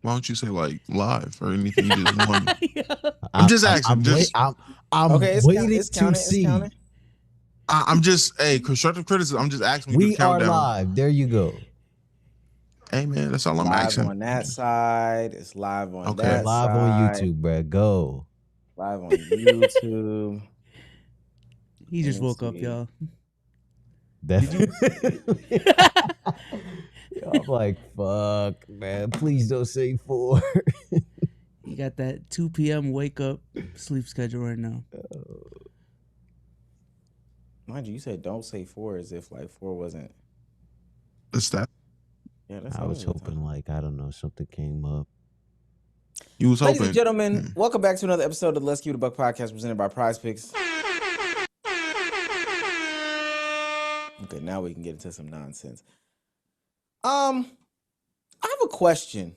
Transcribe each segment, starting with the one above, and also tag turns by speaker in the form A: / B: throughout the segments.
A: Why don't you say like live or anything you just want?
B: Yeah.
A: I'm just asking.
C: I'm
D: Okay, it's
C: waiting
D: it's
C: to
D: counting.
C: see.
D: It's counting.
A: I'm just constructive criticism. I'm just asking. We do
C: We
A: the
C: are
A: countdown.
C: live. There you go.
A: Hey man, that's all I'm
D: Live
A: asking.
D: on that side. It's live on
A: Okay.
D: that
C: Live
D: side.
C: on YouTube, bruh. Go.
D: Live on YouTube.
B: He just
D: Let's
B: woke up,
D: see.
B: y'all.
C: I'm like, fuck, man. Please don't say 4.
B: You got that 2 p.m. wake up sleep schedule right now.
D: Mind you, you said don't say 4 as if like 4 wasn't.
A: That's that.
D: Yeah, that's
C: I was hoping, like, I don't know, something came up.
A: You was
D: Ladies
A: hoping.
D: and gentlemen, welcome back to another episode of the Let's Keep the Buck podcast presented by Prize Picks. Okay, now we can get into some nonsense. I have a question.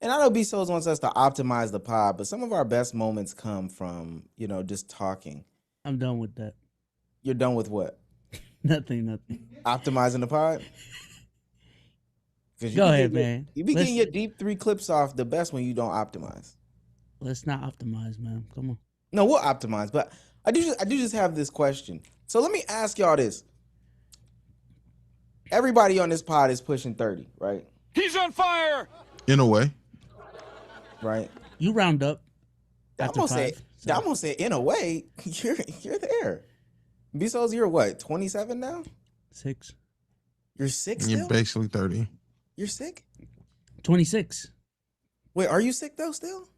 D: And I know B Souls wants us to optimize the pod, but some of our best moments come from, just talking.
B: I'm done with that.
D: You're done with what?
B: Nothing.
D: Optimizing the pod?
B: Go ahead, man.
D: You be getting your deep 3 clips off the best when you don't optimize.
B: Let's not optimize, man. Come on.
D: No, we'll optimize, but I do just have this question. So let me ask y'all this. Everybody on this pod is pushing 30, right?
E: He's on fire!
A: In a way.
D: Right?
B: You round up.
D: I'm
B: After
D: gonna say in a way, you're there. B-Souls, you're what, 27 now?
B: 6.
D: You're 6
A: You're
D: still?
A: basically 30.
D: You're sick?
B: 26.
D: Wait, are you sick though still?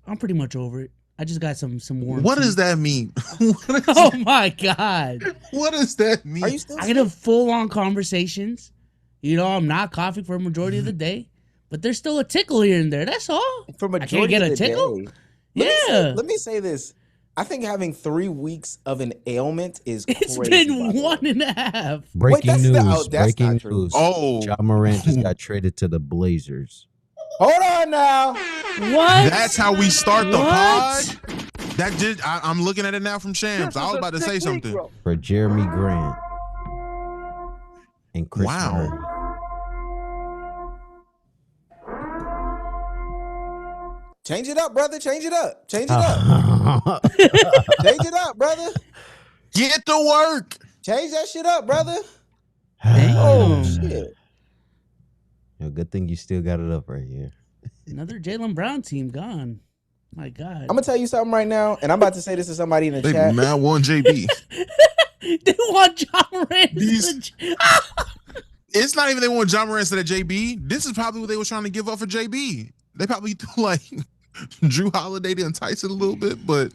B: I'm pretty much over it. I just got some warm
A: What
B: tea.
A: does that mean?
B: Oh my God.
A: What does that mean?
D: Are you still
B: I
D: sick?
B: can have full-on conversations. I'm not coughing for a majority of the day, but there's still a tickle here and there. That's all.
D: For
B: I
D: majority
B: can't get
D: of
B: a
D: the
B: tickle?
D: day.
B: Yeah.
D: Let me say this. I think having 3 weeks of an ailment is crazy.
B: It's
D: by the
B: been
D: way.
B: 1.5.
C: Breaking
D: that's
C: news.
D: that's
C: Breaking
D: not true.
C: news.
A: Oh.
C: Ja Morant just got traded to the Blazers.
D: Hold on now.
B: What?
A: That's how we start the
B: What?
A: pod? I'm looking at it now from Shams. I was about to say something.
C: For Jeremy Grant. And Chris
A: Wow.
C: Murray.
D: Change it up, brother. Change it up. Change it up. Change it up, brother.
A: Get to work.
D: Change that shit up, brother.
B: Damn.
D: Shit.
C: Yo, good thing you still got it up right here.
B: Another Jaylen Brown team gone. My God.
D: I'm gonna tell you something right now, and I'm about to say this to somebody in the
A: They
D: chat.
A: mad one JB.
B: They want Ja Morant.
A: These- It's not even they want John Morant instead of JB. This is probably what they were trying to give up for JB. They probably threw like Drew Holiday to entice it a little bit, but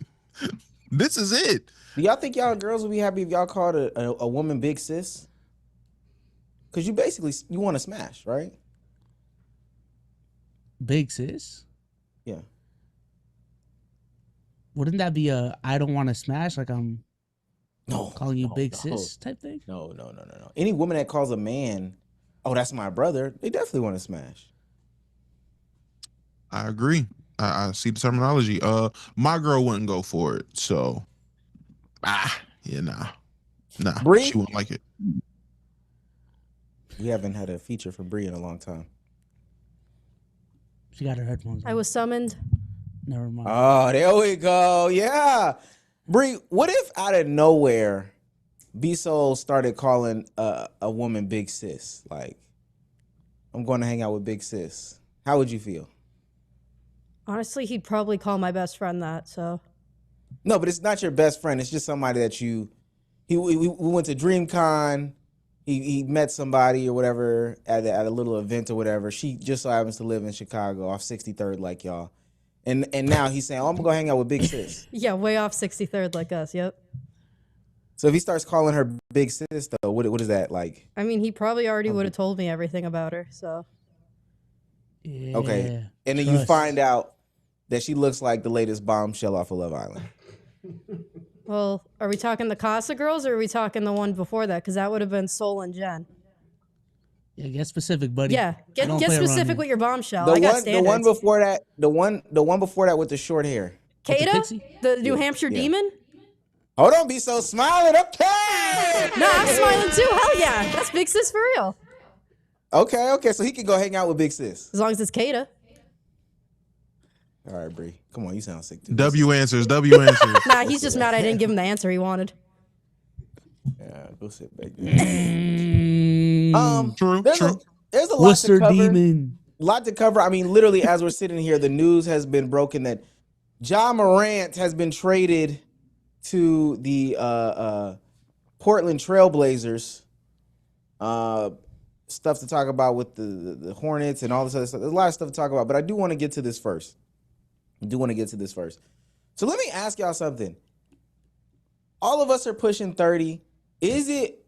A: this is it.
D: Do y'all think y'all girls would be happy if y'all called a woman big sis? Because you want to smash, right?
B: Big sis?
D: Yeah.
B: Wouldn't that be I don't want to smash, like I'm
D: No.
B: calling you
D: no,
B: big
D: no.
B: sis type thing?
D: No. Any woman that calls a man, oh, that's my brother, they definitely want to smash.
A: I agree. I see the terminology. My girl wouldn't go for it, so nah.
D: Bree?
A: She wouldn't like it.
D: We haven't had a feature from Bree in a long time.
B: She got her headphones on.
F: I was summoned.
B: Never mind.
D: Oh, there we go. Yeah. Bree, what if out of nowhere B-Soul started calling a woman big sis? Like, I'm going to hang out with big sis. How would you feel?
F: Honestly, he'd probably call my best friend that, so.
D: No, but it's not your best friend. It's just somebody that we went to DreamCon. He met somebody or whatever at a little event or whatever. She just so happens to live in Chicago off 63rd like y'all. And now he's saying, oh, I'm going to hang out with big sis.
F: Yeah, way off 63rd like us, yep.
D: So if he starts calling her big sis, though, what is that like?
F: I mean, he probably already would have told me everything about her, so.
B: Yeah,
D: Okay. And then you
B: trust.
D: find out that she looks like the latest bombshell off of Love Island.
F: Well, are we talking the Casa girls or are we talking the one before that? Because that would have been Sol and Jen.
B: Yeah, get specific, buddy.
F: Yeah, get
B: Don't play around
F: specific
B: here.
F: with your bombshell.
D: The
F: I got
D: one
F: standards.
D: before that, the one before that with the short hair.
B: With the
F: Kata,
B: pixie?
F: the New Hampshire demon?
D: Hold on, be so smiling. Okay.
F: No, I'm smiling too. Hell yeah. That's big sis for real.
D: Okay. So he can go hang out with Big Sis.
F: As long as it's Kata.
D: All right, Bree. Come on, you sound sick too.
A: W answers.
F: Nah, he's just mad I didn't give him the answer he wanted.
D: Yeah, go sit back there.
A: True.
D: There's a lot
B: Worcester
D: to cover.
B: Demon.
D: Lot to cover. I mean, literally, as we're sitting here, the news has been broken that Ja Morant has been traded to the Portland Trailblazers. Stuff to talk about with the Hornets and all this other stuff. There's a lot of stuff to talk about, but I do want to get to this first. So let me ask y'all something. All of us are pushing 30. Is it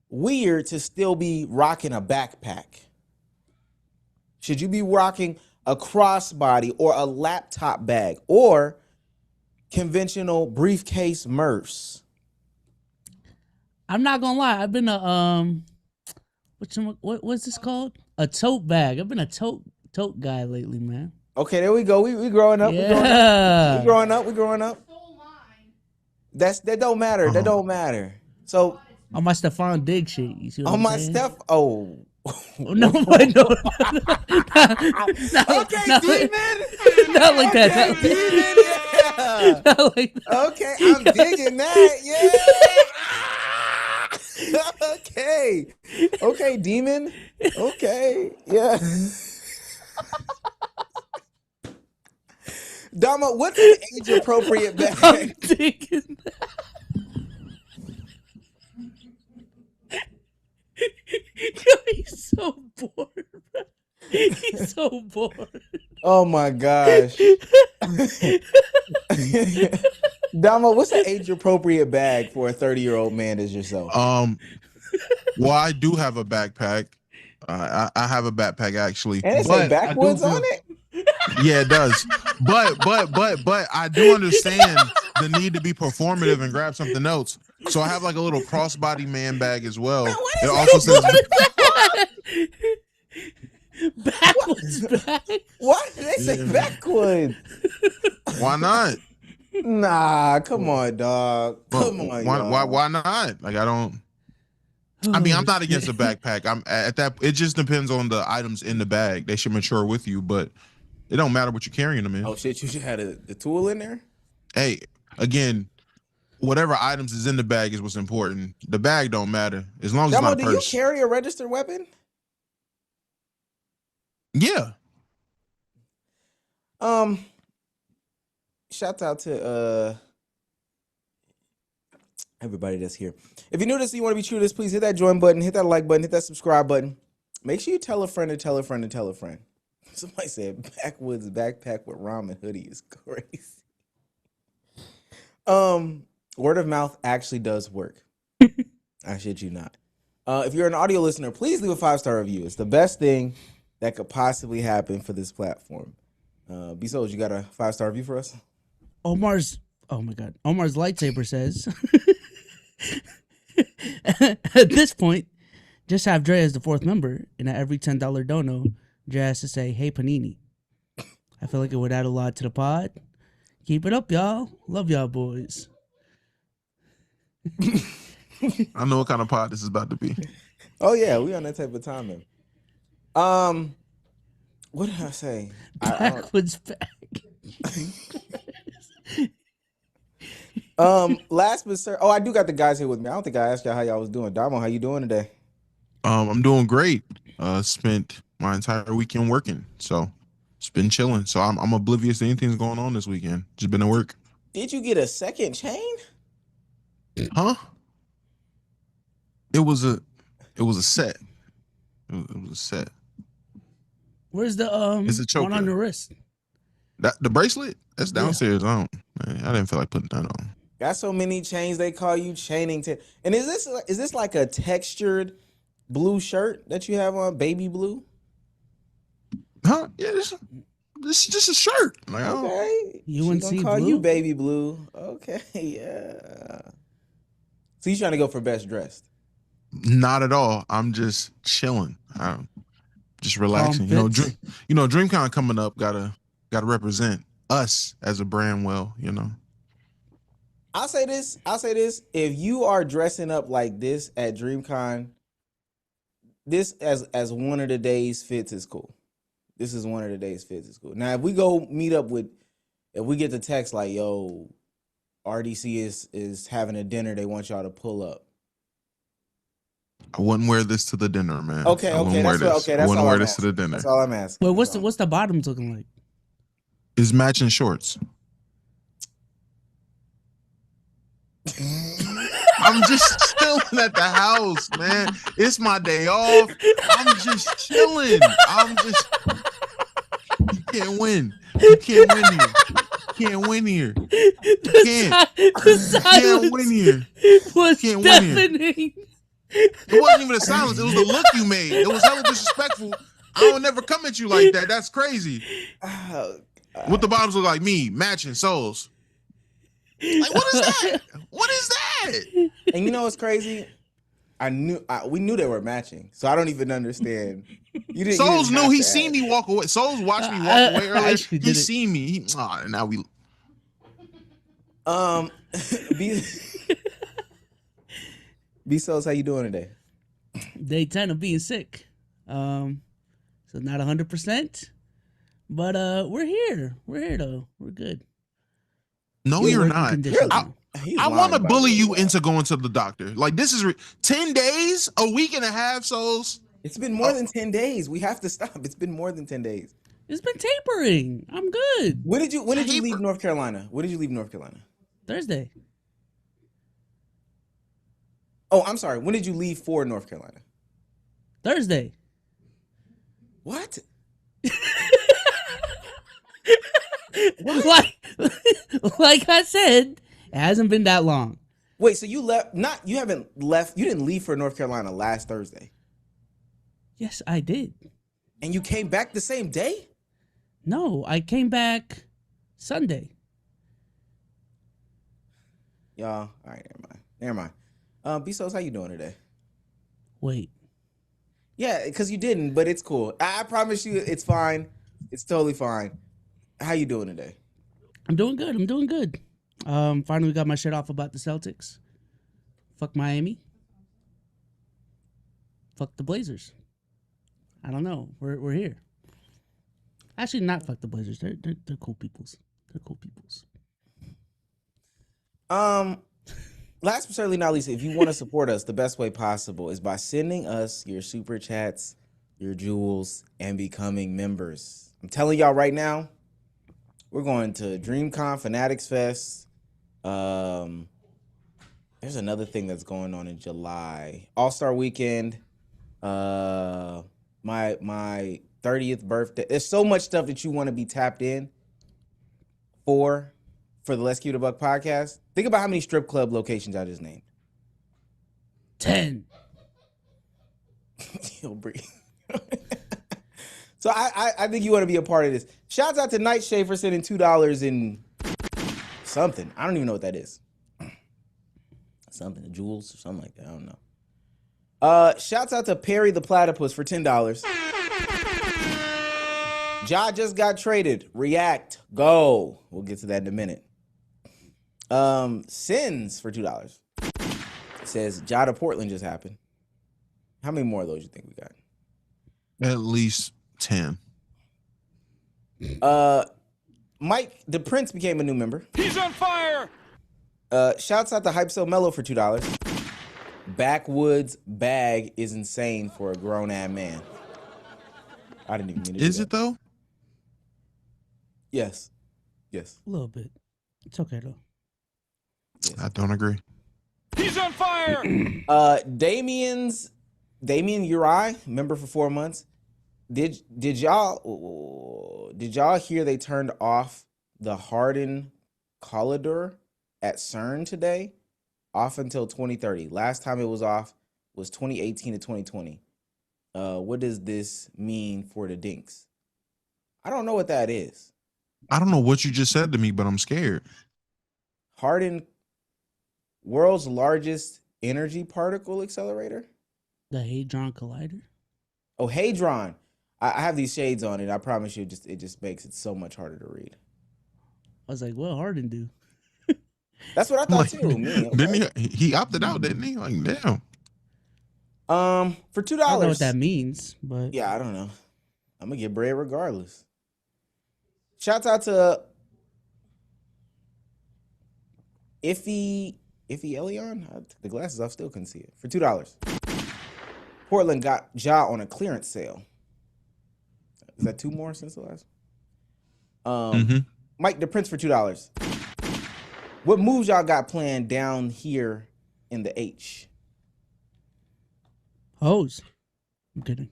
D: weird to still be rocking a backpack? Should you be rocking a crossbody or a laptop bag or conventional briefcase Merce?
B: I'm not gonna lie. I've been a what's this called? A tote bag. I've been a tote guy lately, man.
D: Okay, there we go. We growing up.
B: Yeah.
D: We growing up. That don't matter. That don't matter. So
B: On my Stephon Diggs shit. You see what
D: on
B: I'm
D: my
B: saying?
D: Steph. Oh.
B: No.
D: Okay, demon.
B: Not like that.
D: Okay, demon. Yeah.
B: Not like that.
D: Okay, I'm digging that. Yeah. Okay, demon. Okay, yeah. Dama, what's an age appropriate
B: I'm
D: bag?
B: digging that. He's so bored. Bro. He's so bored.
D: Oh my gosh. Dama, what's an age appropriate bag for a 30-year-old man as yourself?
A: Well, I do have a backpack. I have a backpack actually.
D: And it
A: but
D: say backwoods
A: I do
D: on it?
A: Yeah, it does. But I do understand the need to be performative and grab something else. So I have like a little crossbody man bag as well. It also says
B: Backwards bag.
D: Why did they say backwoods?
A: why not?
D: Nah, come on, dog. Come on,
A: Why not? Like I'm not against a backpack. I'm at that. It just depends on the items in the bag. They should mature with you, but it don't matter what you're carrying them in.
D: Oh shit, you should have the tool in there?
A: Hey, again, whatever items is in the bag is what's important. The bag don't matter as long as
D: Damo,
A: it's my
D: do you
A: purse.
D: carry a registered weapon?
A: Yeah.
D: Shout out to everybody that's here. If you're new to this and you want to be true to this, please hit that join button, hit that like button, hit that subscribe button. Make sure you tell a friend to tell a friend to tell a friend. Somebody said backwoods backpack with ramen hoodie is crazy. Word of mouth actually does work. I shit you not. If you're an audio listener, please leave a 5-star review. It's the best thing that could possibly happen for this platform. B-Souls, you got a 5-star review for us?
B: Omar's lightsaber says, at this point, just have Dre as the fourth member, and at every $10 dono, Dre has to say, "Hey Panini." I feel like it would add a lot to the pod. Keep it up, y'all. Love y'all, boys.
A: I know what kind of pod this is about to be.
D: Oh yeah, we on that type of timing. What did I say?
B: Backwards back.
D: Last but sir, I do got the guys here with me. I don't think I asked y'all how y'all was doing. Damo, how you doing today?
A: I'm doing great. Spent my entire weekend working, so it's been chilling. So I'm oblivious to anything's going on this weekend. Just been at work.
D: Did you get a second chain?
A: Huh? It was a set. It was a set.
B: Where's the
A: It's a
B: one on
A: choker.
B: the wrist?
A: The bracelet? That's downstairs. I didn't feel like putting that on.
D: Got so many chains they call you chaining. And is this like a textured blue shirt that you have on, baby blue?
A: Huh? Yeah, this is just a shirt. Like, I don't-
D: Okay,
B: UNC
D: she gonna call
B: blue?
D: you baby blue. Okay, yeah. So you trying to go for best dressed?
A: Not at all. I'm just chilling. I'm just relaxing.
B: Fits.
A: DreamCon coming up. Gotta represent us as a brand well.
D: I'll say this. If you are dressing up like this at DreamCon, this as one of the days fits is cool. This is one of the days fits is cool. Now, if we go meet up with, if we get the text like, yo, RDC is having a dinner, they want y'all to pull up.
A: I wouldn't wear this to the dinner, man.
D: Okay,
A: I wouldn't
D: okay,
A: wear
D: that's what,
A: this.
D: okay,
A: I
D: that's
A: wouldn't
D: all
A: wear
D: I'm
A: this to the
D: asking.
A: dinner.
D: That's all I'm asking.
B: Well,
D: That's all.
B: what's the bottoms looking like?
A: It's matching shorts. I'm just chilling at the house, man. It's my day off. I'm just chilling. You can't win. You can't win here. You can't win here. You can't.
B: The
A: You can't win here.
B: was
A: Can't win here.
B: deafening.
A: It wasn't even a silence. It was the look you made. It was hella disrespectful. I would never come at you like that. That's crazy. What the bottoms look like? Me matching souls. Like, what is that? What is that?
D: And you know what's crazy? We knew they were matching, so I don't even understand. You didn't.
A: Souls
D: you didn't
A: knew.
D: have
A: He
D: to
A: seen
D: ask.
A: me walk away. Souls watched me walk away
B: I
A: earlier.
B: actually
A: He
B: did it.
A: seen me. Now we.
D: B Souls, how you doing today?
B: Day 10 of being sick. So not 100%. But we're here. We're here though. We're good.
A: No,
B: Good
A: you're
B: working
A: not.
B: conditions.
D: He's
A: I
D: lying,
A: want to
D: by the
A: bully
D: way.
A: you into going to the doctor. Like, this is 10 days, a week and a half, Souls.
D: It's been more than 10 days. We have to stop. It's been more than 10 days.
B: It's been tapering. I'm good.
D: When did you leave North Carolina? When did you leave North Carolina?
B: Thursday.
D: Oh, I'm sorry. When did you leave for North Carolina?
B: Thursday.
D: What?
B: like I said, it hasn't been that long.
D: Wait, so you left? You haven't left. You didn't leave for North Carolina last Thursday,
B: Yes, I did.
D: and you came back the same day.
B: No, I came back Sunday.
D: Y'all, all right, never mind. B-Sos, how you doing today?
B: Wait.
D: Yeah, because you didn't, but it's cool. I promise you, it's fine. It's totally fine. How you doing today?
B: I'm doing good. I'm doing good. Finally got my shit off about the Celtics. Fuck Miami. Fuck the Blazers. I don't know. We're here. Actually, not fuck the Blazers. They're cool peoples. They're cool peoples.
D: Last but certainly not least, if you want to support us, the best way possible is by sending us your super chats, your jewels, and becoming members. I'm telling y'all right now, we're going to DreamCon Fanatics Fest. There's another thing that's going on in July. All-Star Weekend. My 30th birthday. There's so much stuff that you want to be tapped in for the Let's Keep It a Buck podcast. Think about how many strip club locations I just named.
B: 10.
D: Yo, breathe. So I think you want to be a part of this. Shouts out to Nightshade for sending $2 in something. I don't even know what that is. Something, jewels or something like that. I don't know. Shouts out to Perry the Platypus for $10. Ja just got traded. React. Go. We'll get to that in a minute. Sins for $2. It says Ja to Portland just happened. How many more of those you think we got?
A: At least 10.
D: Mike the Prince became a new member.
E: He's on fire!
D: Shouts out to Hype So Mellow for $2. Backwoods bag is insane for a grown ass man. I didn't even mean to do
A: Is
D: that.
A: it though?
D: Yes. Yes.
B: A little bit. It's okay though.
A: I don't agree.
E: He's on fire!
D: Damian Uri, member for 4 months. Did y'all hear they turned off the Harden Collidor at CERN today? Off until 2030. Last time it was off was 2018 to 2020. What does this mean for the Dinks? I don't know what that is.
A: I don't know what you just said to me, but I'm scared.
D: Harden, world's largest energy particle accelerator.
B: The Hadron Collider.
D: Oh, Hadron. I have these shades on it. I promise you, it just makes it so much harder to read.
B: I was like, what Harden do?
D: That's what I thought
A: Like,
D: too. Me, okay.
A: didn't he opted out, didn't he? Like, damn.
D: For $2.
B: I don't know what that means, but
D: Yeah, I don't know. I'm gonna get bread regardless. Shouts out to Iffy Elion. I took the glasses off, still couldn't see it. For $2. Portland got Ja on a clearance sale. Is that 2 more since the last? Mike the Prince for $2. What moves y'all got planned down here in the H?
B: Hose. I'm kidding.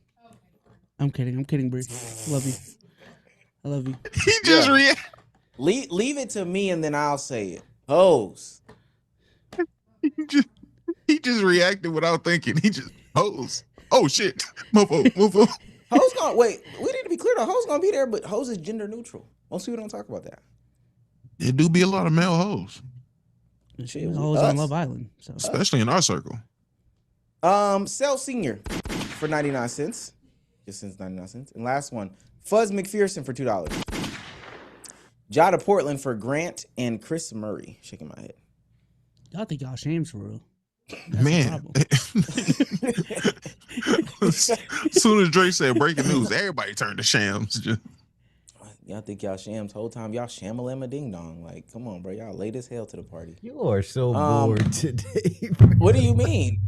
B: I'm kidding, Bree. Love you. I love you.
A: He just
D: Yeah. Leave it to me and then I'll say it. Hose.
A: he just reacted without thinking. He just hose. Oh shit. Mofo.
D: Hose gonna wait. We need to be clear though. Hose gonna be there, but hose is gender neutral. Most people don't talk about that.
A: It do be a lot of male hoes,
D: Shit,
B: Hose
D: us.
B: on Love Island. So
A: especially in our circle.
D: Cell Senior for 99 cents. Just since 99 cents. And last one, Fuzz McPherson for $2. Jada Portland for Grant and Chris Murray. Shaking my head.
B: y'all think y'all shames for real.
A: Man. As soon as Drake said breaking news, everybody turned to shams. Just,
D: Y'all think y'all shams whole time. Y'all shamalama ding dong. Like, come on, bro. Y'all late as hell to the party.
C: You are so bored today.
D: What do you mean?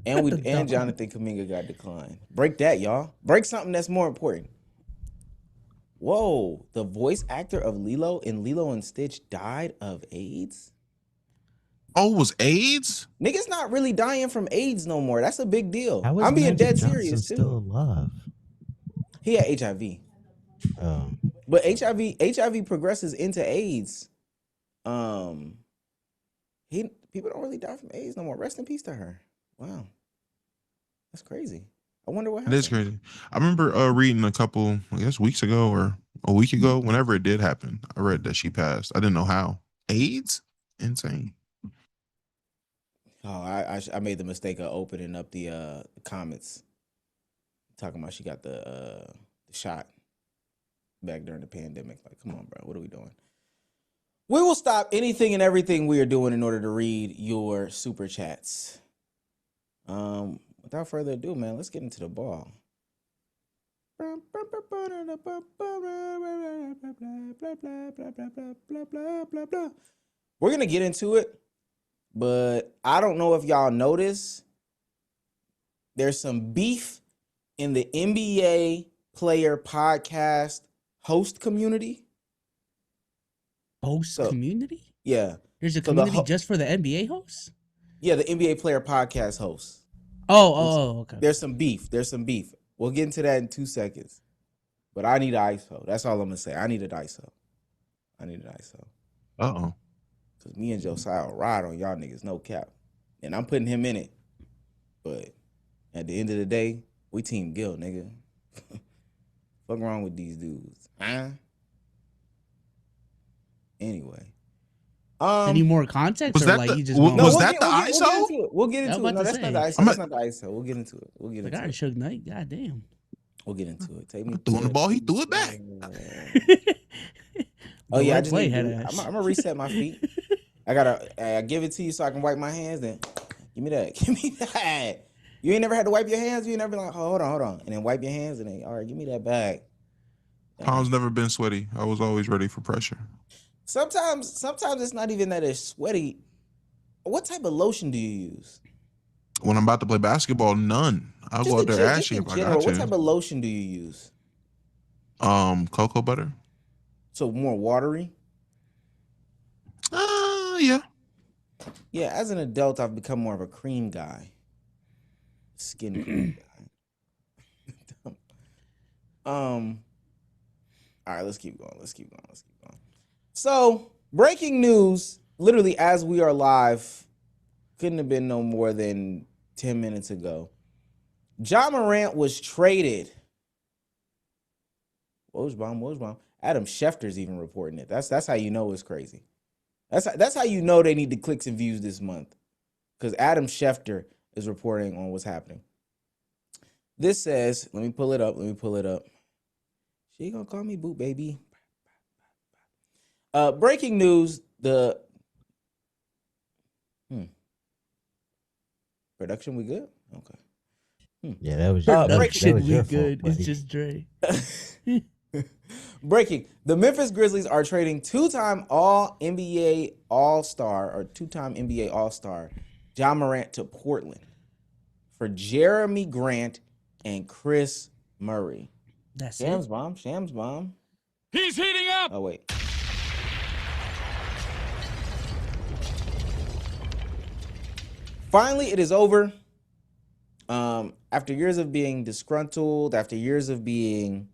D: And Jonathan Kuminga got declined. Break that, y'all. Break something that's more important. Whoa, the voice actor of Lilo in Lilo and Stitch died of AIDS?
A: oh, it was AIDS?
D: Niggas not really dying from AIDS no more. That's a big deal.
C: How is
D: I'm being
C: Magic
D: dead
C: Johnson
D: serious too.
C: still alive?
D: He had HIV. But HIV progresses into AIDS. People don't really die from AIDS no more. Rest in peace to her. Wow. That's crazy. I wonder what
A: It
D: happened.
A: is crazy. I remember reading a couple, I guess, weeks ago or a week ago, whenever it did happen. I read that she passed. I didn't know how. AIDS? Insane.
D: Oh, I made the mistake of opening up the comments, talking about she got the shot back during the pandemic. Like, come on, bro, what are we doing? We will stop anything and everything we are doing in order to read your super chats. Without further ado, man, let's get into the ball. We're gonna get into it. But I don't know if y'all notice, there's some beef in the NBA player podcast host community.
B: Host community?
D: Yeah.
B: There's a
D: So the
B: community just for the NBA hosts?
D: Yeah, the NBA player podcast hosts.
B: Okay.
D: There's some beef. We'll get into that in 2 seconds. But I need an ISO. That's all I'm gonna say. I need an ISO.
A: Uh-oh.
D: Cause me and Josiah will ride on y'all niggas, no cap. And I'm putting him in it. But at the end of the day, we team Gil, nigga. Fuck wrong with these dudes? Huh? Anyway.
B: Any more context?
A: Was
B: or
A: that
B: like
A: the-
B: you just
A: wa-
B: going-
A: was that the ISO?
D: We'll get into it.
B: I was
D: No,
B: about
D: that's
B: to
D: not the
B: say.
D: ISO. That's not the ISO. We'll get into it.
B: Like, all right, Suge Knight. God damn.
D: We'll get into it. Take me
A: Throwing the
D: through
A: ball,
D: it.
A: he threw it back.
D: Oh yeah, I
B: Red
D: just
B: play
D: need
B: head
D: to,
B: ass.
D: I'm gonna reset my feet. I gotta give it to you so I can wipe my hands. Then give me that. Give me that. You ain't never had to wipe your hands. You ain't never been like, oh, hold on, and then wipe your hands, and then all right, give me that bag.
A: Palms never been sweaty. I was always ready for pressure.
D: Sometimes it's not even that it's sweaty. What type of lotion do you use?
A: When I'm about to play basketball, none. I'll go out there ashy if I got
D: What type
A: you.
D: of lotion do you use?
A: Cocoa butter.
D: So more watery.
A: Yeah.
D: Yeah, as an adult, I've become more of a cream guy. Skin cream guy. All right, let's keep going. So, breaking news, literally as we are live, couldn't have been no more than 10 minutes ago. Ja Morant was traded. Wojbomb. Adam Schefter's even reporting it. That's how you know it's crazy. That's how you know they need the clicks and views this month. Because Adam Schefter is reporting on what's happening. This says, let me pull it up. She gonna call me Boot Baby. Breaking news, the production, we good? Okay.
C: Yeah, that was
D: Uh,
C: that
D: break-
C: was, that was your
B: good.
C: fault,
B: It's
C: buddy.
B: just Dre.
D: Breaking. The Memphis Grizzlies are trading two-time All-NBA All-Star or two-time NBA All-Star Ja Morant to Portland for Jeremy Grant and Chris Murray.
B: That's
D: Shams
B: it.
D: bomb.
E: He's heating up.
D: Oh, wait. Finally, it is over. After years of being disgruntled, after years of being,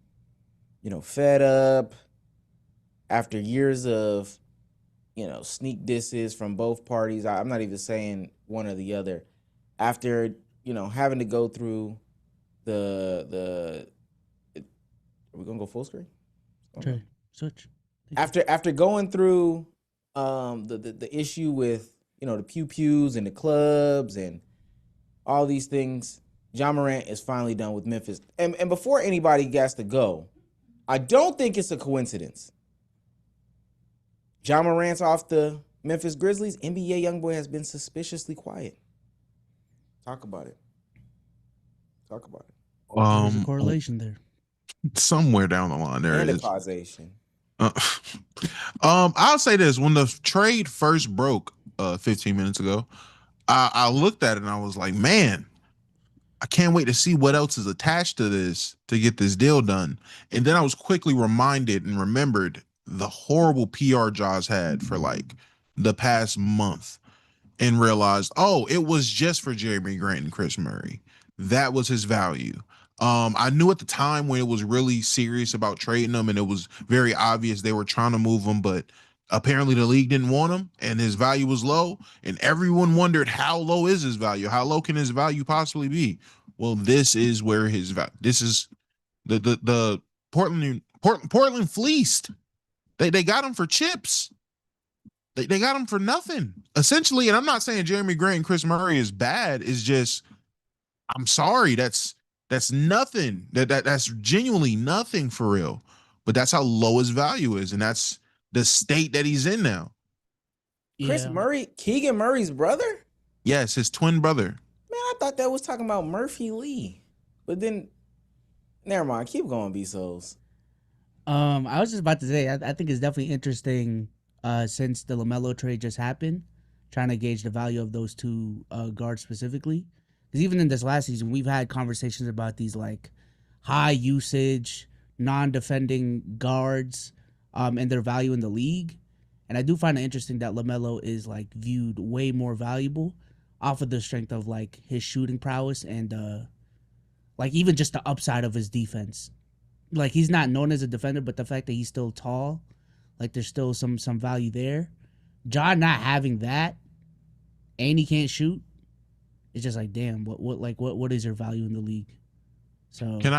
D: fed up, after years of, sneak disses from both parties, I'm not even saying one or the other. After, having to go through are we gonna go full screen?
B: Dre, switch.
D: After going through the issue with the pews and the clubs and all these things, Ja Morant is finally done with Memphis. And before anybody gets to go, I don't think it's a coincidence. Ja Morant's off the Memphis Grizzlies. NBA YoungBoy has been suspiciously quiet. Talk about it.
B: There's a correlation there.
A: Somewhere down the line there
D: And a
A: is.
D: causation.
A: I'll say this: when the trade first broke 15 minutes ago, I looked at it and I was like, man, I can't wait to see what else is attached to this to get this deal done. And then I was quickly reminded and remembered the horrible PR Jaws had for like the past month and realized, oh, it was just for Jeremy Grant and Chris Murray. That was his value. I knew at the time when it was really serious about trading him and it was very obvious they were trying to move him, but apparently the league didn't want him and his value was low and everyone wondered how low is his value? How low can his value possibly be? Well, this is where his value, this is the Portland fleeced. They got him for chips. They got him for nothing essentially. And I'm not saying Jeremy Grant and Chris Murray is bad. It's just, I'm sorry. That's nothing. That's genuinely nothing for real. But that's how low his value is, and that's the state that he's in now.
D: Chris
B: Yeah.
D: Murray, Keegan Murray's brother?
A: Yes, his twin brother.
D: Man, I thought that was talking about Murphy Lee. But then, never mind. Keep going, B-Souls.
B: I was just about to say, I think it's definitely interesting since the LaMelo trade just happened, trying to gauge the value of those two guards specifically. Because even in this last season, we've had conversations about these like high usage, non-defending guards and their value in the league. And I do find it interesting that LaMelo is like viewed way more valuable off of the strength of like his shooting prowess and like even just the upside of his defense. Like he's not known as a defender, but the fact that he's still tall, like there's still some value there. John not having that, and he can't shoot, it's just like damn. What is your value in the league? So
A: Can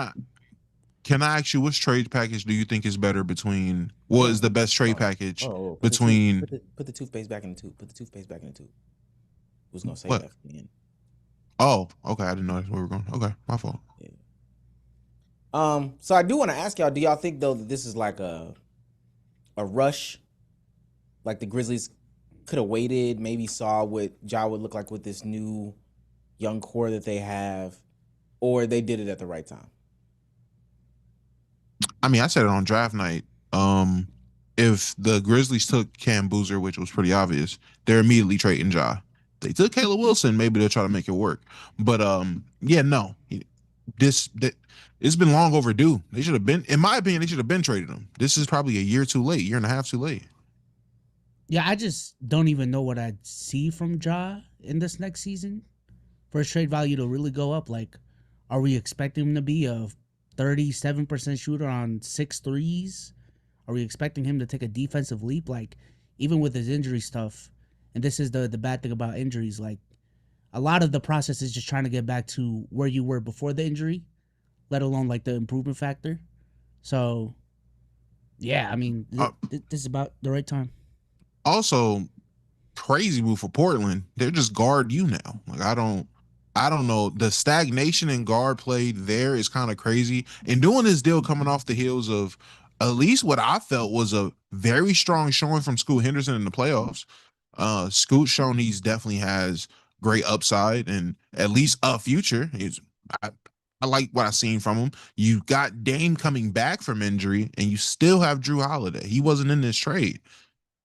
A: I ask you which trade package do you think is better between? What is the best trade package
D: Put
A: between?
D: put the toothpaste back in the tube. Put the toothpaste back in the tube. Who's gonna say
A: What?
D: that for the end?
A: Oh, okay. I didn't know that's where we were going. Okay, my fault.
D: So I do want to ask y'all, do y'all think though that this is like a rush? Like the Grizzlies could have waited, maybe saw what Ja would look like with this new young core that they have, or they did it at the right time?
A: I mean, I said it on draft night. If the Grizzlies took Cam Boozer, which was pretty obvious, they're immediately trading Ja. They took Caleb Wilson, maybe they'll try to make it work. But yeah, no. It's been long overdue. They should have been, in my opinion, they should have been traded him. This is probably a year too late, year and a half too late.
B: yeah, I just don't even know what I'd see from Ja in this next season for his trade value to really go up. Like, are we expecting him to be a 37% shooter on 6 threes? Are we expecting him to take a defensive leap? Like, even with his injury stuff, and this is the bad thing about injuries, like, a lot of the process is just trying to get back to where you were before the injury, let alone, like, the improvement factor. So, yeah, I mean, this is about the right time.
A: Also, crazy move for Portland. They're just guard you now. Like, I don't know. The stagnation in guard play there is kind of crazy. And doing this deal coming off the heels of at least what I felt was a very strong showing from Scoot Henderson in the playoffs. Scoot shown he's definitely has great upside and at least a future. I like what I've seen from him. You got Dame coming back from injury, and you still have Drew Holiday. He wasn't in this trade.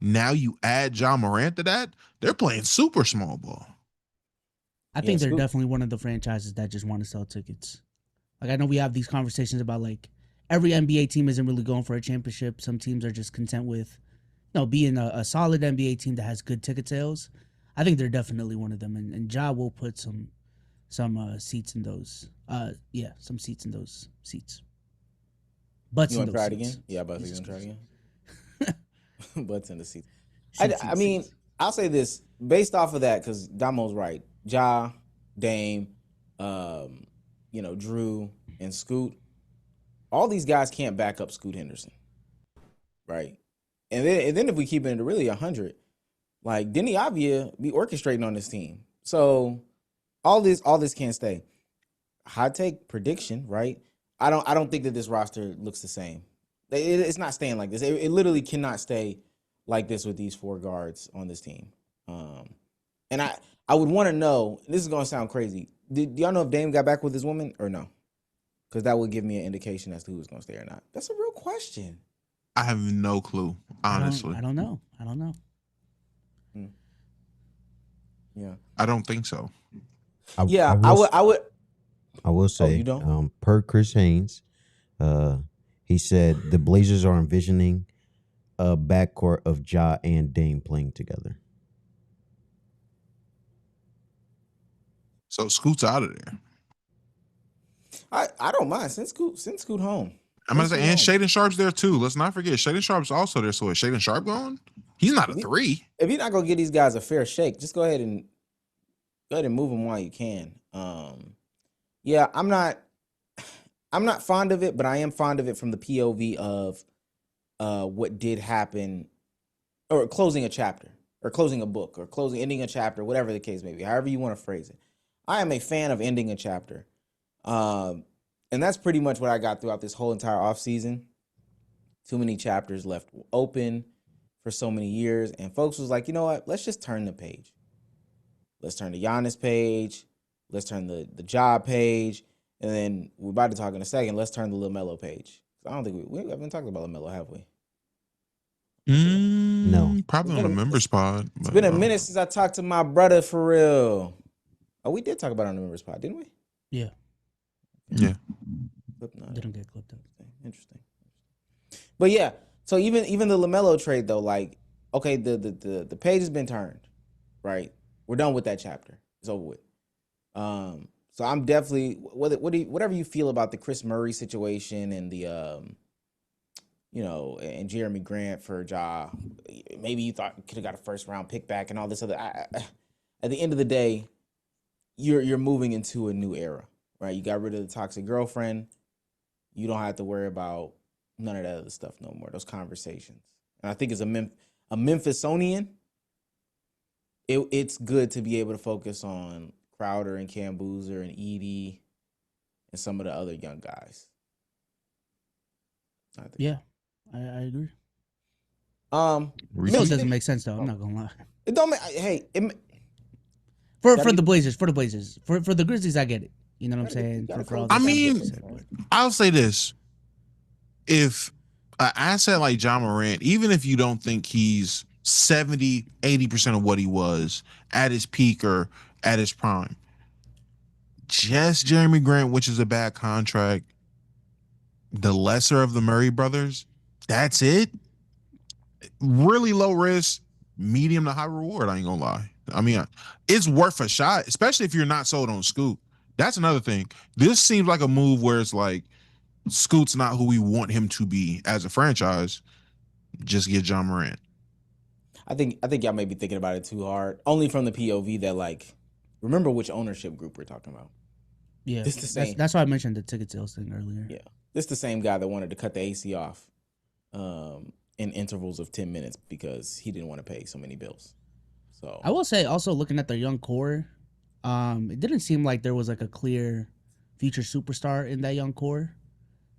A: Now you add John Morant to that. They're playing super small ball.
B: I think they're
D: Scoop.
B: definitely one of the franchises that just want to sell tickets. Like I know we have these conversations about like every NBA team isn't really going for a championship. Some teams are just content with, being a solid NBA team that has good ticket sales. I think they're definitely one of them, and Ja will put some seats in those. Some seats in those seats. Butts
D: You
B: in
D: want to
B: those
D: try it
B: seats.
D: again? Yeah, but you want to try it again? Butts in the seats.
B: Seats.
D: I mean, I'll say this based off of that because Damo's right. Ja, Dame, Drew and Scoot. All these guys can't back up Scoot Henderson, right? And then if we keep it to really 100, like Denny Avdia be orchestrating on this team. So all this can't stay. Hot take prediction, right? I don't think that this roster looks the same. It's not staying like this. It literally cannot stay like this with these 4 guards on this team. And I would want to know. This is gonna sound crazy. Do y'all know if Dame got back with his woman or no? Because that would give me an indication as to who's gonna stay or not. That's a real question.
A: I have no clue, honestly.
B: I don't know.
D: Yeah.
A: I don't think so.
C: I
D: would.
C: I will say,
D: you don't?
C: Per Chris Haynes, he said the Blazers are envisioning a backcourt of Ja and Dame playing together.
A: So Scoot's out of there.
D: I don't mind. Send Scoot home.
A: I'm gonna say, and Shaden Sharp's there too. Let's not forget, Shaden Sharp's also there. So is Shaden Sharp going? He's not a 3.
D: If you're not gonna give these guys a fair shake, just go ahead and move them while you can. Yeah, I'm not fond of it, but I am fond of it from the POV of what did happen, or closing a chapter, or closing a book, or ending a chapter, whatever the case may be, however you want to phrase it. I am a fan of ending a chapter. And that's pretty much what I got throughout this whole entire offseason. Too many chapters left open for so many years. And folks was like, you know what? Let's just turn the page. Let's turn the Giannis page. Let's turn the job page. And then we're about to talk in a second. Let's turn the LaMelo page. I don't think we haven't talked about LaMelo, have we?
C: No.
A: Probably on a members pod.
D: It's been a minute since I talked to my brother for real. Oh, we did talk about it on the members pod, didn't we?
B: Yeah.
A: Yeah.
B: Didn't get clipped up.
D: Interesting. But yeah, so even the LaMelo trade though, like, okay, the page has been turned, right? We're done with that chapter. It's over with. So I'm definitely whatever you feel about the Chris Murray situation and the and Jeremy Grant for Ja. Maybe you thought you could have got a first round pick back and all this other. At the end of the day, you're moving into a new era, right? You got rid of the toxic girlfriend. You don't have to worry about none of that other stuff no more. Those conversations, and I think as a Memphisionian, it's good to be able to focus on Crowder and Cam Boozer and Edie and some of the other young guys.
B: Yeah, I agree.
A: Repeat.
B: It doesn't make sense though. I'm not gonna lie.
D: It don't make. Hey,
B: For the Blazers, for the Grizzlies, I get it. You know what I'm saying?
A: I mean, I'll say this. If an asset like John Morant, even if you don't think he's 70, 80% of what he was at his peak or at his prime, just Jeremy Grant, which is a bad contract, the lesser of the Murray brothers, that's it. Really low risk, medium to high reward, I ain't gonna lie. I mean, it's worth a shot, especially if you're not sold on Scoot. That's another thing. This seems like a move where it's like Scoot's not who we want him to be as a franchise. Just get John Morant.
D: I think y'all may be thinking about it too hard. Only from the POV that, like, remember which ownership group we're talking about.
B: Yeah,
D: This the same.
B: that's why I mentioned the ticket sales thing earlier.
D: Yeah, this the same guy that wanted to cut the AC off in intervals of 10 minutes because he didn't want to pay so many bills. So
B: I will say, also looking at their young core, it didn't seem like there was like a clear future superstar in that young core.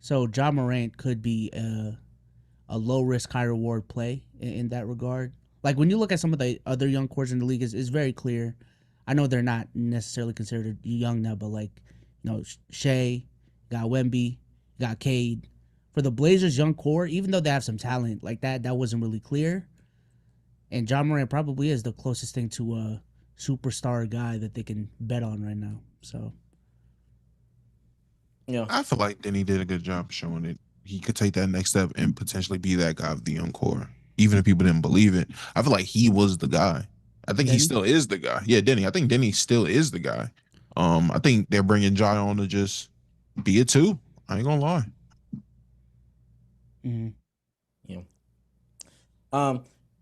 B: So John Morant could be a low risk, high reward play in that regard. Like when you look at some of the other young cores in the league, it's very clear. I know they're not necessarily considered young now, but like, Shea, got Wemby, got Cade. For the Blazers' young core, even though they have some talent like that wasn't really clear. And Ja Morant probably is the closest thing to a superstar guy that they can bet on right now. So,
D: Yeah.
A: I feel like Denny did a good job showing it. He could take that next step and potentially be that guy of the young core, even if people didn't believe it. I feel like he was the guy. I think he
B: Denny?
A: still is the guy. Yeah, Denny. I think Denny still is the guy. I think they're bringing Ja on to just be it too. I ain't gonna lie.
B: mhm.
D: Yeah.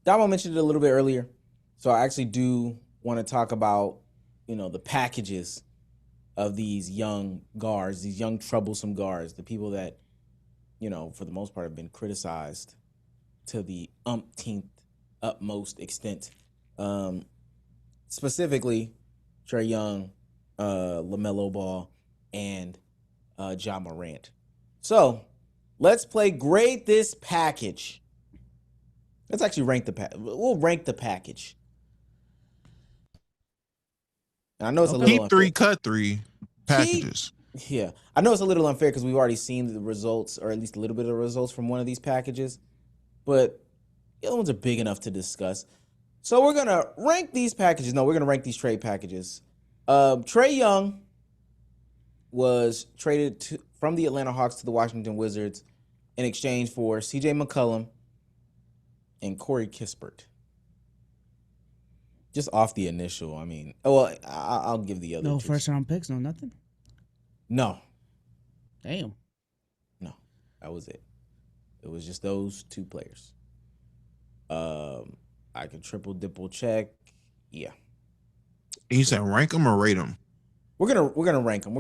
D: Damo mentioned it a little bit earlier, so I actually do want to talk about, the packages of these young guards, these young troublesome guards, the people that, for the most part have been criticized to the utmost extent. Specifically, Trae Young, LaMelo Ball, and Ja Morant. So let's play grade this package. Let's actually rank the We'll rank the package. And I know it's a little
A: Keep
D: unfair.
A: 3, cut 3 packages.
D: Yeah, I know it's a little unfair because we've already seen the results, or at least a little bit of the results from one of these packages, but the other ones are big enough to discuss. So we're gonna rank these packages. No, we're gonna rank these trade packages. Trae Young was traded from the Atlanta Hawks to the Washington Wizards in exchange for C.J. McCollum and Corey Kispert. Just off the initial, I mean, I'll give the other.
B: No
D: two.
B: first round picks, no nothing.
D: No,
B: Damn.
D: that was it. It was just those two players. I can triple check. Yeah,
A: He said rank them or rate them.
D: we're gonna rank them.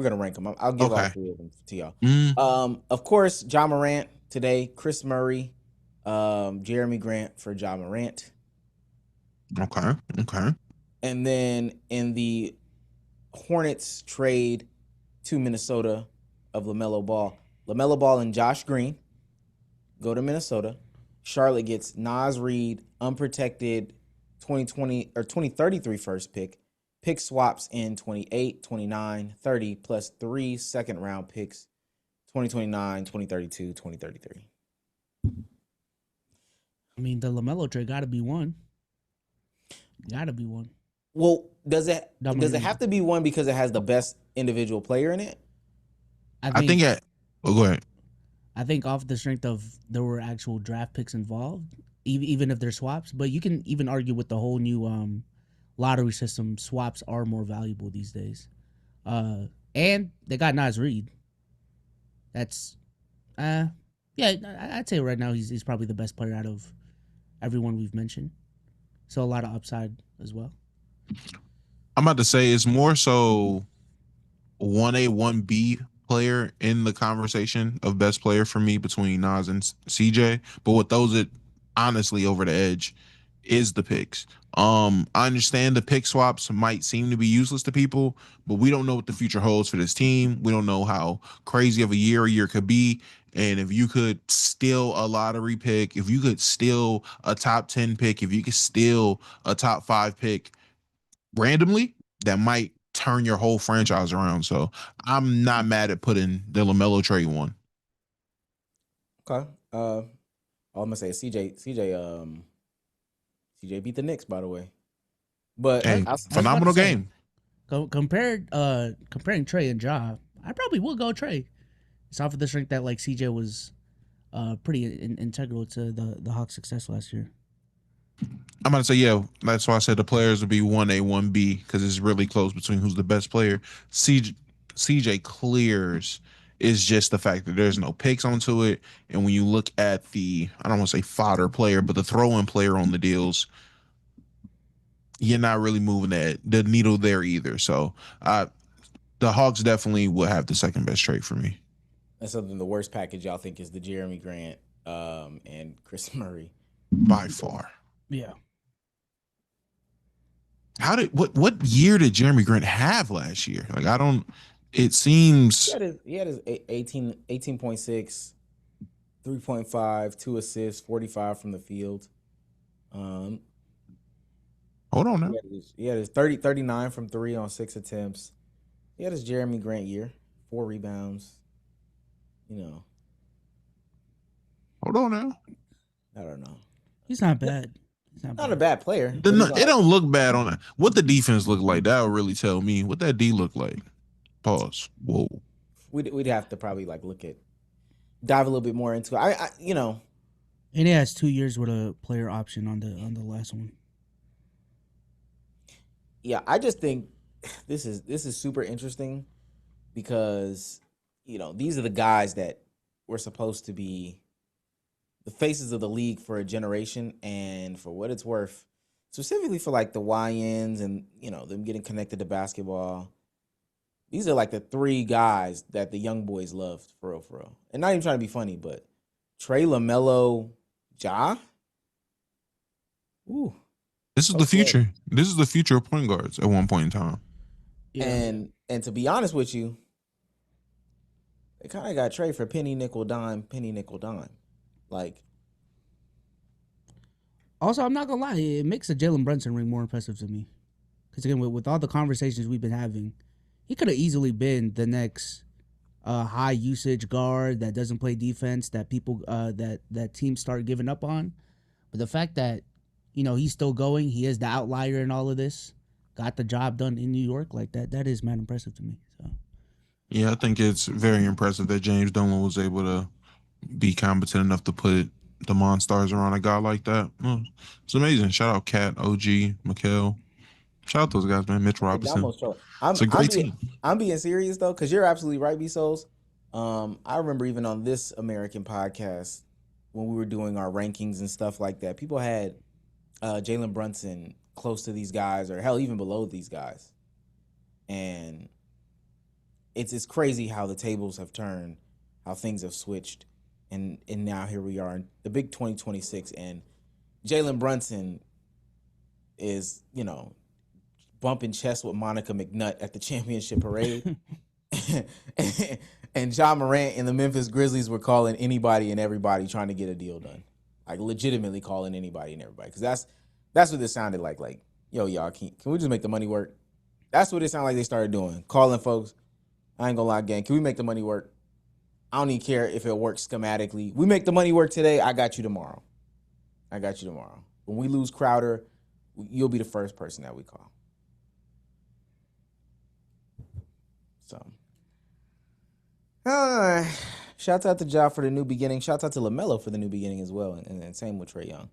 D: I'll give all
A: Okay.
D: three of them to y'all.
A: Mm,
D: Of course, Ja Morant today. Chris Murray, Jeremy Grant for Ja Morant,
A: okay.
D: and then in the Hornets trade to Minnesota of LaMelo Ball and Josh Green go to Minnesota. Charlotte gets Naz Reid, unprotected 2020 or 2033 first pick swaps in 28, 29, 30 plus 3 second round picks 2029, 2032, 2033.
B: I mean, the LaMelo trade got to be one. Got to be one.
D: Well, does it
B: Dominant.
D: have to be one because it has the best individual player in it?
A: I think go ahead.
B: I think off the strength of there were actual draft picks involved, even if they're swaps. But you can even argue with the whole new lottery system, swaps are more valuable these days. And they got Naz Reid. That's, yeah, I'd say right now he's probably the best player out of everyone we've mentioned. So a lot of upside as well.
A: I'm about to say it's more so 1A, 1B player in the conversation of best player for me between Nas and CJ. But what those it honestly over the edge is the picks. I understand the pick swaps might seem to be useless to people, but we don't know what the future holds for this team. We don't know how crazy of a year could be. And if you could steal a lottery pick, if you could steal a top 10 pick, if you could steal a top 5 pick randomly, that might turn your whole franchise around. So I'm not mad at putting the LaMelo trade one.
D: Okay. All I'm gonna say is CJ beat the Knicks, by the way. But
A: Hey,
B: about
A: phenomenal
B: to say,
A: game.
B: Comparing Trae and Ja, I probably will go Trae. It's off of the strength that like CJ was pretty integral to the Hawks' success last year.
A: I'm gonna say, yeah, that's why I said the players would be 1A, 1B, because it's really close between who's the best player. CJ clears is just the fact that there's no picks onto it. And when you look at I don't want to say fodder player, but the throw-in player on the deals, you're not really moving the needle there either. So the Hawks definitely will have the second best trade for me.
D: that's something. The worst package y'all think is the Jeremy Grant and Chris Murray.
A: By far.
B: Yeah.
A: What year did Jeremy Grant have last year? Like, it seems
D: He had his 18.6, 3.5, 2 assists, 45 from the field.
A: Hold on now.
D: He had his 39 from 3 on 6 attempts. He had his Jeremy Grant year, 4 rebounds. You know,
A: Hold on now.
D: I don't know.
B: He's not bad. He's
D: Not a bad player.
A: It
D: but he's not-
A: don't look bad on it. What the defense look like, that would really tell me. What that D look like. Pause. Whoa.
D: We'd have to probably like dive a little bit more into it. I you know,
B: And he has 2 years with a player option on the last one.
D: yeah, I just think this is super interesting because you know these are the guys that were supposed to be the faces of the league for a generation, and for what it's worth, specifically for like the YNs and you know them getting connected to basketball. These are like the 3 guys that the young boys loved for real. And not even trying to be funny, but Trey, LaMelo, Ja. Ooh.
A: This is the
D: Okay.
A: future. This is the future of point guards at one point in time.
B: Yeah.
D: And to be honest with you, they kind of got Trey for penny, nickel, dime. Like,
B: Also, I'm not gonna lie, it makes a Jalen Brunson ring more impressive to me. Because again, with all the conversations we've been having, he could have easily been the next high usage guard that doesn't play defense that people that teams start giving up on. But the fact that he's still going, he is the outlier in all of this, got the job done in New York, like that is mad impressive to me. So
A: Yeah, I think it's very impressive that James Dolan was able to be competent enough to put the Monstars around a guy like that. Well, it's amazing. Shout out Cat, OG, Mikhail. Shout out those guys, man. Mitch Robinson.
D: almost trolling.
A: It's a great team.
D: I'm being serious though, because you're absolutely right, B Souls. I remember even on this American podcast when we were doing our rankings and stuff like that, people had Jalen Brunson close to these guys, or hell, even below these guys. And it's crazy how the tables have turned, how things have switched, and now here we are in the big 2026, and Jalen Brunson is bumping chest with Monica McNutt at the championship parade. And Ja Morant and the Memphis Grizzlies were calling anybody and everybody trying to get a deal done. Like legitimately calling anybody and everybody. Because that's what this sounded like. Like, yo, y'all, can we just make the money work? That's what it sounded like they started doing. Calling folks. I ain't gonna lie, gang. Can we make the money work? I don't even care if it works schematically. We make the money work today, I got you tomorrow. When we lose Crowder, you'll be the first person that we call. So, shouts out to Ja for the new beginning. Shouts out to LaMelo for the new beginning as well, and same with Trae Young.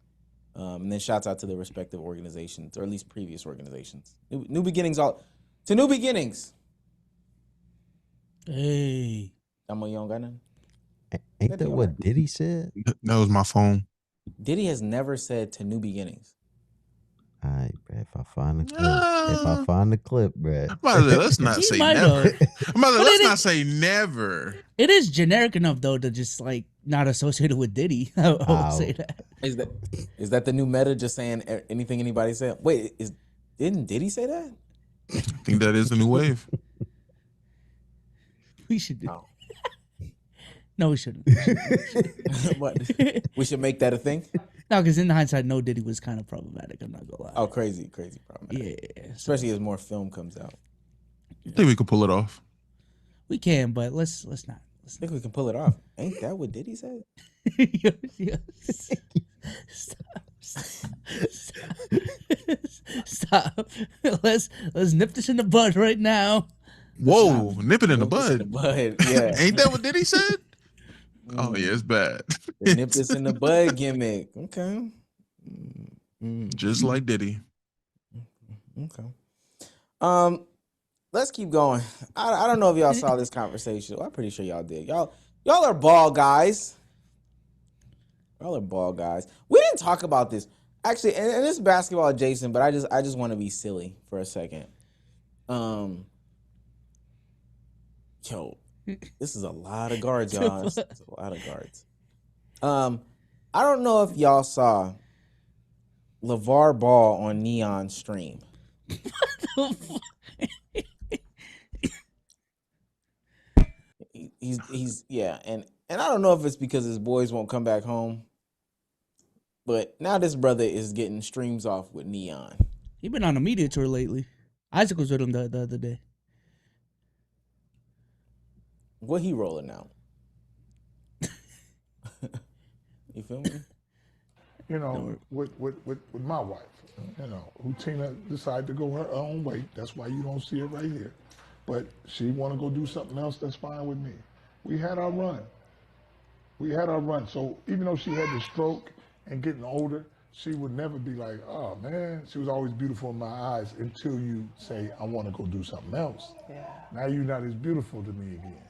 D: And then shouts out to the respective organizations, or at least previous organizations. New beginnings, new beginnings.
B: hey,
D: I'm a young guy now.
C: Ain't that what Diddy said?
A: That was my phone.
D: Diddy has never said to new beginnings.
C: All right, bruh, if I find the clip, bruh.
A: Let's not
B: He
A: say
B: might
A: never.
B: have.
A: Let's not say never.
B: It is generic enough though to just like not associated with Diddy. I would say that.
D: Is that the new meta? Just saying anything anybody said. Wait, didn't Diddy say that?
A: I think that is the new wave.
B: We should do.
D: Oh.
B: No, we shouldn't.
D: What? We should make that a thing.
B: No, because in hindsight, no Diddy was kind of problematic. I'm not gonna lie.
D: Oh, crazy problem.
B: Yeah, so
D: Especially as more film comes out.
A: I think we could pull it off.
B: we can, but let's not.
D: I think we can pull it off. Ain't that what Diddy said?
B: Yes. Stop. Let's nip this in the bud right now.
A: Whoa, nip it in the
D: In the
A: bud.
D: bud, yeah.
A: Ain't that what Diddy said? Oh yeah, it's bad.
D: The nip this in the bud gimmick. Okay.
A: Just like Diddy.
D: Okay. Let's keep going. I don't know if y'all saw this conversation. Well, I'm pretty sure y'all did. Y'all are ball guys. Y'all are ball guys. We didn't talk about this. Actually, and this is basketball adjacent, but I just want to be silly for a second. Yo, this is a lot of guards, y'all. This is a lot of guards. I don't know if y'all saw LeVar Ball on Neon stream. He's yeah, and I don't know if it's because his boys won't come back home, but now this brother is getting streams off with Neon.
B: He been on a media tour lately. Isaac was with him the other day.
D: What he rolling out? You feel me?
G: You know, with my wife, you know, who Tina decided to go her own way. That's why you don't see it right here. But she want to go do something else, that's fine with me. We had our run. So even though she had the stroke and getting older, she would never be like, oh man, she was always beautiful in my eyes until you say, I want to go do something else. Yeah. Now you're not as beautiful to me again.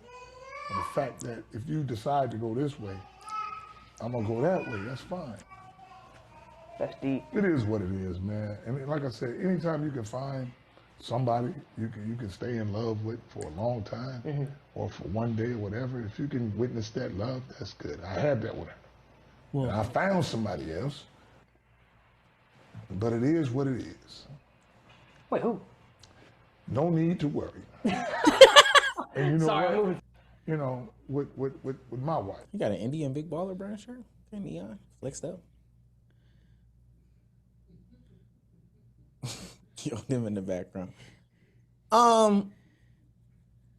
G: And the fact that if you decide to go this way, I'm gonna go that way, that's fine.
H: That's deep.
G: It is what it is, man. And like I said, anytime you can find somebody you can stay in love with for a long time or for one day or whatever, if you can witness that love, that's good. I had that with her. And I found somebody else, but it is what it is.
H: Wait, who?
G: No need to worry. And you know what? You know, with my wife.
D: You got an Indian Big Baller brand shirt? Okay, neon, flexed up. Yo, them in the background.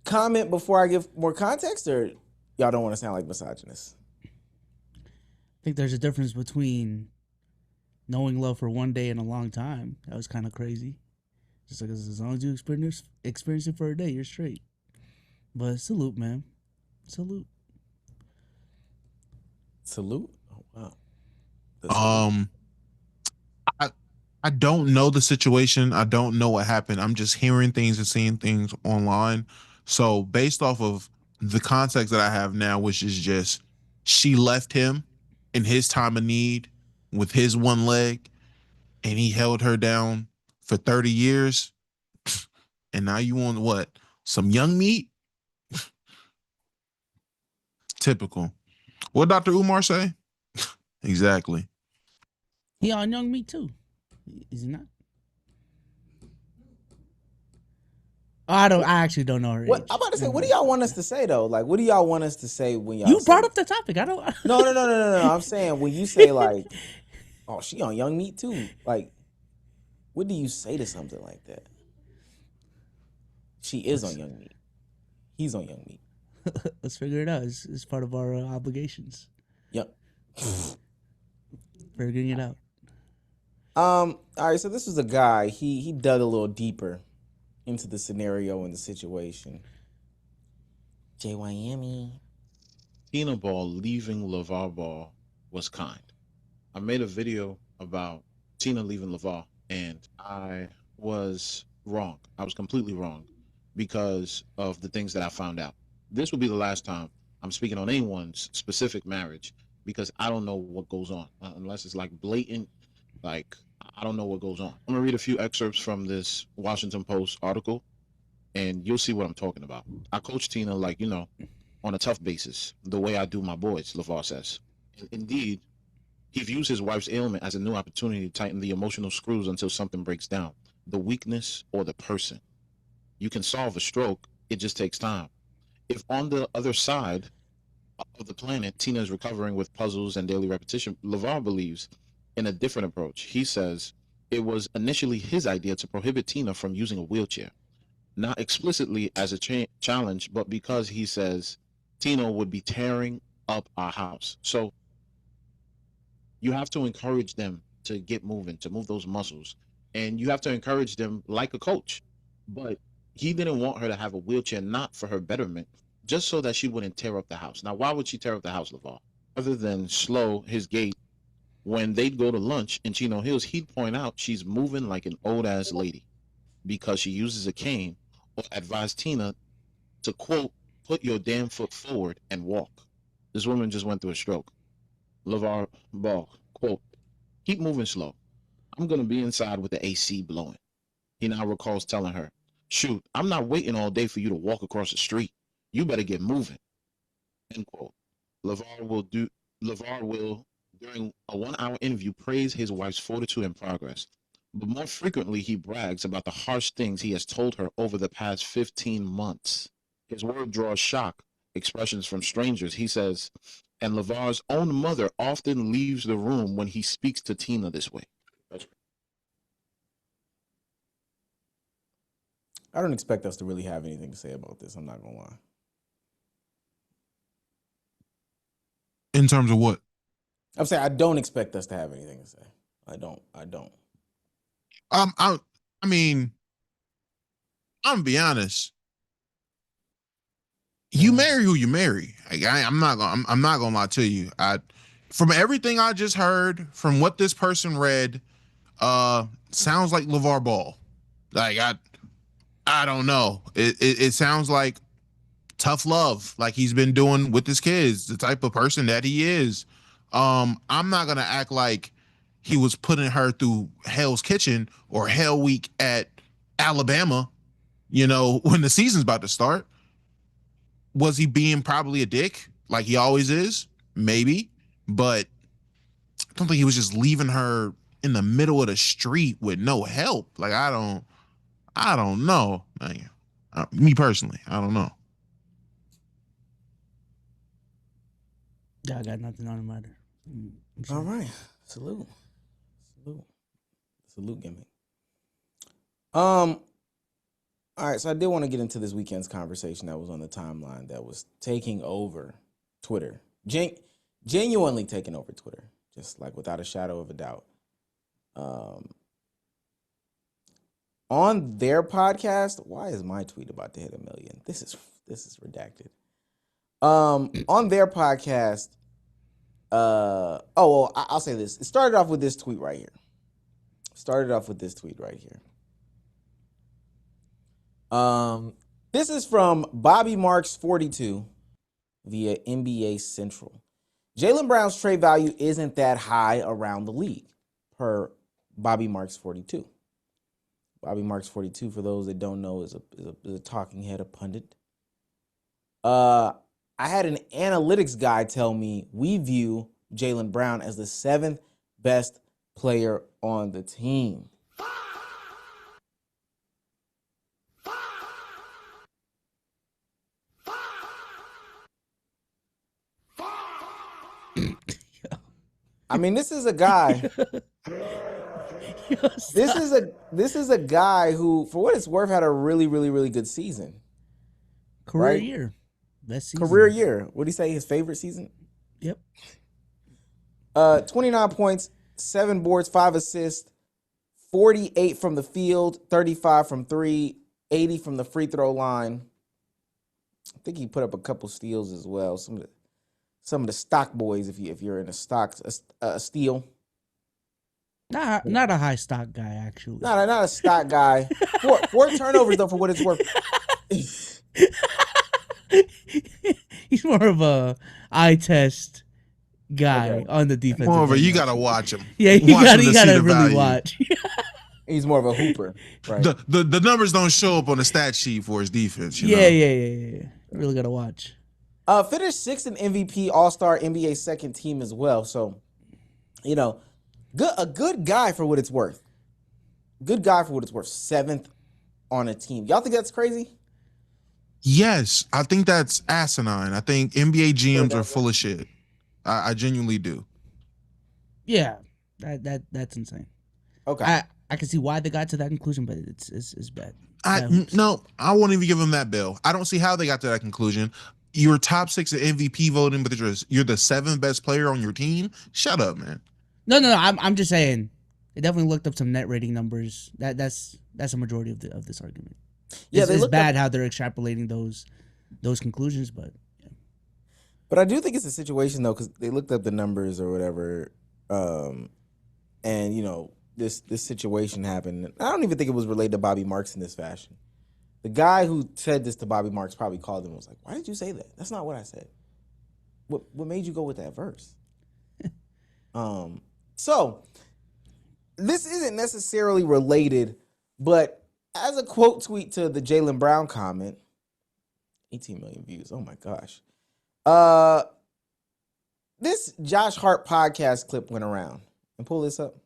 D: Comment before I give more context, or y'all don't want to sound like misogynists?
B: I think there's a difference between knowing love for one day and a long time. That was kind of crazy. Just like as long as you experience it for a day, you're straight. But salute, man. Salute.
D: Salute? Oh, wow.
A: I don't know the situation. I don't know what happened. I'm just hearing things and seeing things online. So based off of the context that I have now, which is just she left him in his time of need with his one leg, and he held her down for 30 years. And now you want what? Some young meat? Typical. What Dr. Umar say? Exactly.
B: He on Young Meat too. Is he not? Oh, I actually don't know her age.
D: What I'm about to say, what do y'all want us to say though? Like, what do y'all want us to say when y'all?
B: You brought up the topic. I don't.
D: No. I'm saying when you say like, oh, she on Young Meat too. Like, what do you say to something like that? She is on Young Meat. He's on Young Meat.
B: Let's figure it out. It's part of our obligations.
D: Yep.
B: Figuring it out.
D: All right, so this was a guy, he dug a little deeper into the scenario and the situation. JYME.
I: Tina Ball leaving LeVar Ball was kind. I made a video about Tina leaving LeVar, and I was wrong. I was completely wrong because of the things that I found out. This will be the last time I'm speaking on anyone's specific marriage because I don't know what goes on unless it's like blatant, like I don't know what goes on. I'm gonna read a few excerpts from this Washington Post article and you'll see what I'm talking about. I coach Tina like, you know, on a tough basis, the way I do my boys, LeVar says. Indeed, he views his wife's ailment as a new opportunity to tighten the emotional screws until something breaks down, the weakness or the person. You can solve a stroke, it just takes time. If on the other side of the planet, Tina is recovering with puzzles and daily repetition, LeVar believes in a different approach. He says it was initially his idea to prohibit Tina from using a wheelchair, not explicitly as a challenge, but because he says Tina would be tearing up our house. So you have to encourage them to get moving, to move those muscles, and you have to encourage them like a coach. But he didn't want her to have a wheelchair, not for her betterment, just so that she wouldn't tear up the house. Now, why would she tear up the house, LeVar? Other than slow his gait, when they'd go to lunch in Chino Hills, he'd point out she's moving like an old-ass lady because she uses a cane, or advise Tina to, quote, put your damn foot forward and walk. This woman just went through a stroke. LeVar Ball, quote, keep moving slow. I'm going to be inside with the AC blowing. He now recalls telling her, shoot, I'm not waiting all day for you to walk across the street. You better get moving. End quote. LeVar will, during a 1-hour interview, praise his wife's fortitude and progress. But more frequently, he brags about the harsh things he has told her over the past 15 months. His word draws shock expressions from strangers. He says, and LeVar's own mother often leaves the room when he speaks to Tina this way.
D: I don't expect us to really have anything to say about this. I'm not gonna lie.
A: In terms of what?
D: I'm saying I don't expect us to have anything to say. I don't.
A: I mean, I'm gonna be honest. You marry who you marry. I'm not gonna lie to you. From everything I just heard, from what this person read, sounds like LeVar Ball. Like I don't know. It sounds like tough love, like he's been doing with his kids, the type of person that he is. I'm not gonna act like he was putting her through Hell's Kitchen or Hell Week at Alabama, when the season's about to start. Was he being probably a dick like he always is? Maybe, but I don't think he was just leaving her in the middle of the street with no help. Like I don't know. Like, me personally, I don't know.
B: Yeah, I got nothing on the matter.
D: All right. Salute, gimmick. All right, so I did want to get into this weekend's conversation that was on the timeline that was taking over Twitter. Genuinely taking over Twitter, just like without a shadow of a doubt. On their podcast, why is my tweet about to hit 1 million? This is redacted. On their podcast, I'll say this. It started off with this tweet right here. This is from Bobby Marks 42 via NBA Central. Jaylen Brown's trade value isn't that high around the league, per Bobby Marks 42. Bobby Marks 42, for those that don't know, is a talking head, a pundit. I had an analytics guy tell me we view Jaylen Brown as the 7th best player on the team. I mean, this is a guy. This is a guy who, for what it's worth, had a really, really, really good season.
B: Career year. Best season.
D: Career year. What did he say? His favorite season?
B: Yep.
D: 29 points, 7 boards, 5 assists, 48 from the field, 35 from 3, 80 from the free throw line. I think he put up a couple steals as well. Some of the stock boys, if you're in a steal.
B: Not a high stock guy, actually.
D: Not a stock guy. Four turnovers though, for what it's worth.
B: He's more of a eye test guy on the defense.
A: Moreover, you gotta watch him.
B: Yeah, you gotta really watch.
D: He's more of a hooper, right?
A: The numbers don't show up on the stat sheet for his defense.
B: Yeah. You really gotta watch.
D: Finished 6th in MVP, All-Star, NBA second team as well. So, a good guy for what it's worth. 7th on a team. Y'all think that's crazy?
A: Yes, I think that's asinine. I think NBA GMs are full of shit. I genuinely do.
B: Yeah, that's insane.
D: Okay.
B: I can see why they got to that conclusion, but it's bad.
A: No, I won't even give them that bill. I don't see how they got to that conclusion. You're top 6 in MVP voting, but you're the 7th best player on your team. Shut up, man.
B: No. I'm just saying. They definitely looked up some net rating numbers. That's a majority of this argument.
D: Yeah,
B: it's bad how they're extrapolating those conclusions, but. Yeah.
D: But I do think it's a situation though, because they looked up the numbers or whatever, and this situation happened. I don't even think it was related to Bobby Marks in this fashion. The guy who said this to Bobby Marks probably called him and was like, "Why did you say that? That's not what I said. What made you go with that verse?" So this isn't necessarily related, but as a quote tweet to the Jaylen Brown comment, 18 million views. Oh my gosh. This Josh Hart podcast clip went around. And pull this up.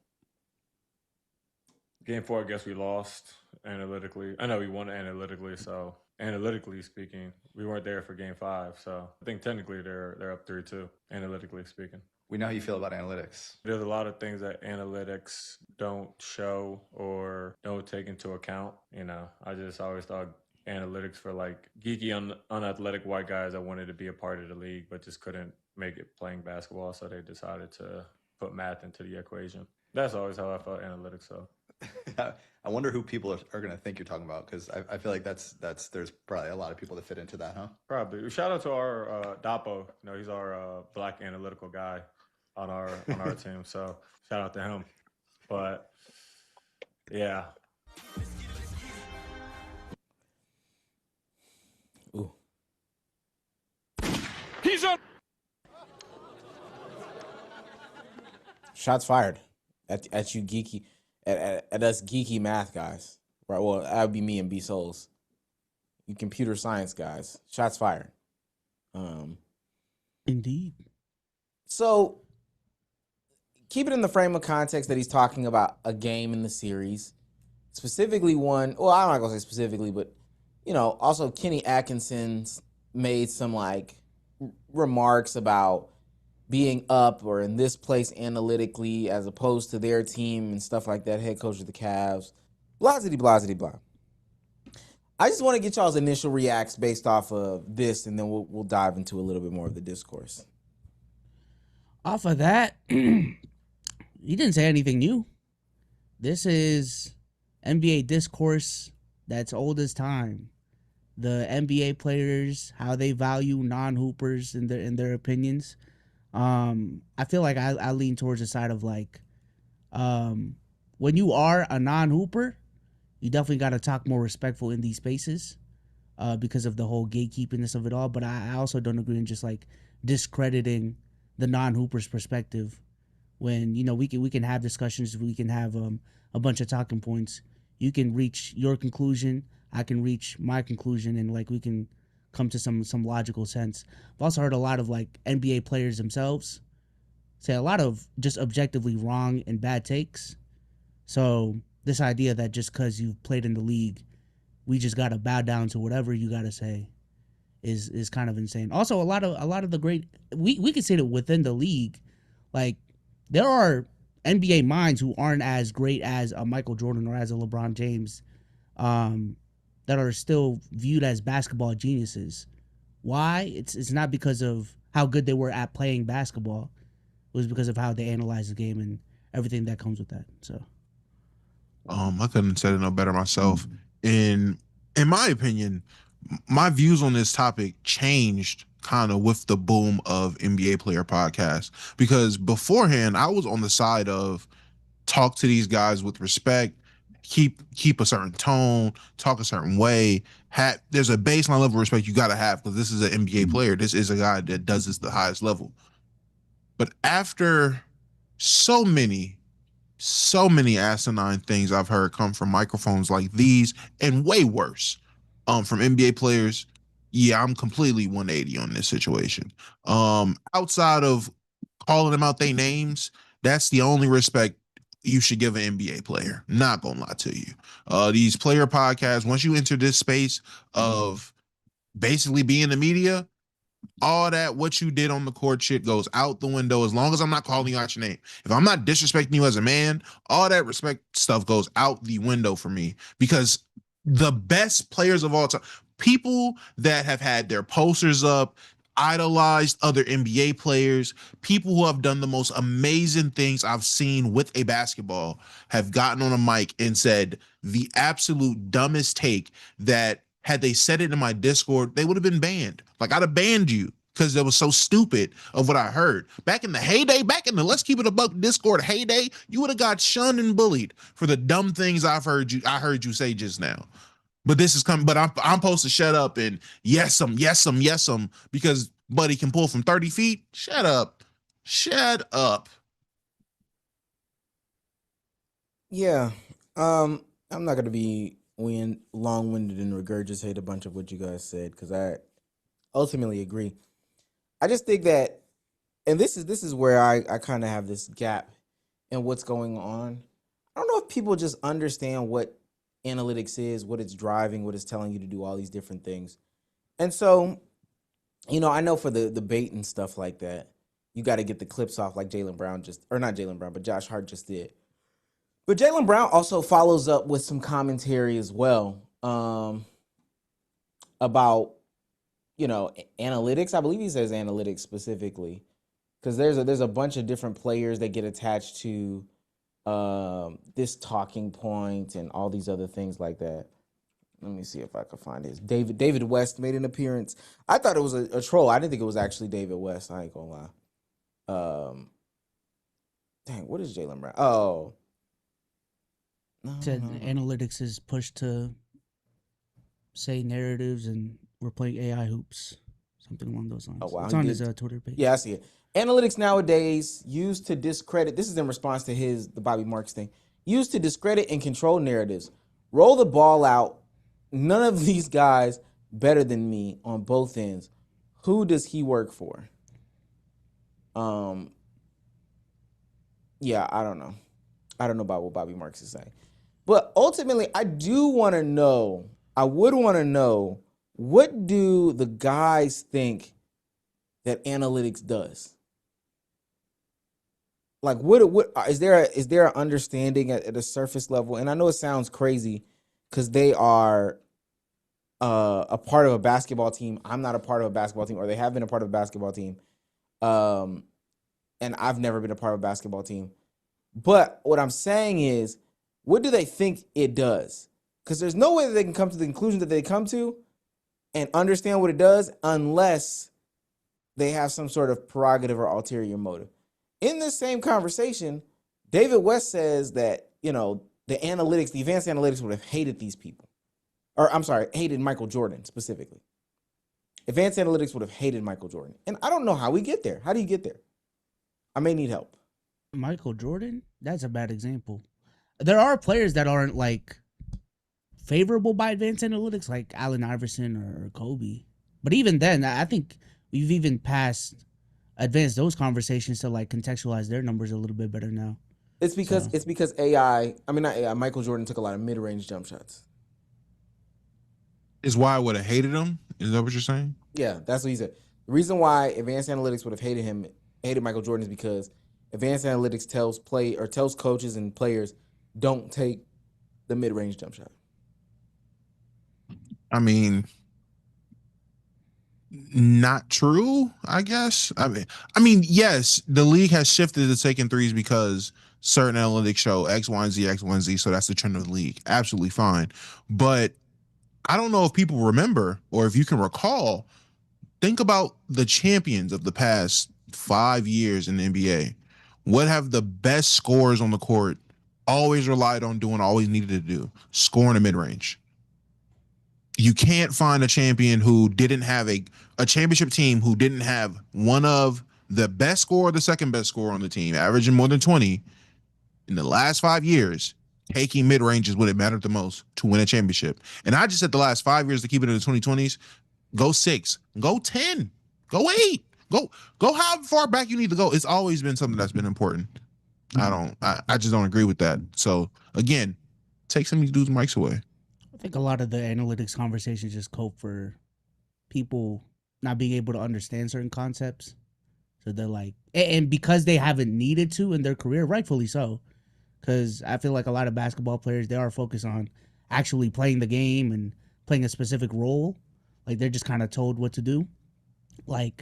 J: Game 4, I guess we lost analytically. I know we won analytically, so analytically speaking, we weren't there for Game 5. So I think technically they're up 3-2, analytically speaking.
K: We know how you feel about analytics.
J: There's a lot of things that analytics don't show or don't take into account. You know, I just always thought analytics for like geeky, unathletic white guys that wanted to be a part of the league, but just couldn't make it playing basketball. So they decided to put math into the equation. That's always how I felt analytics. So
K: I wonder who people are going to think you're talking about, because I feel like there's probably a lot of people that fit into that, huh?
J: Probably. Shout out to our Dapo. You know, he's our black analytical guy on our team. So shout out to him. But yeah.
D: Ooh.
E: He's on.
D: Shots fired at you geeky, at us geeky math guys. Right. Well, that would be me and B Souls. You computer science guys. Shots fired.
B: Indeed.
D: So keep it in the frame of context that he's talking about a game in the series, specifically one. Well, I'm not gonna say specifically, but you know, also Kenny Atkinson's made some like remarks about being up or in this place analytically as opposed to their team and stuff like that. Head coach of the Cavs, blasity blah. I just want to get y'all's initial reacts based off of this, and then we'll dive into a little bit more of the discourse.
B: Off of that, he didn't say anything new. This is NBA discourse that's old as time. The NBA players, how they value non-hoopers in their opinions. I feel like I lean towards the side of like, when you are a non-hooper, you definitely got to talk more respectful in these spaces, because of the whole gatekeepiness of it all. But I also don't agree in just like discrediting the non-hoopers perspective when, you know, we can have discussions, we can have a bunch of talking points. You can reach your conclusion, I can reach my conclusion, and like we can come to some logical sense. I've also heard a lot of like NBA players themselves say a lot of just objectively wrong and bad takes. So this idea that just because you've played in the league, we just gotta bow down to whatever you gotta say is kind of insane. Also, a lot of the great, we could say that within the league, like there are NBA minds who aren't as great as a Michael Jordan or as a LeBron James, that are still viewed as basketball geniuses. Why? It's not because of how good they were at playing basketball. It was because of how they analyze the game and everything that comes with that. So,
A: I couldn't have said it no better myself. In my opinion, my views on this topic changed kind of with the boom of NBA Player Podcast, because beforehand I was on the side of talk to these guys with respect, keep a certain tone, talk a certain way. There's a baseline level of respect you got to have, because this is an NBA player. This is a guy that does this at the highest level. But after so many asinine things I've heard come from microphones like these, and way worse, from NBA players, yeah, I'm completely 180 on this situation. Outside of calling them out their names, that's the only respect you should give an NBA player. Not gonna lie to you. These player podcasts, once you enter this space of basically being the media, all that what you did on the court shit goes out the window, as long as I'm not calling you out your name. If I'm not disrespecting you as a man, all that respect stuff goes out the window for me, because the best players of all time, people that have had their posters up, idolized other NBA players, people who have done the most amazing things I've seen with a basketball, have gotten on a mic and said the absolute dumbest take that, had they said it in my Discord, they would have been banned. Like, I'd have banned you because it was so stupid of what I heard. Back in the heyday, back in the Let's Keep It a Buck Discord heyday, you would have got shunned and bullied for the dumb things I heard you say just now. But this is coming. But I'm supposed to shut up and yes, because Buddy can pull from 30 feet. Shut up.
D: Yeah. I'm not gonna be long-winded and regurgitate a bunch of what you guys said, because I ultimately agree. I just think that, and this is where I kind of have this gap in what's going on. I don't know if people just understand what analytics is, what it's driving, what it's telling you to do, all these different things. And so, you know, I know for the debate and stuff like that, you got to get the clips off like Jaylen Brown or not Jaylen Brown, but Josh Hart just did. But Jaylen Brown also follows up with some commentary as well about, analytics. I believe he says analytics specifically, because there's a bunch of different players that get attached to this talking point and all these other things like that. Let me see if I can find his. David West made an appearance. I thought it was a troll. I didn't think it was actually David West. I ain't gonna lie. Dang, what is Jaylen Brown? Oh.
B: Said analytics is pushed to say narratives and we're playing AI hoops. Something along those lines.
D: Oh, wow.
B: It's on his Twitter page.
D: Yeah, I see it. Analytics nowadays used to discredit. This is in response to the Bobby Marks thing. Used to discredit and control narratives. Roll the ball out. None of these guys better than me on both ends. Who does he work for? Yeah, I don't know. I don't know about what Bobby Marks is saying. But ultimately, I do want to know. I would want to know, what do the guys think that analytics does? Like, what is there an understanding at a surface level? And I know it sounds crazy because they are a part of a basketball team. I'm not a part of a basketball team, or they have been a part of a basketball team. And I've never been a part of a basketball team. But what I'm saying is, what do they think it does? Because there's no way that they can come to the conclusion that they come to and understand what it does unless they have some sort of prerogative or ulterior motive. In this same conversation, David West says that, the advanced analytics would have hated these people. Or, I'm sorry, hated Michael Jordan specifically. Advanced analytics would have hated Michael Jordan. And I don't know how we get there. How do you get there? I may need help.
B: Michael Jordan? That's a bad example. There are players that aren't, favorable by advanced analytics, like Allen Iverson or Kobe. But even then, I think we've even advanced those conversations to, contextualize their numbers a little bit better now.
D: It's because not AI, Michael Jordan took a lot of mid-range jump shots.
A: Is why I would have hated him? Is that what you're saying?
D: Yeah, that's what he said. The reason why advanced analytics would have hated Michael Jordan is because advanced analytics tells coaches and players, don't take the mid-range jump shot.
A: I mean, not true, I guess. I mean, yes, the league has shifted to taking threes because certain analytics show X, Y, and Z, X, Y, and Z. So that's the trend of the league. Absolutely fine. But I don't know if people remember or if you can recall, think about the champions of the past 5 years in the NBA. What have the best scorers on the court always relied on doing, always needed to do? Scoring a mid-range. You can't find a champion who didn't have a championship team who didn't have one of the best scorer, the second best scorer on the team, averaging more than 20 in the last 5 years. Taking mid-range is what it mattered the most to win a championship. And I just said the last 5 years to keep it in the 2020s, go 6, go 10, go 8, go how far back you need to go. It's always been something that's been important. I just don't agree with that. So again, take some of these dudes' mics away.
B: I think a lot of the analytics conversations just cope for people not being able to understand certain concepts. So they're and because they haven't needed to in their career, rightfully so. Because I feel like a lot of basketball players, they are focused on actually playing the game and playing a specific role. They're just kind of told what to do. I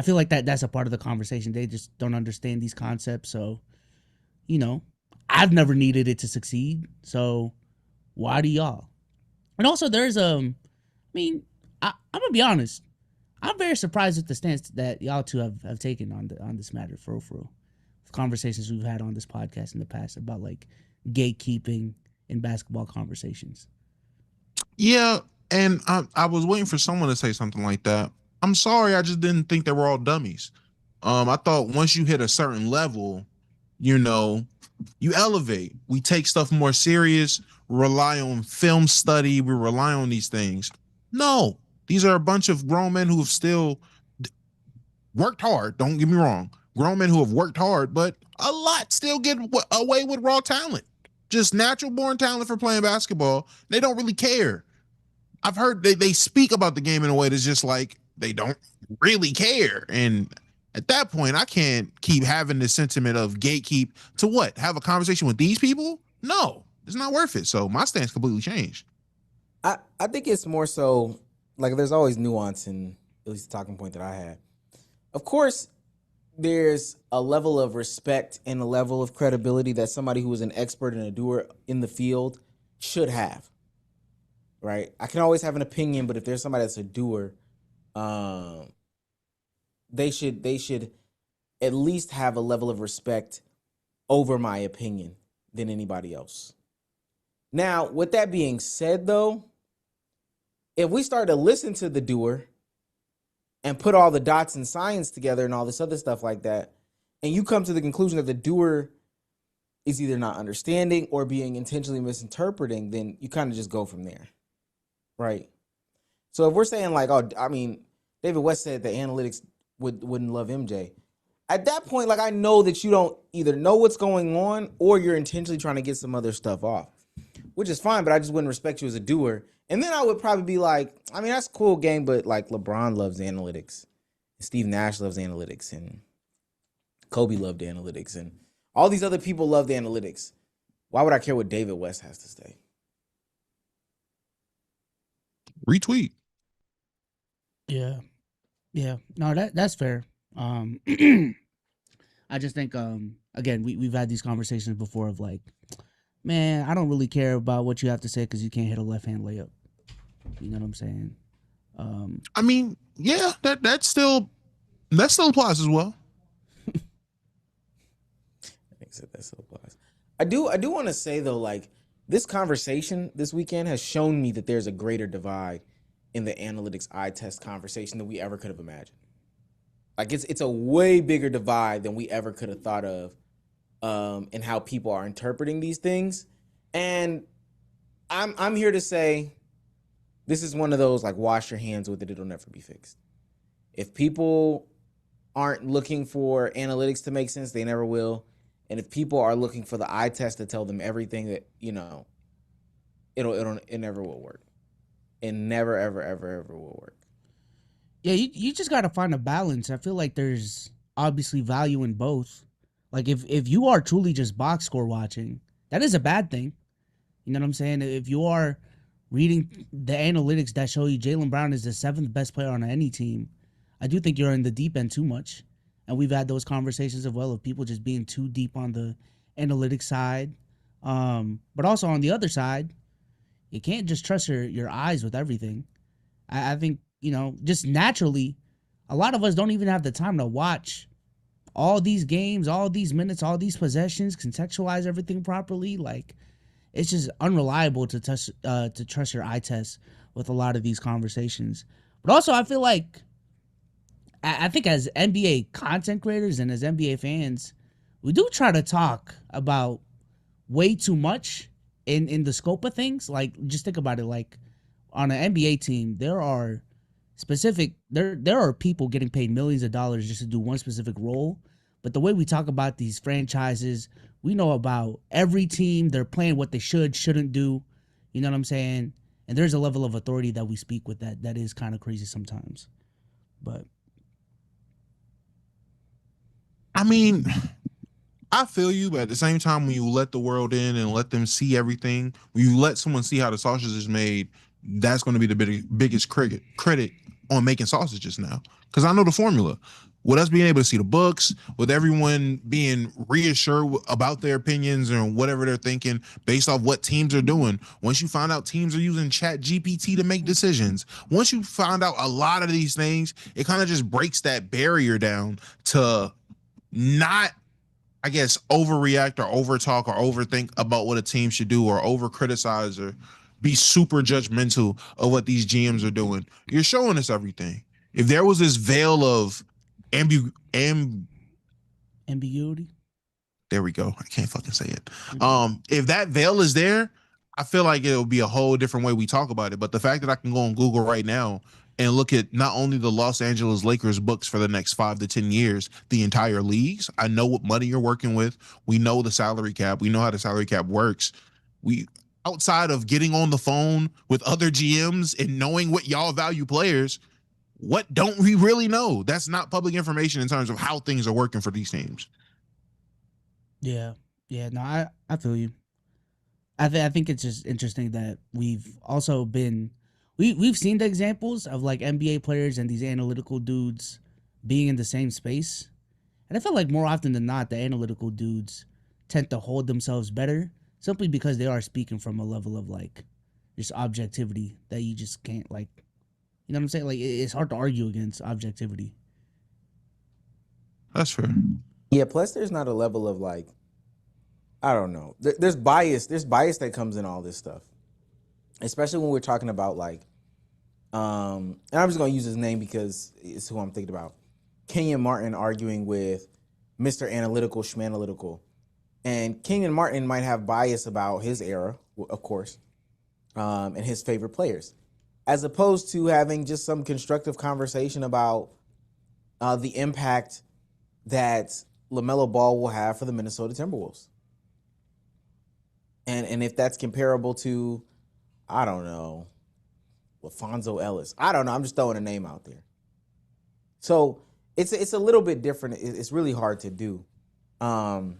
B: feel like that's a part of the conversation. They just don't understand these concepts. So, I've never needed it to succeed. So why do y'all? And also there's, I'm going to be honest. I'm very surprised with the stance that y'all two have taken on this matter, for real. Conversations we've had on this podcast in the past about gatekeeping in basketball conversations.
A: Yeah, and I was waiting for someone to say something like that. I'm sorry, I just didn't think they were all dummies. I thought once you hit a certain level, you elevate. We take stuff more serious, rely on film study, we rely on these things. No, these are a bunch of grown men who have still worked hard. Don't get me wrong. Grown men who have worked hard, but a lot still get away with raw talent. Just natural born talent for playing basketball. They don't really care. I've heard they speak about the game in a way that's just they don't really care. And At that point, I can't keep having this sentiment of gatekeep to what? Have a conversation with these people? No, it's not worth it. So my stance completely changed.
D: I think it's more so like there's always nuance in at least the talking point that I had. Of course, there's a level of respect and a level of credibility that somebody who is an expert and a doer in the field should have. Right? I can always have an opinion, but if there's somebody that's a doer, they should at least have a level of respect over my opinion than anybody else. Now, with that being said, though, if we start to listen to the doer and put all the dots and science together and all this other stuff like that, and you come to the conclusion that the doer is either not understanding or being intentionally misinterpreting, then you kind of just go from there, right? So if we're saying like, oh, I mean, David West said the analytics wouldn't love MJ. At that point, like I know that you don't either know what's going on or you're intentionally trying to get some other stuff off, which is fine, but I just wouldn't respect you as a doer. And then I would probably be like, I mean, that's a cool game, but like LeBron loves analytics, Steve Nash loves analytics, and Kobe loved analytics, and all these other people love the analytics. Why would I care what David West has to say?
A: Retweet.
B: Yeah. No, that's fair. I just think again, we've had these conversations before of like, man, I don't really care about what you have to say because you can't hit a left hand layup. You know what I'm saying?
A: I mean, yeah, that still applies as well.
D: I think that still applies. I do want to say though, like this conversation this weekend has shown me that there's a greater divide in the analytics eye test conversation than we ever could have imagined. Like it's a way bigger divide than we ever could have thought of, in how people are interpreting these things. And I'm here to say this is one of those like wash your hands with it, it'll never be fixed. If people aren't looking for analytics to make sense, they never will. And if people are looking for the eye test to tell them everything that, you know, it never will work. It never, ever, ever, ever will work.
B: Yeah, you just got to find a balance. I feel like there's obviously value in both. Like if you are truly just box score watching, that is a bad thing. You know what I'm saying? If you are reading the analytics that show you Jaylen Brown is the 7th best player on any team, I do think you're in the deep end too much. And we've had those conversations as well of people just being too deep on the analytics side. But also on the other side, you can't just trust your eyes with everything. I think, you know, just naturally, a lot of us don't even have the time to watch all these games, all these minutes, all these possessions, contextualize everything properly. Like, it's just unreliable to trust your eye test with a lot of these conversations. But also, I feel like, I think as NBA content creators and as NBA fans, we do try to talk about way too much in the scope of things. Like, just think about it. Like, on an NBA team, there are people getting paid millions of dollars just to do one specific role. But the way we talk about these franchises, we know about every team. They're playing what they shouldn't do. You know what I'm saying? And there's a level of authority that we speak with that is kind of crazy sometimes. But
A: I mean, I feel you, but at the same time, when you let the world in and let them see everything, when you let someone see how the sausage is made, that's going to be the biggest credit on making sausages now. Because I know the formula. With us being able to see the books, with everyone being reassured about their opinions and whatever they're thinking based off what teams are doing. Once you find out teams are using ChatGPT to make decisions, once you find out a lot of these things, it kind of just breaks that barrier down to not, I guess, overreact or overtalk or overthink about what a team should do or over criticize or be super judgmental of what these GMs are doing. You're showing us everything. If there was this veil of
B: ambiguity,
A: there we go. I can't fucking say it. If that veil is there, I feel like it'll be a whole different way we talk about it. But the fact that I can go on Google right now and look at not only the Los Angeles Lakers books for the next 5 to 10 years, the entire leagues, I know what money you're working with. We know the salary cap. We know how the salary cap works. Outside of getting on the phone with other GMs and knowing what y'all value players, what don't we really know? That's not public information in terms of how things are working for these teams.
B: Yeah. No, I feel you. I think it's just interesting that we've also been we've seen the examples of like NBA players and these analytical dudes being in the same space. And I feel like more often than not, the analytical dudes tend to hold themselves better simply because they are speaking from a level of like just objectivity that you just can't like, you know what I'm saying? Like it's hard to argue against objectivity.
A: That's fair.
D: Yeah, plus there's not a level of like, I don't know. There's bias. There's bias that comes in all this stuff, especially when we're talking about like, and I'm just gonna use his name because it's who I'm thinking about. Kenyon Martin arguing with Mr. Analytical Schmanalytical, and Kenyon Martin might have bias about his era, of course, and his favorite players, as opposed to having just some constructive conversation about the impact that LaMelo Ball will have for the Minnesota Timberwolves. And if that's comparable to, I don't know, LaFonso Ellis. I don't know. I'm just throwing a name out there. So it's a little bit different. It's really hard to do. And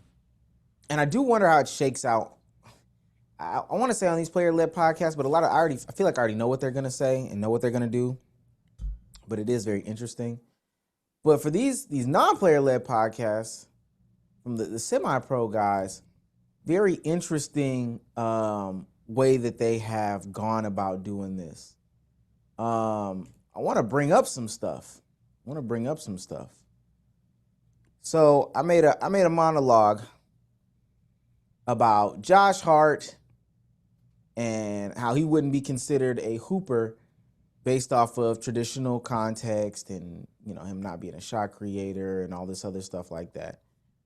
D: I do wonder how it shakes out. I want to say on these player-led podcasts, but I feel like I already know what they're going to say and know what they're going to do. But it is very interesting. But for these non-player-led podcasts, from the semi-pro guys, very interesting way that they have gone about doing this. I want to bring up some stuff. So I made a monologue about Josh Hart and how he wouldn't be considered a hooper based off of traditional context and, you know, him not being a shot creator and all this other stuff like that,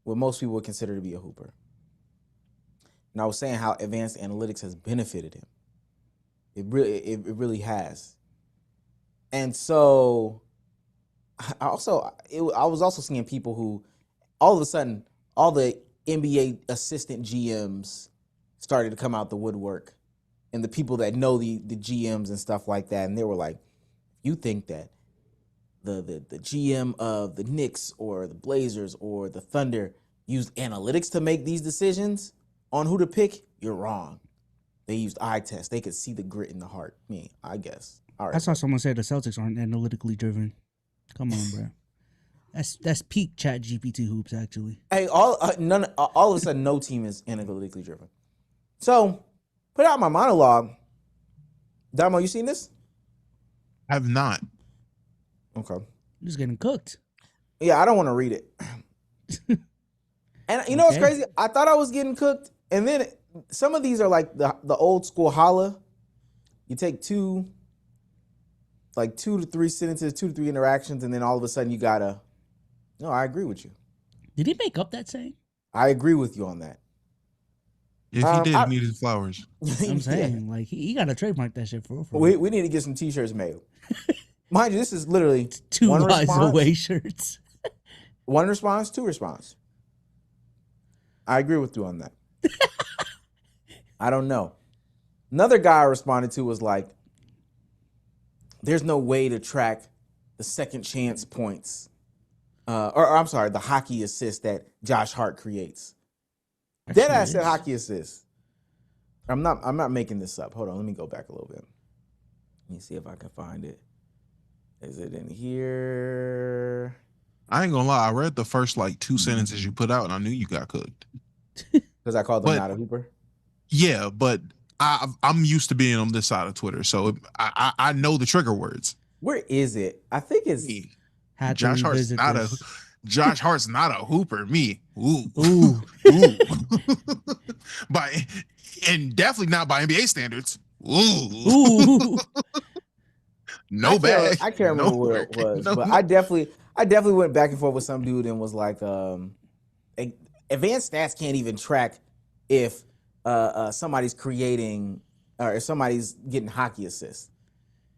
D: what most people would consider to be a hooper. And I was saying how advanced analytics has benefited him. It really has. And so I was also seeing people who all of a sudden, all the NBA assistant GMs started to come out the woodwork, and the people that know the GMs and stuff like that. And they were like, you think that the GM of the Knicks or the Blazers or the Thunder used analytics to make these decisions on who to pick? You're wrong. They used eye tests. They could see the grit in the heart. I guess. All right.
B: I saw someone say the Celtics aren't analytically driven. Come on, bro. That's peak Chat GPT hoops, actually.
D: Hey, all of a sudden, no team is analytically driven. So, put out my monologue. Damo, you seen this?
A: I have not.
D: Okay.
B: You're just getting cooked.
D: Yeah, I don't want to read it. And you know what's crazy? I thought I was getting cooked, and then some of these are like the old school holla. You take two to three sentences, 2 to 3 interactions, and then all of a sudden you gotta. No, I agree with you.
B: Did he make up that saying?
D: I agree with you on that.
A: If he did, he needed his flowers.
B: I'm saying, like, he got to trademark that shit for
D: We need to get some t-shirts made. Mind you, this is literally
B: 2
D: one
B: lies
D: response,
B: away shirts.
D: 1 response, 2 response. I agree with you on that. I don't know. Another guy I responded to was like, there's no way to track the second chance points. Or I'm sorry, the hockey assist that Josh Hart creates. Deadass said hockey assist. I'm not making this up. Hold on, let me go back a little bit. Let me see if I can find it. Is it in here?
A: I ain't gonna lie. I read the first like 2 sentences you put out, and I knew you got cooked.
D: Because I called him not a hooper. Yeah,
A: but I'm used to being on this side of Twitter, so I know the trigger words.
D: Where is it? I think it's
A: Josh Hart's not a hooper. Me, ooh. And definitely not by NBA standards. Ooh. No bad.
D: I can't remember where it was, but I definitely went back and forth with some dude and was like, advanced stats can't even track if somebody's creating or if somebody's getting hockey assists.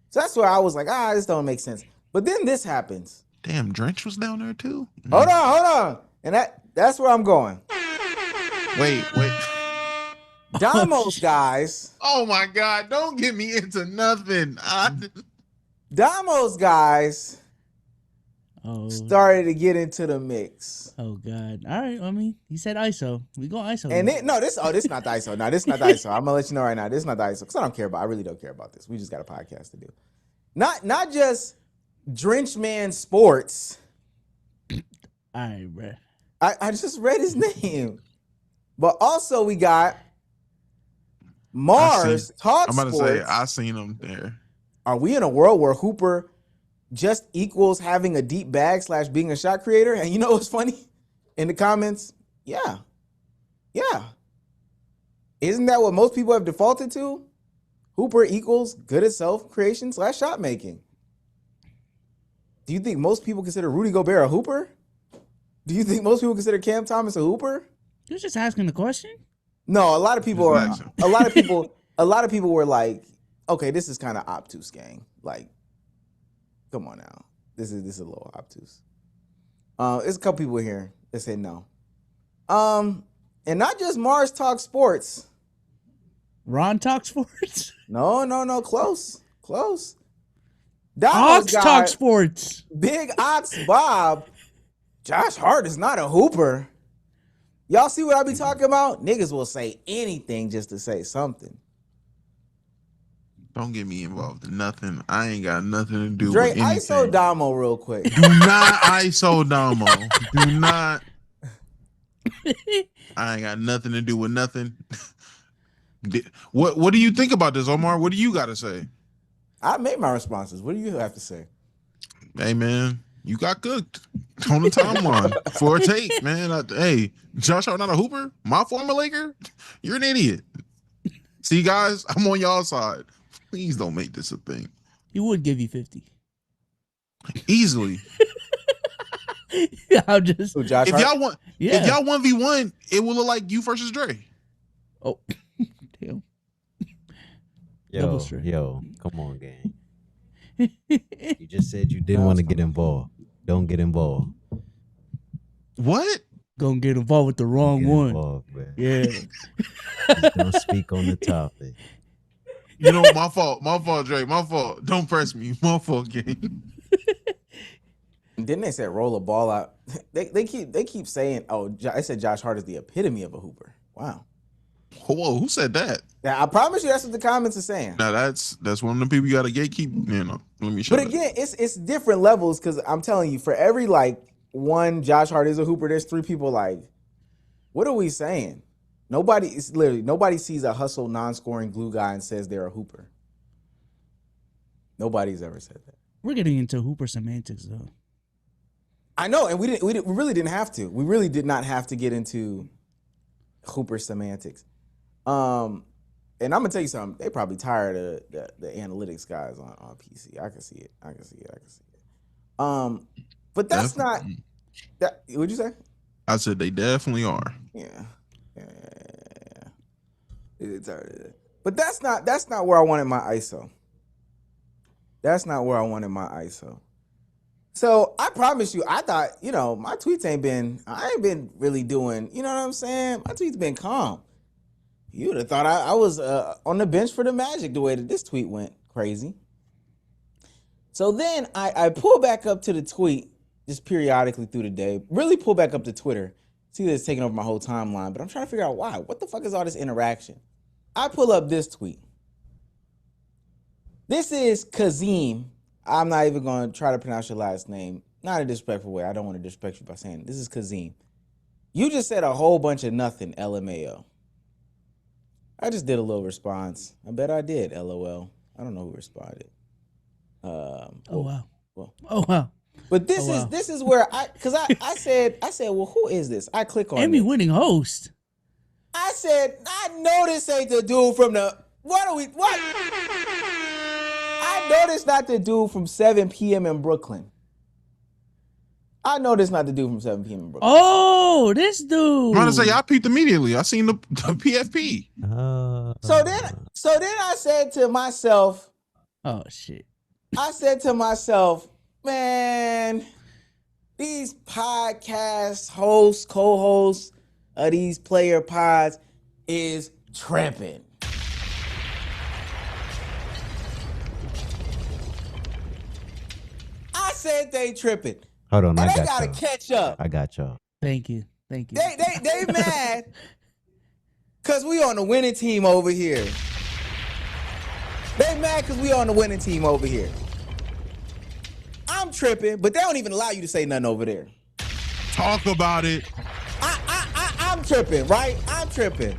D: So that's where I was like, this don't make sense. But then this happens.
A: Damn, Drench was down there too.
D: Hold on. And that's where I'm going.
A: Wait.
D: Damo's guys.
A: Oh my God, don't get me into nothing.
D: Damo's guys
B: Oh,
D: started to get into the mix.
B: oh God. All right. I mean, he said ISO. We go ISO.
D: And this not the ISO. No, this not the ISO. I'm gonna let you know right now. This is not the ISO because I really don't care about this. We just got a podcast to do. Not just Drench Man Sports.
B: All right, bro.
D: I just read his name, but also we got Mars Talk
A: I'm about
D: Sports.
A: to say I seen him there.
D: Are we in a world where Hooper just equals having a deep bag / being a shot creator? And you know what's funny? In the comments, yeah. Isn't that what most people have defaulted to? Hooper equals good at self creation / shot making. Do you think most people consider Rudy Gobert a hooper? Do you think most people consider Cam Thomas a hooper?
B: You was just asking the question.
D: No, a lot of people are. A lot of people were like, okay, this is kind of obtuse, gang. Like, come on now, this is a little obtuse. There's a couple people here that said no. And not just Mars Talk Sports.
B: Ron Talk Sports.
D: No, close.
B: Ox
D: Damo's
B: Talk
D: guy,
B: Sports.
D: Big Ox Bob. Josh Hart is not a hooper. Y'all see what I be talking about? Niggas will say anything just to say something.
A: Don't get me involved in nothing. I ain't got nothing to do
D: Dre,
A: with anything.
D: ISO Damo real quick.
A: Do not ISO Damo. Do not. I ain't got nothing to do with nothing. What do you think about this, Omar? What do you got to say?
D: I made my responses. What do you have to say?
A: Hey, man, you got cooked on the timeline for a take, man. Hey, Josh Hart not a hooper? My former Laker? You're an idiot. See, guys, I'm on y'all side. Please don't make this a thing.
B: He would give you 50.
A: Easily.
B: I'm just.
D: Who, Josh
A: If
D: Hart?
A: y'all want,
B: Yeah.
A: if y'all 1v1, it will look like you versus Dre.
B: Oh, damn.
C: Yo,
B: Double straight.
C: yo, come on, gang. You just said you didn't want to get involved. Don't get involved.
A: What?
B: Gonna get involved with the wrong
C: Get
B: one.
C: involved, man.
B: Yeah.
C: Just don't speak on the topic.
A: You know, my fault, Dre, my fault. Don't press me, my fault, gang.
D: Didn't they say roll a ball out? They keep saying, oh, I said Josh Hart is the epitome of a hooper. Wow.
A: Whoa, who said that?
D: Now, I promise you that's what the comments are saying.
A: Now that's one of the people you got to gatekeep. You know, let me show.
D: But again, it's different levels because I'm telling you, for every like one Josh Hart is a hooper, there's 3 people like, what are we saying? Nobody sees a hustle non-scoring glue guy and says they're a hooper. Nobody's ever said that.
B: We're getting into hooper semantics though.
D: I know, and we really didn't have to. We really did not have to get into hooper semantics. And I'm gonna tell you something. They probably tired of the analytics guys on PC. I can see it. But that's
A: Definitely.
D: not that. What'd you say?
A: I said they definitely are.
D: Yeah. It's tired of that. But that's not where I wanted my ISO. So I promise you, I thought, my tweets I ain't been really doing, you know what I'm saying? My tweets been calm. You would have thought I was on the bench for the Magic the way that this tweet went crazy. So then I pull back up to the tweet just periodically through the day, really pull back up to Twitter. See that it's taking over my whole timeline, but I'm trying to figure out why. What the fuck is all this interaction? I pull up this tweet. This is Kazim. I'm not even going to try to pronounce your last name. Not in a disrespectful way. I don't want to disrespect you by saying it. This is Kazim. You just said a whole bunch of nothing, LMAO. I just did a little response. I bet I did, LOL. I don't know who responded.
B: Oh wow.
D: Well,
B: Oh wow.
D: but this is where I said, well, who is this? I click on
B: Emmy
D: it.
B: winning host.
D: I said, I know this ain't the dude from the what? I know this not the dude from 7 p.m. in Brooklyn. Oh,
B: this dude.
A: I'm trying to say I peeped immediately. I seen the PFP.
D: So then I said to myself,
B: Oh shit.
D: man, these podcast hosts, co-hosts of these player pods is tripping. they tripping.
C: Hold on,
D: And
C: I
D: they
C: got
D: gotta
C: y'all.
D: catch up.
C: I got y'all.
B: Thank you. Thank you.
D: They mad because we on the winning team over here. They mad because we on the winning team over here. I'm tripping, but they don't even allow you to say nothing over there.
A: Talk about it.
D: I'm tripping, right? I'm tripping,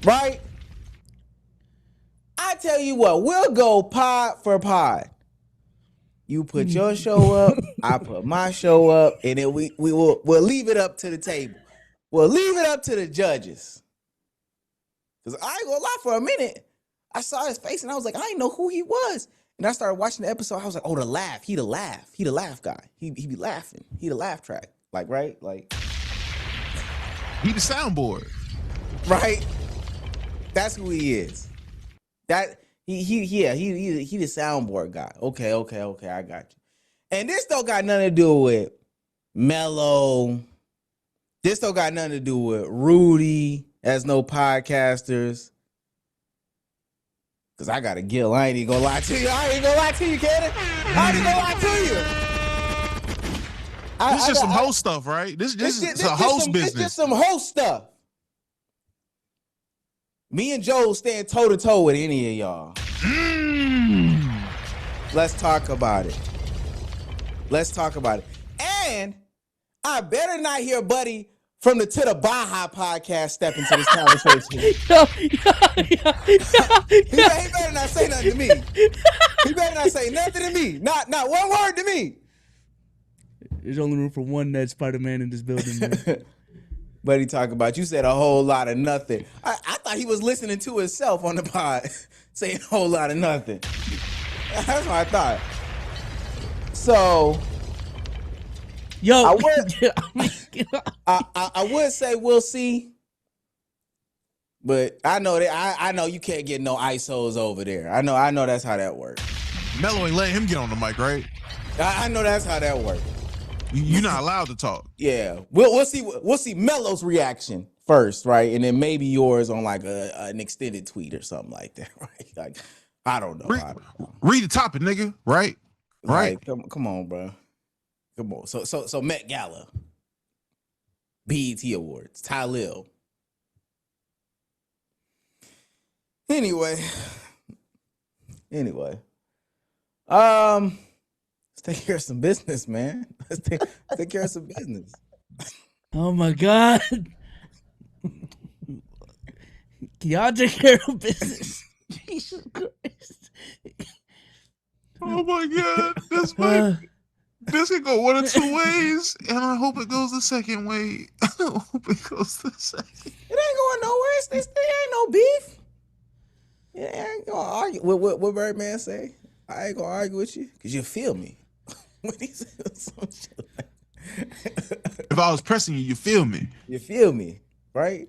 D: right? I tell you what, we'll go pod for pod. You put your show up, I put my show up, and then we'll leave it up to the table. We'll leave it up to the judges. Cause I ain't gonna lie, for a minute, I saw his face and I was like, I didn't know who he was. And I started watching the episode. I was like, oh, the laugh. He the laugh guy. He be laughing. He the laugh track. Like, right? Like,
A: he the soundboard.
D: Right? That's who he is. That he the soundboard guy. Okay, I got you. And this don't got nothing to do with Mello. This don't got nothing to do with Rudy as no podcasters. Cause I got a Gil. I ain't even gonna lie to you. I ain't even gonna lie to you, Cannon. I ain't even gonna lie to you.
A: This is just some host stuff, right? This is a host business.
D: It's just some host stuff. Me and Joe stand toe to toe with any of y'all. Let's talk about it. Let's talk about it. And I better not hear Buddy from the To the Baja podcast step into this conversation. He better not say nothing to me. He better not say nothing to me. Not one word to me.
B: There's only room for one Ned Spider-Man in this building, man.
D: Buddy talk about, you said a whole lot of nothing. I thought he was listening to himself on the pod, saying a whole lot of nothing. That's what I thought. So,
B: yo,
D: I would say we'll see, but I know that I know you can't get no ISOs over there. I know that's how that works.
A: Mello ain't letting him get on the mic, right?
D: I know that's how that works.
A: You're not allowed to talk.
D: Yeah, we'll see Mello's reaction first, right, and then maybe yours on like an extended tweet or something like that, right? Like I don't know.
A: Read the topic, nigga. Right, right.
D: Like, come on, bro. Come on. So Met Gala, BET Awards, Tylil. Anyway. Let's take care of some business, man. Let's take care of some business.
B: Oh my God. Can y'all take care of business? Jesus Christ.
A: Oh my God. This could go one of two ways, and I hope it goes the second way. I hope it goes the second.
D: It ain't going nowhere. This thing ain't no beef. Yeah, I ain't gonna argue. What Birdman say? I ain't gonna argue with you because you feel me. When he said some shit like
A: if I was pressing you, you feel me.
D: You feel me, right?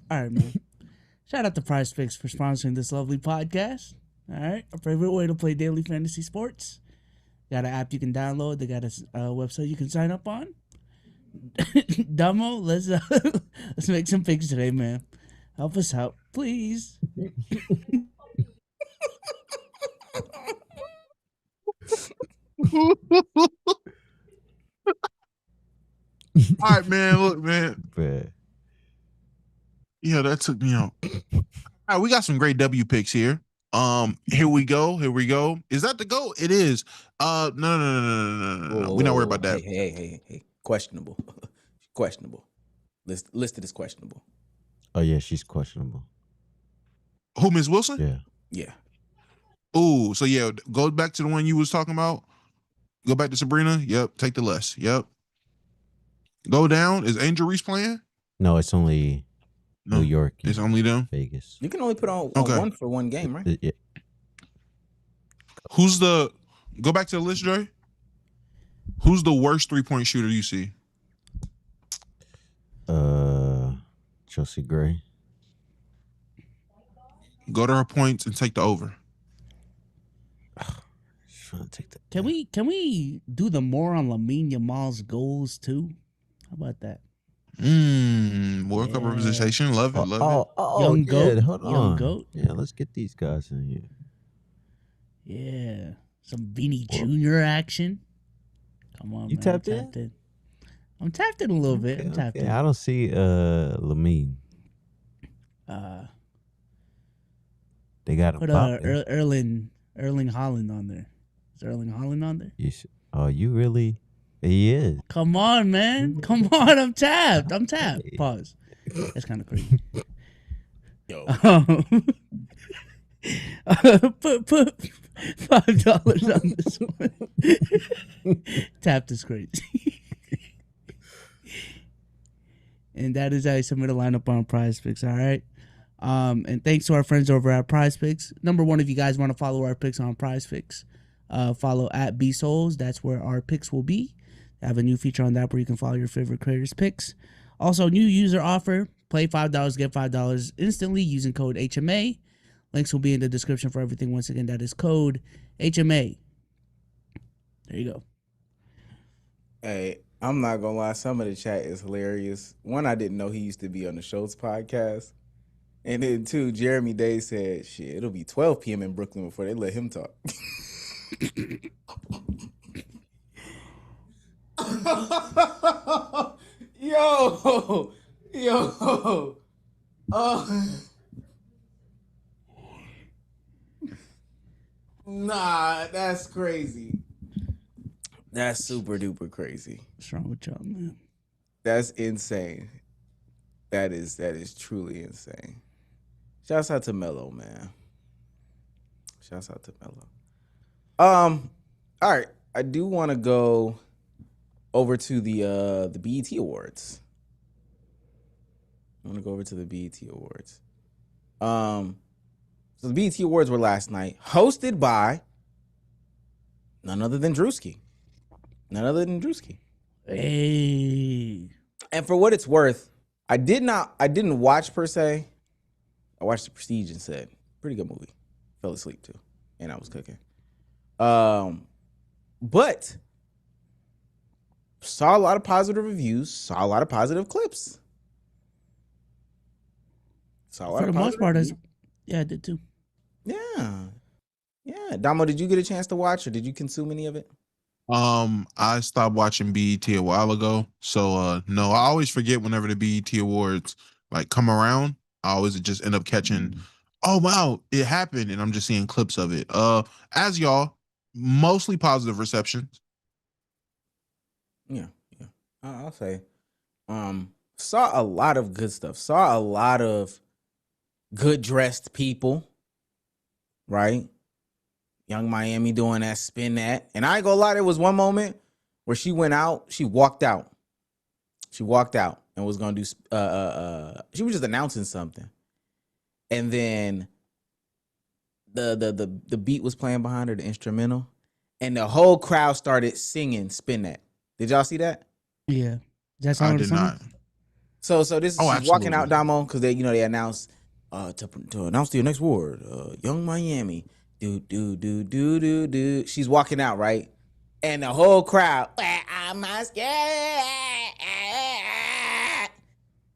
B: All right, man. Shout out to Prize Picks for sponsoring this lovely podcast. All right, our favorite way to play daily fantasy sports. Got an app you can download. They got a website you can sign up on. Dumbo, let's make some picks today, man. Help us out, please.
A: All right, man. Look, man. Yeah, that took me out. All right, we got some great W picks here. Here we go. Is that the goal? It is. No. We're not worried about that.
D: Hey. Questionable. Listed as questionable.
C: Oh yeah, she's questionable.
A: Who, Miss Wilson?
D: Yeah.
A: Ooh, so yeah, go back to the one you was talking about. Go back to Sabrina. Yep. Take the less. Yep. Go down. Is Angel Reese playing?
C: No, it's only New York.
A: It's only them.
C: Vegas.
D: You can only put on one for one game, right?
C: Yeah.
A: Who's the? Go back to the list, Dre. Who's the worst 3-point shooter you see?
C: Chelsea Gray.
A: Go to her points and take the over.
B: Can we do the more on Lamine Yamal's goals too? How about that?
A: World Cup representation. Love it.
B: Young
C: good.
B: goat.
C: Hold on.
B: Young goat.
C: Yeah, let's get these guys in here.
B: Yeah. Some Beanie Jr. action. Come on,
C: You
B: man.
C: tapped in?
B: I'm tapped in a little bit. I'm tapped in.
C: I don't see Lamine. They got him
B: Put
C: popping.
B: Erling Haaland on there. Is Erling Haaland on there?
C: Oh, you really? He is.
B: Come on, man. Come on. I'm tapped. Pause. That's kind of crazy.
D: Yo.
B: Put $5 on this one. Tapped is crazy. And that is how you submit a lineup on Prize Picks, all right? And thanks to our friends over at Prize Picks. Number one, if you guys want to follow our picks on Prize Picks, follow at BSouls. That's where our picks will be. I have a new feature on that where you can follow your favorite creators' picks. Also, new user offer. Play $5, get $5 instantly using code HMA. Links will be in the description for everything. Once again, that is code HMA. There you go.
D: Hey, I'm not gonna lie, some of the chat is hilarious. One, I didn't know he used to be on the Schultz podcast. And then two, Jeremy Day said, shit, it'll be 12 p.m. in Brooklyn before they let him talk. Yo. Nah, that's crazy. That's super duper crazy.
B: What's wrong with y'all, man?
D: That's insane. That is truly insane. Shouts out to Mello, man. Shouts out to Mello. All right. I do want to go over to the BET Awards. I want to go over to the BET Awards. So the BET Awards were last night, hosted by none other than Drewski.
B: Hey.
D: And for what it's worth, I didn't watch per se. I watched The Prestige instead. Pretty good movie. Fell asleep too. And I was cooking. But saw a lot of positive reviews, saw a lot of positive clips.
B: For the most part, I did too.
D: Yeah. Damo, did you get a chance to watch or did you consume any of it?
A: I stopped watching BET a while ago. So no, I always forget whenever the BET Awards like come around. I always just end up catching, oh wow, it happened, and I'm just seeing clips of it. As y'all, mostly positive receptions.
D: Yeah. I'll say. Saw a lot of good stuff. Saw a lot of good dressed people. Right? Young Miami doing that spin that. And I ain't gonna lie, there was one moment where she walked out and was gonna do she was just announcing something. And then the beat was playing behind her, the instrumental, and the whole crowd started singing Spin That. Did y'all see that?
B: Yeah. That's how
A: I did not.
D: So this she's
A: absolutely.
D: walking out, Damo, because they announced to announce the next award, Young Miami. Do. She's walking out, right? And the whole crowd, I'm scared.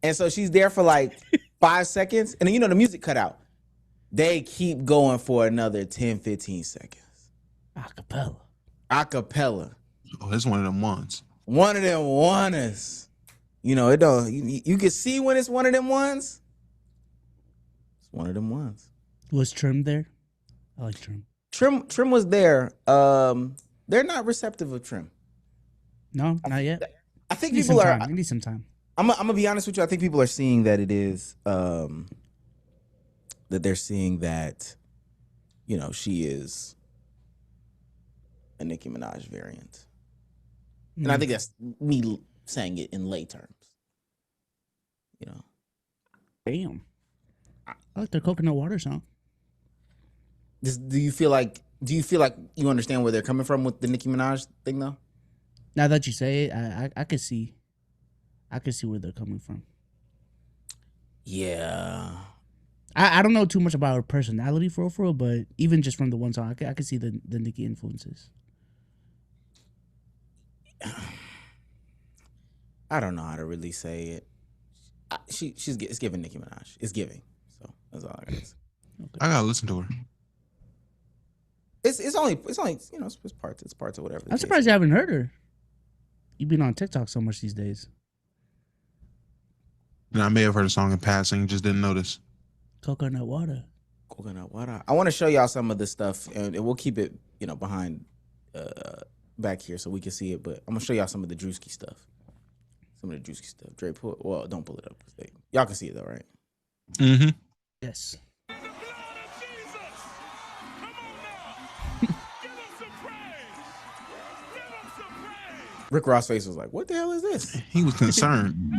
D: And so she's there for like 5 seconds. And then, the music cut out. They keep going for another 10, 15 seconds. Acapella.
A: Oh, it's one of them ones.
D: One of them ones. It don't. You can see when it's one of them ones. It's one of them ones.
B: Was Trim there? I like Trim.
D: Trim was there. They're not receptive of Trim.
B: No, not yet.
D: I think
B: You need
D: people
B: some
D: are.
B: time. You need some time.
D: I'm gonna be honest with you. I think people are seeing that it is. That they're seeing that, she is a Nicki Minaj variant, and I think that's me saying it in lay terms.
B: Damn. I like their coconut water song.
D: Do you feel like you understand where they're coming from with the Nicki Minaj thing, though?
B: Now that you say it, I could see where they're coming from.
D: Yeah.
B: I don't know too much about her personality for real, but even just from the one song, I could see the Nicki influences.
D: I don't know how to really say it. It's giving Nicki Minaj. It's giving. So that's all I got to say.
A: I gotta listen to her.
D: It's only you know it's parts of whatever. the
B: I'm
D: case
B: surprised
D: is.
B: you haven't heard her. You've been on TikTok so much these days.
A: And I may have heard a song in passing, just didn't notice.
B: Coconut water.
D: Coconut water. I want to show y'all some of this stuff, and we'll keep it behind back here so we can see it. But I'm gonna show y'all some of the Drewski stuff. Some of the Drewski stuff. Dre, don't pull it up. Y'all can see it though, right?
A: Mm-hmm.
B: Yes.
D: Rick Ross' face was like, "What the hell is this?"
A: He was concerned.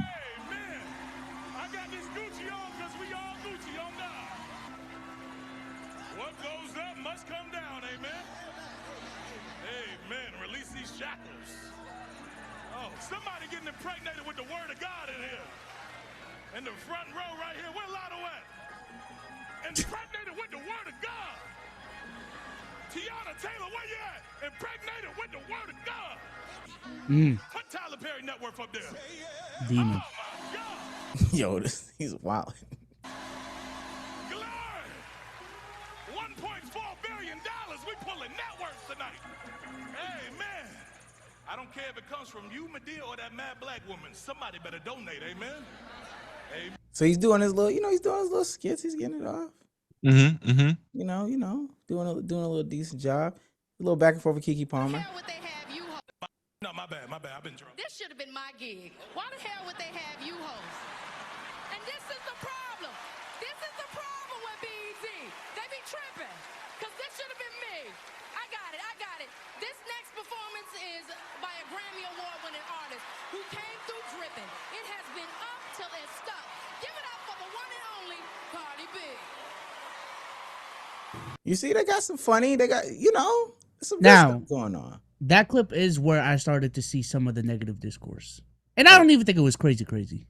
E: What goes up must come down, amen. Amen. Release these shackles. Oh, somebody getting impregnated with the word of God in here. In the front row right here. Where Lotto at? Impregnated with the word of God. Tiana Taylor, where you at? Impregnated with the word of God. Put Tyler Perry Network up there.
B: Demon.
D: Yo, he's wild.
E: Glory. $1.4 billion. We pulling networks tonight. Amen. I don't care if it comes from you, Medea, or that mad black woman. Somebody better donate. Amen. Amen.
D: So he's doing his little, he's doing his little skits. He's getting it off.
A: Mm-hmm. Mm-hmm.
D: Doing a little decent job. A little back and forth with Keke Palmer.
E: No, my bad. I've been drunk.
L: This should have been my gig. Why the hell would they have you host? And this is the problem. This is the problem with BET. They be tripping. Because this should have been me. I got it. This next performance is by a Grammy Award-winning artist who came through dripping. It has been up till it's stuck. Give it up for the one and only Cardi B.
D: You see, they got some funny. They got, some good
B: Now,
D: stuff going on.
B: That clip is where I started to see some of the negative discourse. And I don't even think it was crazy.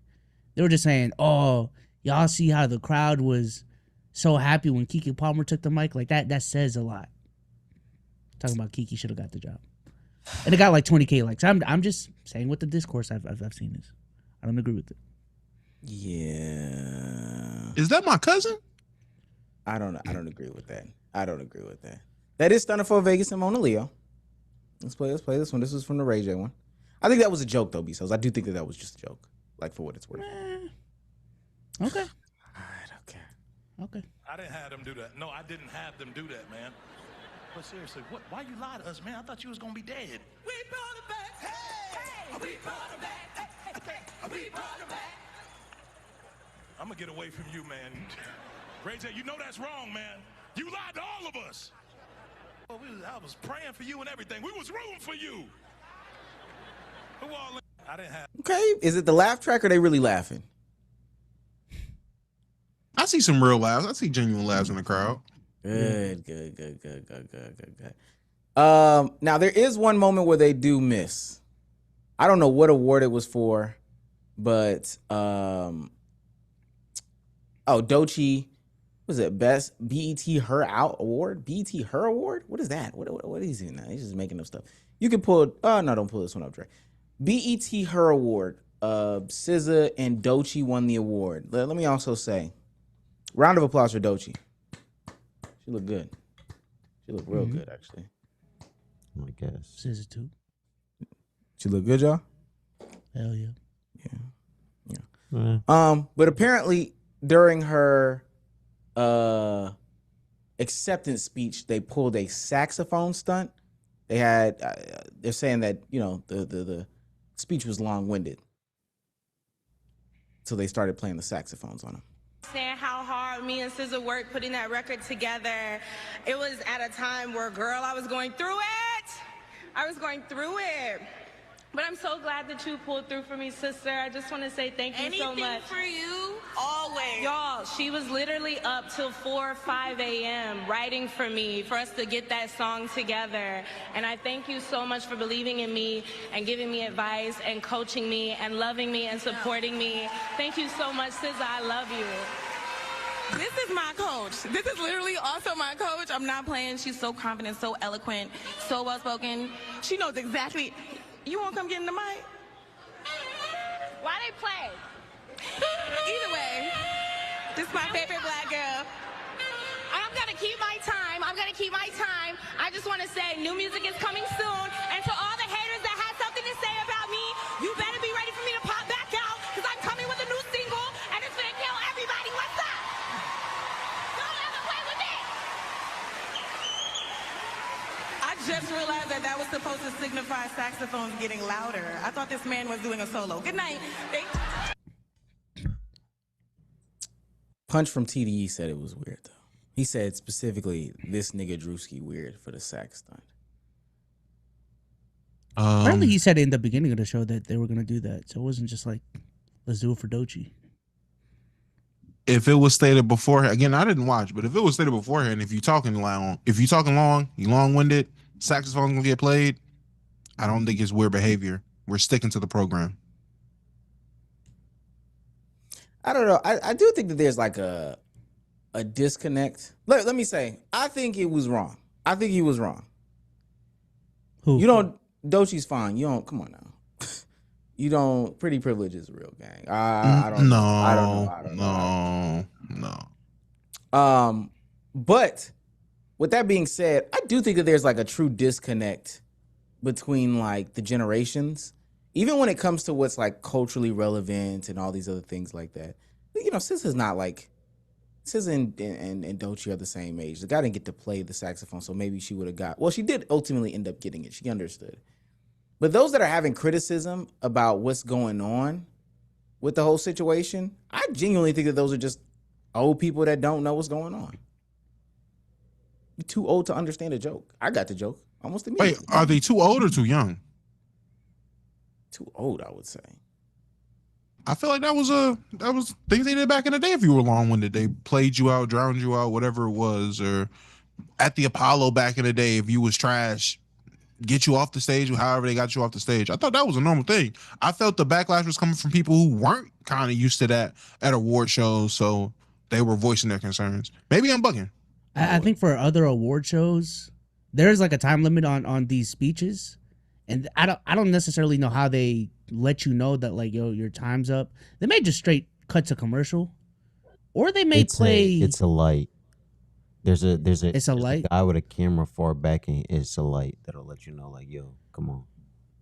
B: They were just saying, oh, y'all see how the crowd was so happy when Keke Palmer took the mic? Like, that says a lot. Talking about Keke should have got the job. And it got like 20K likes. I'm just saying what the discourse I've seen is. I don't agree with it.
D: Yeah.
A: Is that my cousin?
D: I don't agree with that. That is Stunner for Vegas and Mona Leo. Let's play this one. This was from the Ray J one. I think that was a joke though, B-Cells. I do think that was just a joke. Like, for what it's worth.
B: Okay.
E: I didn't have them do that. No, I didn't have them do that, man. But seriously, why you lie to us, man? I thought you was gonna be dead. We brought it back. Hey, we brought it back. Hey, we brought it back. I'm gonna get away from you, man. Ray J, you know that's wrong, man. You lied to all of us. Well, I was praying for you and everything. We was rooting for you. Who all? I didn't have.
D: Okay, is it the laugh track or they really laughing?
A: I see some real laughs. I see genuine laughs in the crowd.
D: Good. Now there is one moment where they do miss. I don't know what award it was for, but Doechii, was it best BET Her Out Award? BET Her Award? What is that? What is he now? He's just making up stuff. You can pull. Oh no, don't pull this one up, Dre. BET Her Award. SZA and Doechii won the award. Let me also say, round of applause for Doechii. She looked good. She looked real good, actually.
C: I guess.
B: SZA too.
D: She looked good, y'all?
B: Hell yeah.
D: But apparently during her acceptance speech, they pulled a saxophone stunt. They had they're saying that, the speech was long-winded. So they started playing the saxophones on him.
M: Saying how hard me and SZA worked putting that record together. It was at a time where, girl, I was going through it. But I'm so glad that you pulled through for me, sister. I just want to say thank you so much.
L: Anything for you, always.
M: Y'all, she was literally up till 4 or 5 a.m. writing for me, for us to get that song together. And I thank you so much for believing in me and giving me advice and coaching me and loving me and supporting me. Thank you so much, SZA. I love you.
N: This is my coach. This is literally also my coach. I'm not playing. She's so confident, so eloquent, so well-spoken. She knows exactly. You want to come get in the mic?
M: Why they play?
N: Either way, this is my favorite black girl.
M: I'm going to keep my time. I'm I'm going to keep my time. I just want to say new music is coming soon. And to all the haters that had something to say about me, you better be ready for me to pop back out because I'm coming with a new single and it's going to kill everybody. What's up? Don't ever play with me.
N: I just realized that that was supposed to signify saxophones getting louder. I thought this man was doing a solo. Good night.
D: Punch from TDE said it was weird though. He said specifically this nigga Drewski weird for the sax stunt.
B: Apparently, he said in the beginning of the show that they were gonna do that, so it wasn't just like, let's do it for Doechii.
A: If it was stated before, again, I didn't watch, but if it was stated beforehand, if you're talking long, you long-winded, saxophone's gonna get played, I don't think it's weird behavior. We're sticking to the program.
D: I don't know. I do think that there's like a disconnect. Let me say, I think it was wrong. I think he was wrong.
B: Who?
D: You don't. Doechii's fine. You don't. Come on now. You don't. Pretty Privilege is a real gang. I don't.
A: No.
D: I don't know.
A: No.
D: But with that being said, I do think that there's like a true disconnect between like the generations, even when it comes to what's like culturally relevant and all these other things like that. You know, SZA and Doechii are the same age. The guy didn't get to play the saxophone, so maybe she would have got. Well, she did ultimately end up getting it. She understood. But those that are having criticism about what's going on with the whole situation, I genuinely think that those are just old people that don't know what's going on. You're too old to understand a joke. I got the joke almost immediately.
A: Wait, are they too old or too young?
D: Too old, I would say.
A: I feel like that was things they did back in the day. If you were long-winded, they played you out, drowned you out, whatever it was. Or at the Apollo back in the day, if you was trash, get you off the stage, or however they got you off the stage. I thought that was a normal thing. I felt the backlash was coming from people who weren't kind of used to that at award shows, so they were voicing their concerns. Maybe I'm bugging.
B: I think for other award shows, there's like a time limit on these speeches, and I don't necessarily know how they let you know that like, yo, your time's up. They may just straight cut to commercial, or they may play.
C: It's a light. There's a
B: light?
C: guy with a camera far back, and it's a light that'll let you know, like, yo, come on.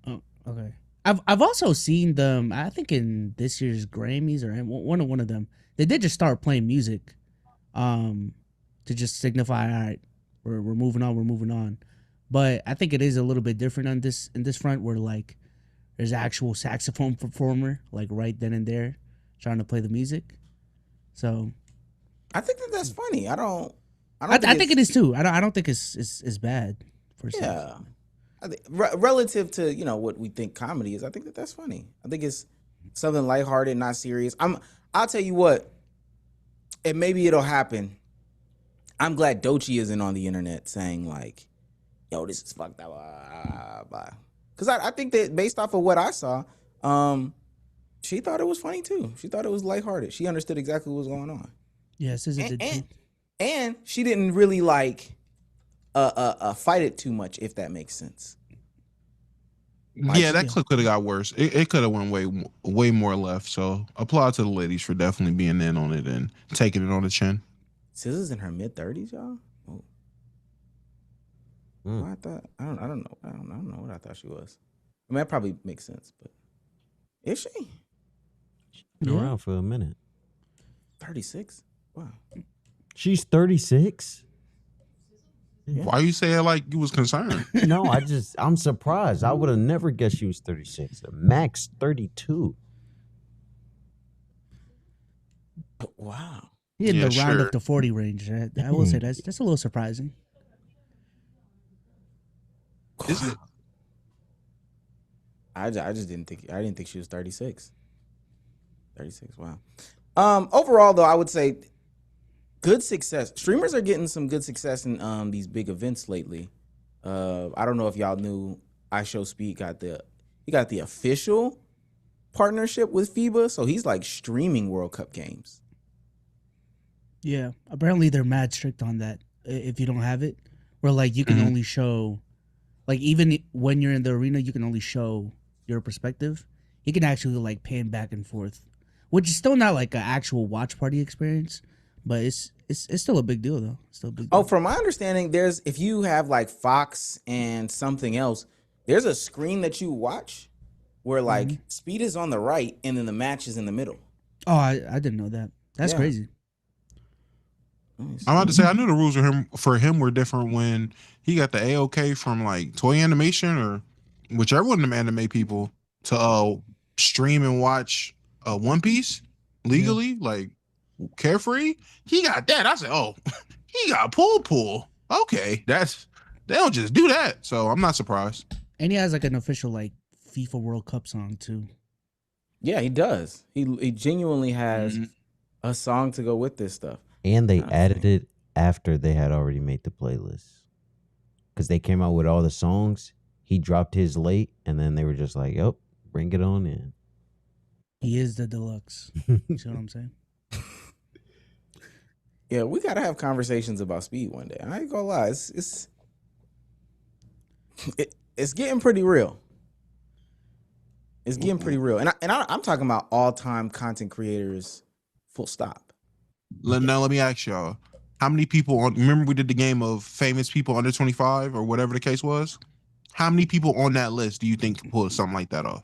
B: Oh, okay. I've also seen them. I think in this year's Grammys or one of them, they did just start playing music, to just signify, all right, we're moving on. But I think it is a little bit different in this front, where like there's actual saxophone performer like right then and there trying to play the music. So
D: I think that's funny. I think
B: it is too. I don't think it's bad for
D: yeah. I think relative to what we think comedy is, I think that's funny. I think it's something lighthearted, not serious. I'll tell you what, and maybe it'll happen. I'm glad Doechii isn't on the internet saying like, "Yo, this is fucked up," because I think that based off of what I saw, she thought it was funny too. She thought it was lighthearted. She understood exactly what was going on.
B: Yes,
D: and she didn't really like fight it too much, if that makes sense.
A: Yeah, that clip could have got worse. It could have went way more left. So applaud to the ladies for definitely being in on it and taking it on the chin.
D: SZA's in her mid-30s, y'all. Oh. Well, I don't know what I thought she was. I mean, that probably makes sense, but is she?
C: She's been around for a minute.
D: 36? Wow.
C: She's 36?
A: Yeah. Why you say it like you was concerned?
C: No, I'm surprised. I would have never guessed she was 36. Max 32.
D: Wow.
B: He in the round up to 40 range. I will say that's a little surprising.
A: Is it?
D: I didn't think she was 36. 36, wow. Overall though, I would say good success. Streamers are getting some good success in these big events lately. I don't know if y'all knew iShowSpeed got the official partnership with FIBA, so he's like streaming World Cup games.
B: Yeah, apparently they're mad strict on that. If you don't have it, where like you can only show, like even when you're in the arena, you can only show your perspective. You can actually like pan back and forth, which is still not like an actual watch party experience, but it's still a big deal though. It's still a big
D: Oh,
B: deal.
D: from my understanding, there's if you have like Fox and something else, there's a screen that you watch where like Speed is on the right and then the match is in the middle.
B: Oh, I didn't know that. That's
D: Yeah.
B: crazy.
A: I'm about to say I knew the rules for him were different when he got the AOK from like Toy Animation or whichever one of them anime people to stream and watch One Piece legally, like carefree. He got that. I said, oh, he got pool. Okay, they don't just do that. So I'm not surprised.
B: And he has like an official like FIFA World Cup song too.
D: Yeah, he does. He genuinely has a song to go with this stuff.
C: And they added it after they had already made the playlist. Because they came out with all the songs. He dropped his late, and then they were just like, yep, bring it on in.
B: He is the deluxe. You see what I'm saying?
D: Yeah, we gotta have conversations about Speed one day. I ain't gonna lie, it's getting pretty real. It's getting pretty real, and I'm talking about all time content creators, full stop.
A: Now let me ask y'all: how many people remember we did the game of famous people under 25 or whatever the case was? How many people on that list do you think can pull something like that off?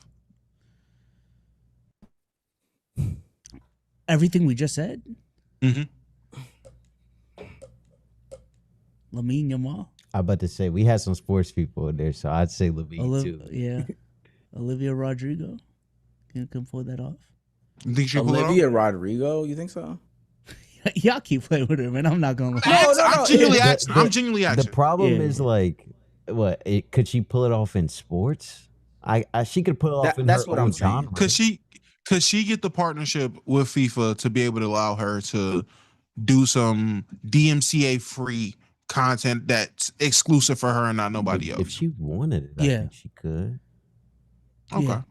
B: Everything we just said.
A: Mm-hmm.
B: Lamine Yamal.
C: I'm about to say we had some sports people in there, so I'd say Levine too.
B: Yeah. Olivia Rodrigo. Can pull that off?
A: You think she'll pull it off?
D: Olivia Rodrigo, you think so?
B: Y'all keep playing with her, man. I'm not gonna.
A: I'm genuinely asking.
C: The problem is like, could she pull it off in sports? She could pull it off in
D: that's
C: her
D: what
C: own
D: I'm saying.
C: genre.
A: Could she get the partnership with FIFA to be able to allow her to do some DMCA free content that's exclusive for her and not nobody else?
C: If she wanted it, I think she could.
A: Okay.
B: Yeah.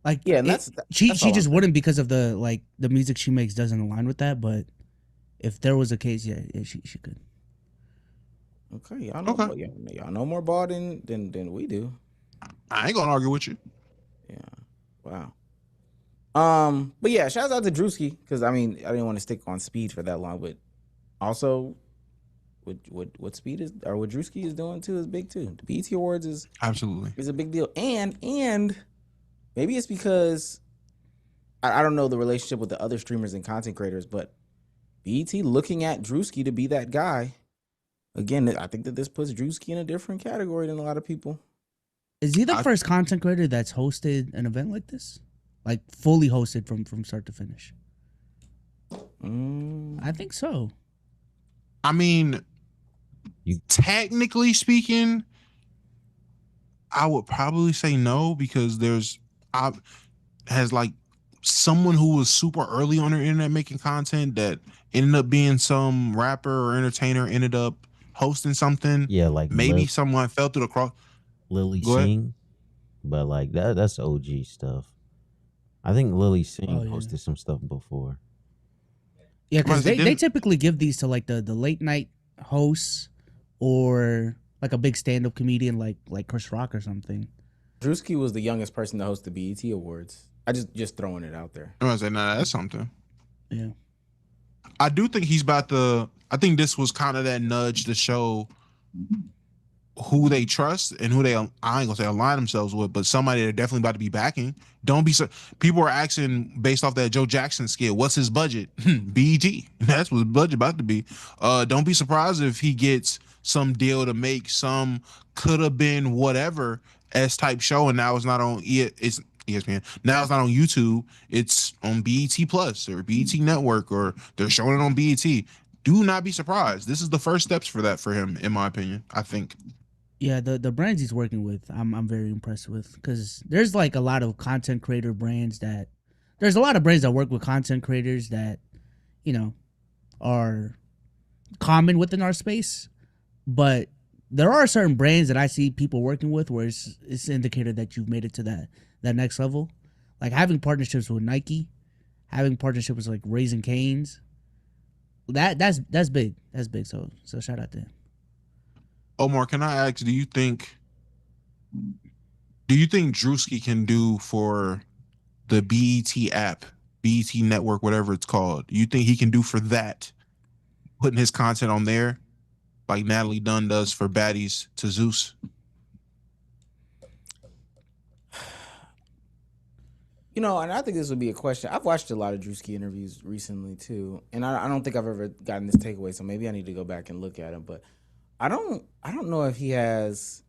B: Like
D: and
B: she
D: all
B: just
D: I'm
B: wouldn't because of the the music she makes doesn't align with that. But if there was a case, yeah she could.
D: Okay, y'all know y'all know more ball than we do.
A: I ain't gonna argue with you.
D: Wow. But yeah, shout out to Drewski because I didn't want to stick on Speed for that long, but also what Speed is or what Drewski is doing too is big too. The BET Awards is
A: absolutely
D: a big deal, and maybe it's because I don't know the relationship with the other streamers and content creators, but BET looking at Drewski to be that guy. Again, I think that this puts Drewski in a different category than a lot of people.
B: Is he the first content creator that's hosted an event like this? Like fully hosted from start to finish? I think so.
A: I mean, technically speaking, I would probably say no because has like someone who was super early on the internet making content that ended up being some rapper or entertainer ended up hosting something.
C: Yeah, like
A: maybe someone fell through the cross.
C: Lily Singh, but like that's OG stuff. I think Lily Singh hosted some stuff before.
B: Yeah, because they typically give these to like the late night hosts or like a big stand up comedian like Chris Rock or something.
D: Drewski was the youngest person to host the BET Awards. I just throwing it out there.
A: I was like, nah, that's something.
B: Yeah.
A: I do think he's about to. I think this was kind of that nudge to show who they trust and who they, I ain't gonna say align themselves with, but somebody they're definitely about to be backing. Don't be so. People are asking based off that Joe Jackson skit, what's his budget? BET. That's what his budget about to be. Don't be surprised if he gets some deal to make some could have been whatever S type show, and now it's not on it's ESPN. Now it's not on YouTube. It's on BET Plus or BET Network, or they're showing it on BET. Do not be surprised. This is the first steps for that for him, in my opinion. I think.
B: Yeah, the brands he's working with, I'm very impressed with because there's like a lot of content creator brands that there's a lot of brands that work with content creators that are common within our space, but there are certain brands that I see people working with where it's indicated that you've made it to that next level, like having partnerships with Nike, having partnerships with like Raising Cane's. That's big. That's big. So shout out to him.
A: Omar, can I ask, do you think Drewski can do for the BET app, BET Network, whatever it's called, you think he can do for that, putting his content on there like Natalie Dunn does for Baddies to Zeus?
D: You know, and I think this would be a question. I've watched a lot of Drewski interviews recently too, and I don't think I've ever gotten this takeaway. So maybe I need to go back and look at him. But I don't know if he has,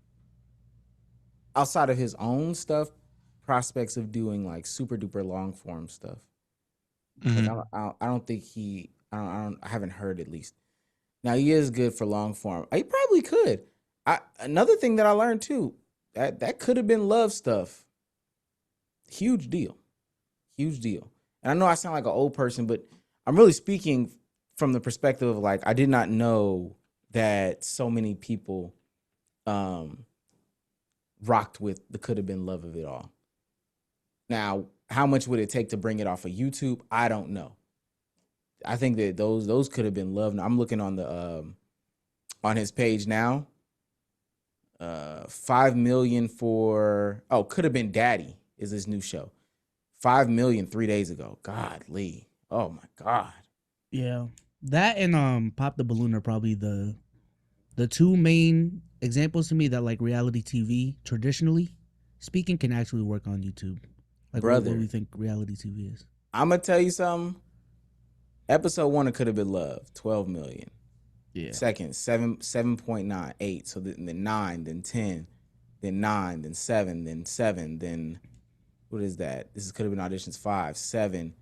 D: outside of his own stuff, prospects of doing like super duper long form stuff. Like, I don't think he. I haven't heard, at least. Now he is good for long form. He probably could. Another thing that I learned too, that could have been Love stuff. Huge deal. And I know I sound like an old person, but I'm really speaking from the perspective of like, I did not know that so many people rocked with the could have been Love of it all. Now, how much would it take to bring it off of YouTube? I don't know. I think that those could have been Love. Now, I'm looking on the on his page now. 5 million for could have been Daddy is his new show. 5 million 3 days ago. God, Lee. Oh my God.
B: Yeah, that and Pop the Balloon are probably the two main examples to me that like reality TV, traditionally speaking, can actually work on YouTube. Like,
D: brother,
B: what do you think reality TV is?
D: I'm gonna tell you something. Episode 1 of Could Have Been Love, 12 million.
B: Yeah.
D: Second, 7.9, 8. So then 9, then 10, then 9, then 7, then 7, then what is that? This is Could Have Been Auditions 5, 7.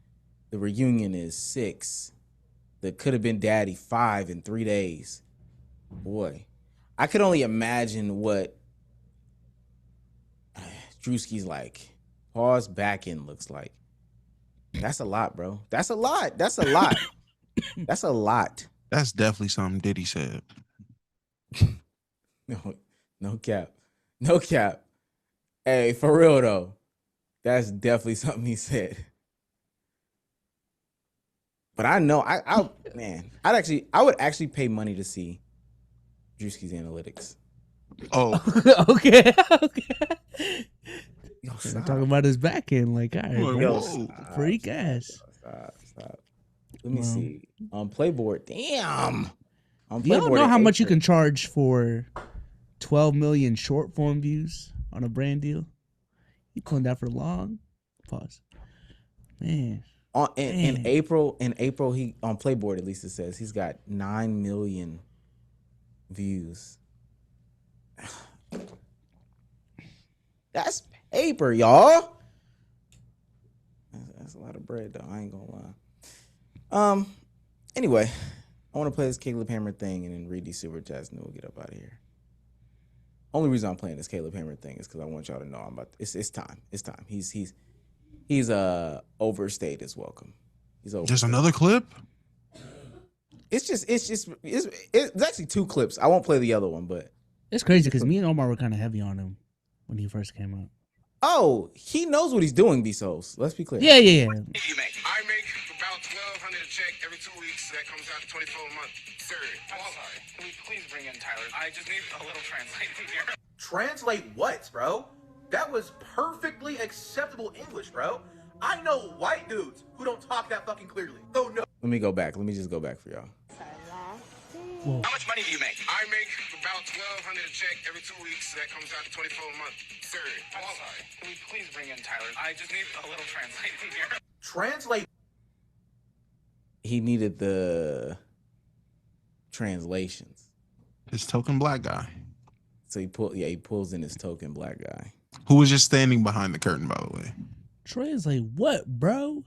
D: The reunion is 6. The Could Have Been Daddy 5 in 3 days. Boy, I could only imagine what Drewski's like. Pause back end looks like. That's a lot, bro. That's a lot. That's a lot. That's a lot.
A: That's definitely something Diddy said.
D: No cap. No cap. Hey, for real though. That's definitely something he said. But I know I would actually pay money to see Drewski's analytics.
A: Oh.
B: Okay. I'm talking about his back end, like, all right,
D: Yo,
B: freak ass.
D: Stop. Let me see. On Playboard, damn. On
B: Do y'all
D: Playboard,
B: know how
D: in
B: much you
D: April.
B: can charge for 12 million short form views on a brand deal? You pulling that for long? Pause. Man.
D: In April, he on Playboard, at least it says he's got 9 million views. That's paper, y'all. That's a lot of bread, though. I ain't gonna lie. Anyway, I want to play this Caleb Hammer thing and then read these super chats, and then we'll get up out of here. Only reason I'm playing this Caleb Hammer thing is because I want y'all to know I'm about. It's time. It's time. He's overstayed his welcome. He's over.
A: There's another clip.
D: It's actually 2 clips. I won't play the other one, but
B: It's crazy because me and Omar were kind of heavy on him when he first came out.
D: oh, he knows what he's doing, B-Souls. Let's be clear.
B: Yeah.
O: I make about $1,200 a check every 2 weeks. That comes out to $24 a month. Sir,
P: I'm sorry. Can we please bring in Tyler? I just need a little translating here.
Q: Translate what, bro? That was perfectly acceptable English, bro. I know white dudes who don't talk that fucking clearly. Oh no.
D: Let me go back. Let me just go back for y'all.
P: How much money do you make?
O: I make about $1,200 a check every 2 weeks. That comes out to $24 a month. Sir,
P: I'm sorry. Can we please bring in Tyler? I just need a little translating here.
Q: Translate.
D: He needed the translations.
A: His token black guy.
D: So he pulls in his token black guy.
A: Who was just standing behind the curtain, by the way.
B: Translate what, bro?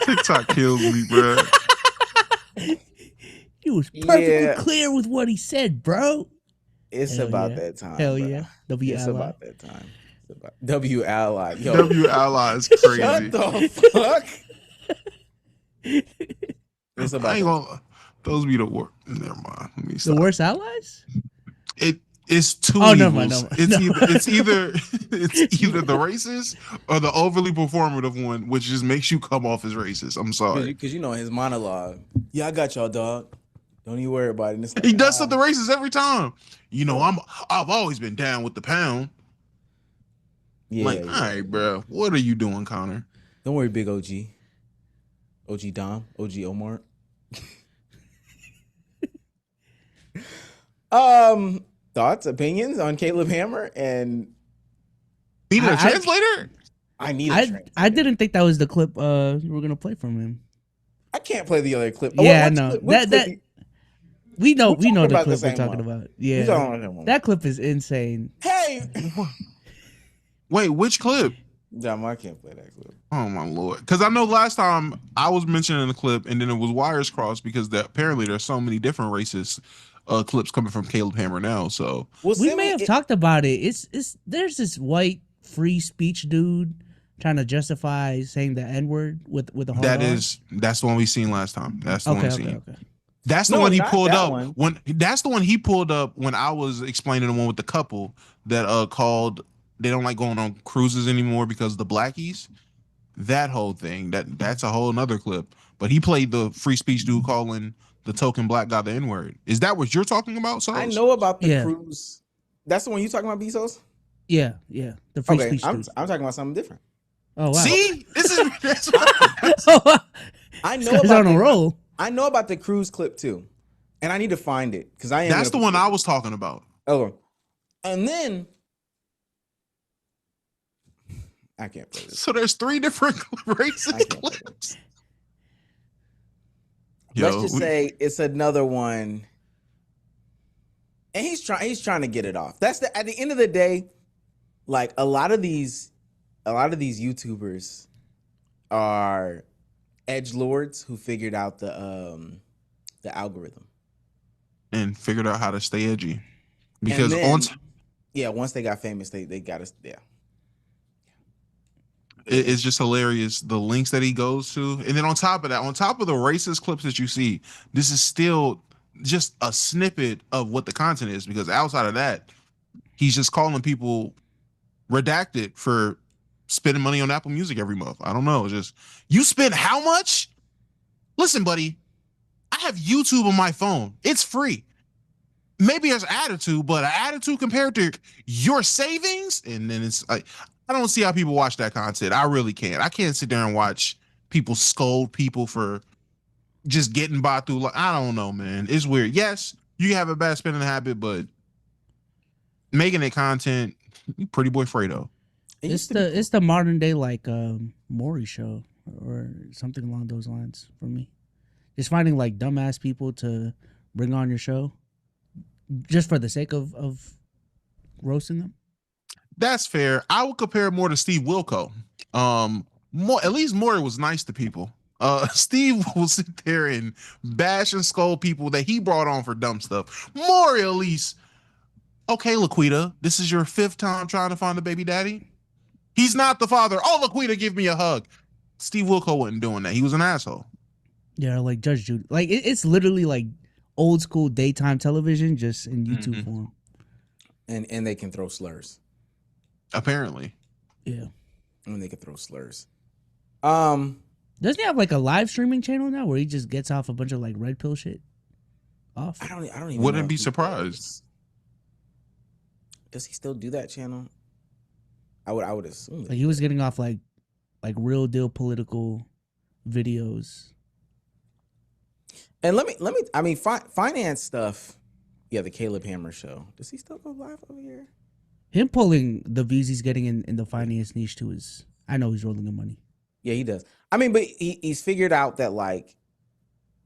A: TikTok kills me, bro.
B: He was perfectly
D: Yeah.
B: clear with what he said, bro.
D: It's
B: Hell
D: about
B: yeah.
D: that time.
B: Hell
D: bro.
B: yeah. W
D: It's
B: ally.
D: about that time. It's about W ally. Yo.
A: W ally is crazy.
D: Shut the fuck. It's about
A: I ain't gonna. Those be the worst. Never mind. Let me
B: The
A: stop.
B: worst allies?
A: It's two
B: Oh,
A: evils.
B: never mind, never mind.
A: It's either the racist or the overly performative one, which just makes you come off as racist. I'm sorry.
D: Because you know his monologue. Yeah, I got y'all, dog. Don't even worry about it. And it's like,
A: He does something racist every time. You know, I've always been down with the pound.
D: Yeah,
A: Like,
D: yeah.
A: all right, bro, what are you doing, Connor?
D: Don't worry, big OG. OG Dom, OG Omar. Thoughts, opinions on Caleb Hammer and
A: Need a translator?
D: I need a
B: I
D: translator.
B: I didn't think that was the clip you were gonna play from him.
D: I can't play the other clip.
B: Yeah, I
D: Which
B: know
D: clip- which clip you-
B: we know
D: talking
B: the
D: about the
B: clip we're
D: same
B: talking
D: one.
B: about.
D: We
B: Yeah,
D: talking about the same one.
B: that clip is insane.
D: Hey,
A: Wait, which clip?
D: John, I can't play that clip.
A: Oh my lord! Because I know last time I was mentioning the clip, and then it was wires crossed because apparently there's so many different racist clips coming from Caleb Hammer now. So
B: We may have talked about it. It's there's this white free speech dude trying to justify saying the N word with a hard R.
A: that's the one we seen last time. That's the one we
B: Okay,
A: seen.
B: okay.
A: That's the
D: No,
A: one he
D: not
A: pulled
D: that
A: up
D: one.
A: that's the one he pulled up when I was explaining the one with the couple that called they don't like going on cruises anymore because of the blackies. That whole thing, that's a whole nother clip. But he played the free speech dude calling the token black guy the N-word. Is that what you're talking about, Sos?
D: I know about the
B: Yeah.
D: cruise. That's the one you talking about, Bezos?
B: Yeah, the free
D: Okay,
B: speech
D: I'm
B: dude.
D: talking about something different.
B: Oh wow.
A: See? This is
D: I know
B: This guy's
D: about
B: on a roll.
D: I know about the cruise clip too, and I need to find it because I am.
A: That's the one I was talking about.
D: Oh, and then I can't play this.
A: So there's 3 different racist clips.
D: Let's just say it's another one, and he's trying to get it off. That's at the end of the day, like a lot of these YouTubers are edge lords who figured out the algorithm
A: and figured out how to stay edgy. Because
D: and then, once they got famous, they got us. Yeah,
A: it's just hilarious the links that he goes to, and then on top of that, on top of the racist clips that you see, this is still just a snippet of what the content is. Because outside of that, he's just calling people redacted for spending money on Apple Music every month. I don't know. It's just, you spend how much? Listen, buddy, I have YouTube on my phone. It's free. Maybe there's attitude, but an attitude compared to your savings, and then it's like, I don't see how people watch that content. I really can't. I can't sit there and watch people scold people for just getting by through. I don't know, man. It's weird. Yes, you have a bad spending habit, but making it content, Pretty Boy Fredo.
B: It's the modern day like Maury show or something along those lines for me. Just finding like dumbass people to bring on your show just for the sake of roasting them.
A: That's fair. I would compare it more to Steve Wilco. At least Maury was nice to people. Steve will sit there and bash and scold people that he brought on for dumb stuff. Maury, at least, okay, Laquita, this is your 5th time trying to find a baby daddy. He's not the father. Oh, Laquita, give me a hug. Steve Wilco wasn't doing that. He was an asshole.
B: Yeah, like Judge Judy. Like it's literally like old school daytime television, just in YouTube form.
D: And they can throw slurs.
A: Apparently.
B: Yeah.
D: And they can throw slurs.
B: Doesn't he have like a live streaming channel now where he just gets off a bunch of like red pill shit off?
D: I don't even
A: Wouldn't
D: know
A: be
D: if he
A: surprised.
D: does he still do that channel? I would assume that.
B: Like he was getting off like real deal political videos.
D: And let me I mean finance stuff. Yeah, the Caleb Hammer show. Does he still go live over here?
B: Him pulling the views he's getting in the finance niche too is, I know he's rolling in money.
D: Yeah, he does. I mean, but he's figured out that like,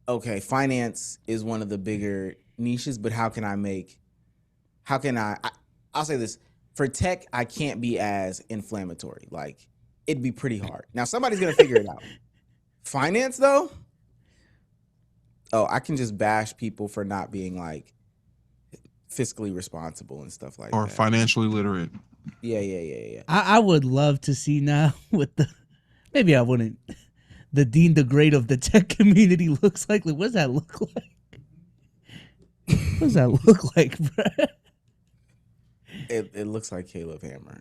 D: okay, finance is one of the bigger niches, but I'll say this, for tech, I can't be as inflammatory. Like, it'd be pretty hard. Now somebody's gonna figure it out. Finance though, I can just bash people for not being like fiscally responsible and stuff like
A: Or
D: that.
A: financially literate.
D: Yeah.
B: I would love to see now with the, maybe I wouldn't, the Dean the Great of the tech community looks like. What does that look like? What does that look like, bro?
D: It looks like Caleb Hammer.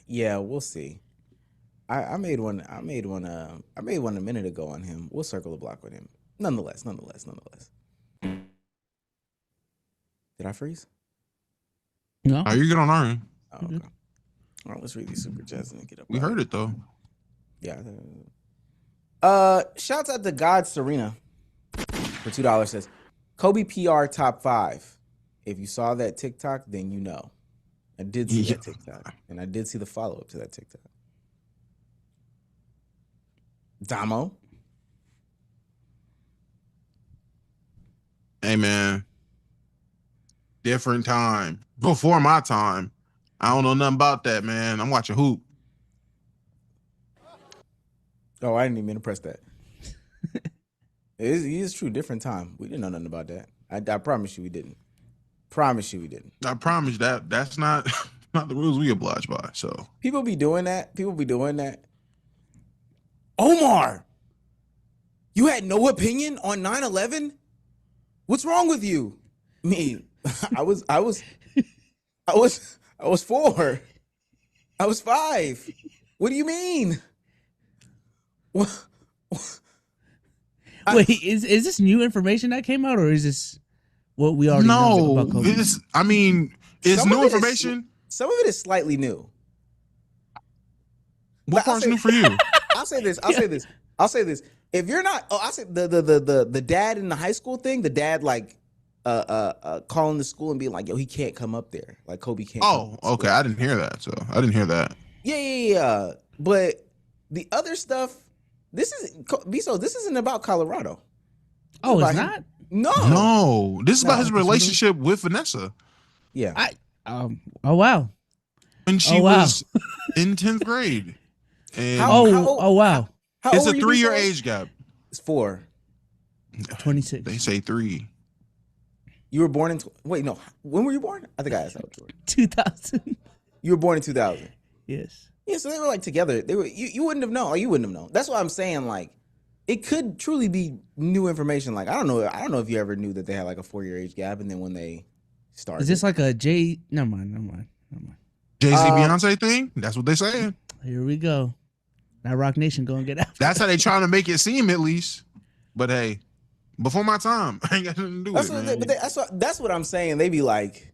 D: Yeah, we'll see. I made one a minute ago on him. We'll circle the block with him. Nonetheless. Did I freeze?
B: No.
A: How you get on our end?
D: Oh, okay. All right, let's read these super chats and get up.
A: We heard it though.
D: Yeah. Shouts out to God Serena for $2 says Kobe PR top 5. If you saw that TikTok, then you know. I did see that TikTok, and I did see the follow up to that TikTok. Damo.
A: Hey man, different time. Before my time, I don't know nothing about that, man. I'm watching hoop.
D: Oh, I didn't even mean to press that. It is true, different time. We didn't know nothing about that. I promise you we didn't. Promise you we didn't.
A: I promise that's not not the rules we oblige by. So
D: People be doing that. Omar, you had no opinion on 9/11? What's wrong with you? Me, I was 4. I was 5. What do you mean?
B: Wait, is this new information that came out, or is this what we already know about Kobe?
A: It's
D: Some
A: new
D: of it is-
A: information.
D: Some of it is slightly new.
A: What part's new for you?
D: I'll say this. I'll say this. If you're not, I'll say the dad in the high school thing. The dad like calling the school and being like, "Yo, he can't come up there. Like Kobe can't."
A: Oh, okay. I didn't hear that. So I didn't hear that.
D: Yeah. But the other stuff, this isn't about Colorado.
B: Oh, it's
D: about him.
B: not?
A: No, this is about his
B: No.
A: relationship with Vanessa.
D: Yeah.
B: Oh wow.
A: When she was in 10th grade. And
B: Oh wow.
A: it's a 3-year age gap.
D: It's 4.
B: 26.
A: They say 3.
D: You were born in wait, no. When were you born? I think I asked that before.
B: 2000.
D: You were born in 2000.
B: Yes.
D: Yeah, so they were like together. They were you wouldn't have known. Or you wouldn't have known. That's what I'm saying. Like, it could truly be new information. Like, I don't know if you ever knew that they had like a 4-year age gap, and then when they started.
B: Is this like a J? Never mind.
A: Jay-Z Beyonce thing? That's what they saying.
B: Here we go. Now Rock Nation gonna get out.
A: That's how they trying to make it seem, at least. But hey, before my time, I ain't got nothing to do with it, man.
D: That's what I'm saying. They be like,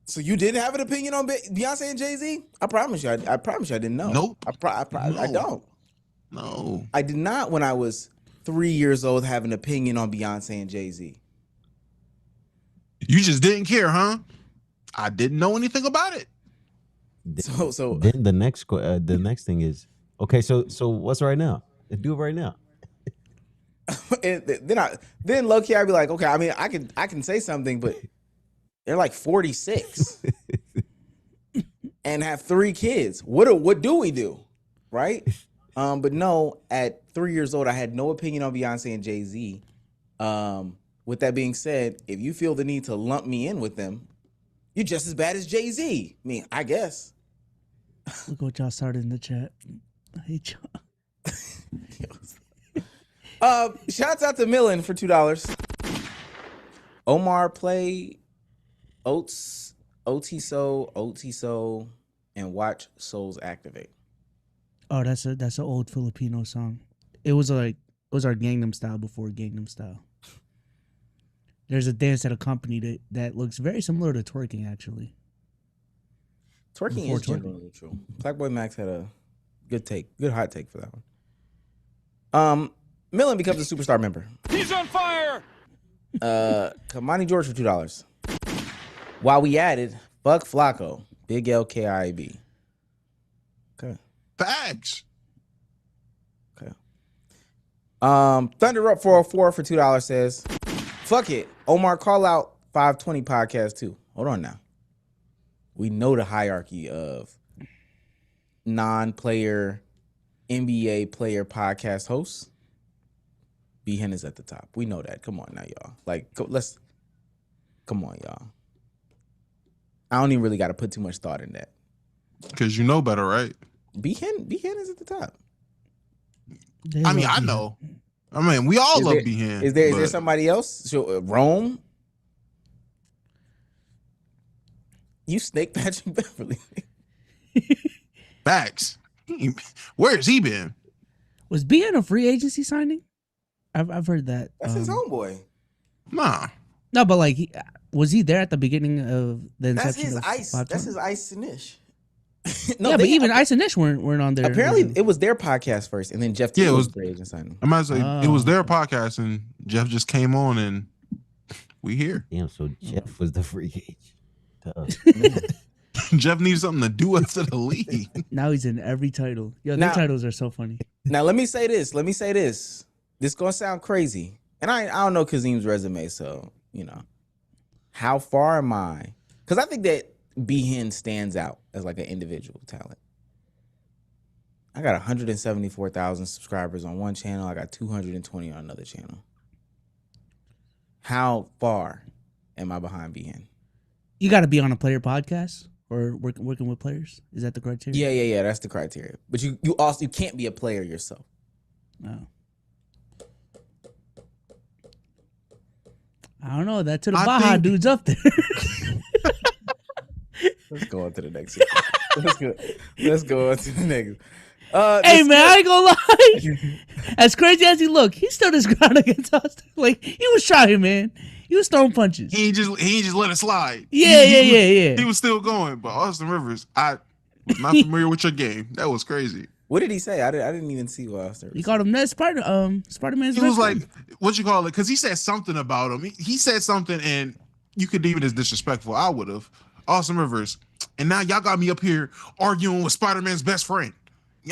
D: so you didn't have an opinion on Beyonce and Jay-Z? I promise you, I didn't know.
A: Nope.
D: I don't.
A: No.
D: I did not, when I was 3 years old, have an opinion on Beyonce and Jay-Z.
A: You just didn't care, huh? I didn't know anything about it.
D: So
C: then the next thing is, okay, so what's right now? Do it right now.
D: then low key I'd be like, okay, I mean, I can say something, but they're like 46 and have 3 kids. What do we do, right? But no, at 3 years old, I had no opinion on Beyonce and Jay-Z. With that being said, if you feel the need to lump me in with them, you're just as bad as Jay-Z. I mean, I guess.
B: Look what y'all started in the chat. I hate y'all.
D: Shouts out to Millen for $2. Omar, play Otiso, and watch Souls Activate.
B: Oh, that's an old Filipino song. It was our Gangnam Style before Gangnam Style. There's a dance that accompanied it that looks very similar to twerking, actually.
D: Twerking is generally true. Black Boy Max had a good hot take for that one. Millen becomes a superstar member.
R: He's on fire.
D: Kamani George for $2. While we added, fuck Flacco, Big L KIB. Okay.
A: Facts.
D: Okay. Thunder Up 404 for $2 says, fuck it. Omar, call out 520 podcast too. Hold on now. We know the hierarchy of non-player NBA player podcast hosts. B-Hen is at the top. We know that. Come on now, y'all. Come on, y'all. I don't even really got to put too much thought in that.
A: Because you know better, right?
D: B-Hen is at the top.
A: I mean, I know. I mean, we all love B-Hen.
D: Is there somebody else? So, Rome? You snake Patrick Beverly.
A: Facts. Where's he been?
B: Was B in a free agency signing? I've heard that.
D: That's his homeboy.
A: Nah.
B: No, but like, was he there at the beginning of the
D: That's
B: inception
D: his
B: of
D: ice.
B: Pop
D: That's
B: Tart?
D: his Ice and Nish.
B: Yeah, but even Ice and Nish weren't on there.
D: Apparently, it was their podcast first, and then Jeff
A: Yeah,
D: T
A: it
D: was
A: was.
D: brave and signed him.
A: I might say it was
B: Oh,
A: their podcast, and Jeff just came on, and we here.
C: Damn, so Jeff was the free agent. Tough.
A: Jeff needs something to do after the league.
B: Now he's in every title. Yo, their
D: Now-
B: titles are so funny.
D: Now let me say this. This gonna sound crazy, and I don't know Kazim's resume, so you know, how far am I? Because I think that B-Hen stands out as like an individual talent. I got 174,000 subscribers on one channel. I got 220 on another channel. How far am I behind B-Hen?
B: You got to be on a player podcast or working with players. Is that the criteria?
D: Yeah. That's the criteria. But you can't be a player yourself.
B: No. I don't know. That to the
A: I
B: Baja
A: think-
B: dude's up there.
D: Let's go on to the next. Let's go on to the next.
B: Hey man, I ain't gonna lie. As crazy as he looked, he stood his ground against Austin. Like he was trying, man. He was throwing punches.
A: He ain't just let it slide.
B: Yeah.
A: He was still going, but Austin Rivers, I was not familiar with your game. That was crazy.
D: What did he say? I didn't even see what Austin.
B: He called him that Spider-Man's.
A: He was like, what you call it? Because he said something about him. He said something, and you could deem it as disrespectful. I would have. Austin Rivers, and now y'all got me up here arguing with Spider-Man's best friend.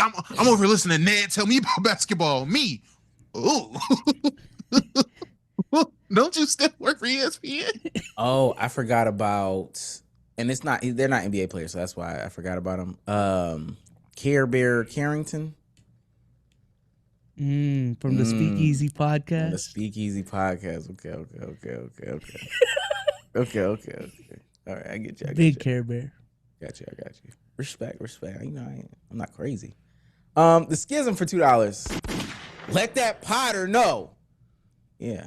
A: I'm over here listening to Ned tell me about basketball. Me, ooh. Don't you still work for ESPN?
D: Oh, I forgot about, and they're not NBA players, so that's why I forgot about them. Care Bear Carrington.
B: From the Speakeasy podcast.
D: The Speakeasy podcast. Okay. All right, I get you.
B: Big Care Bear.
D: Got you. Respect. You know, I'm not crazy. The schism for $2. Let that Potter know. Yeah.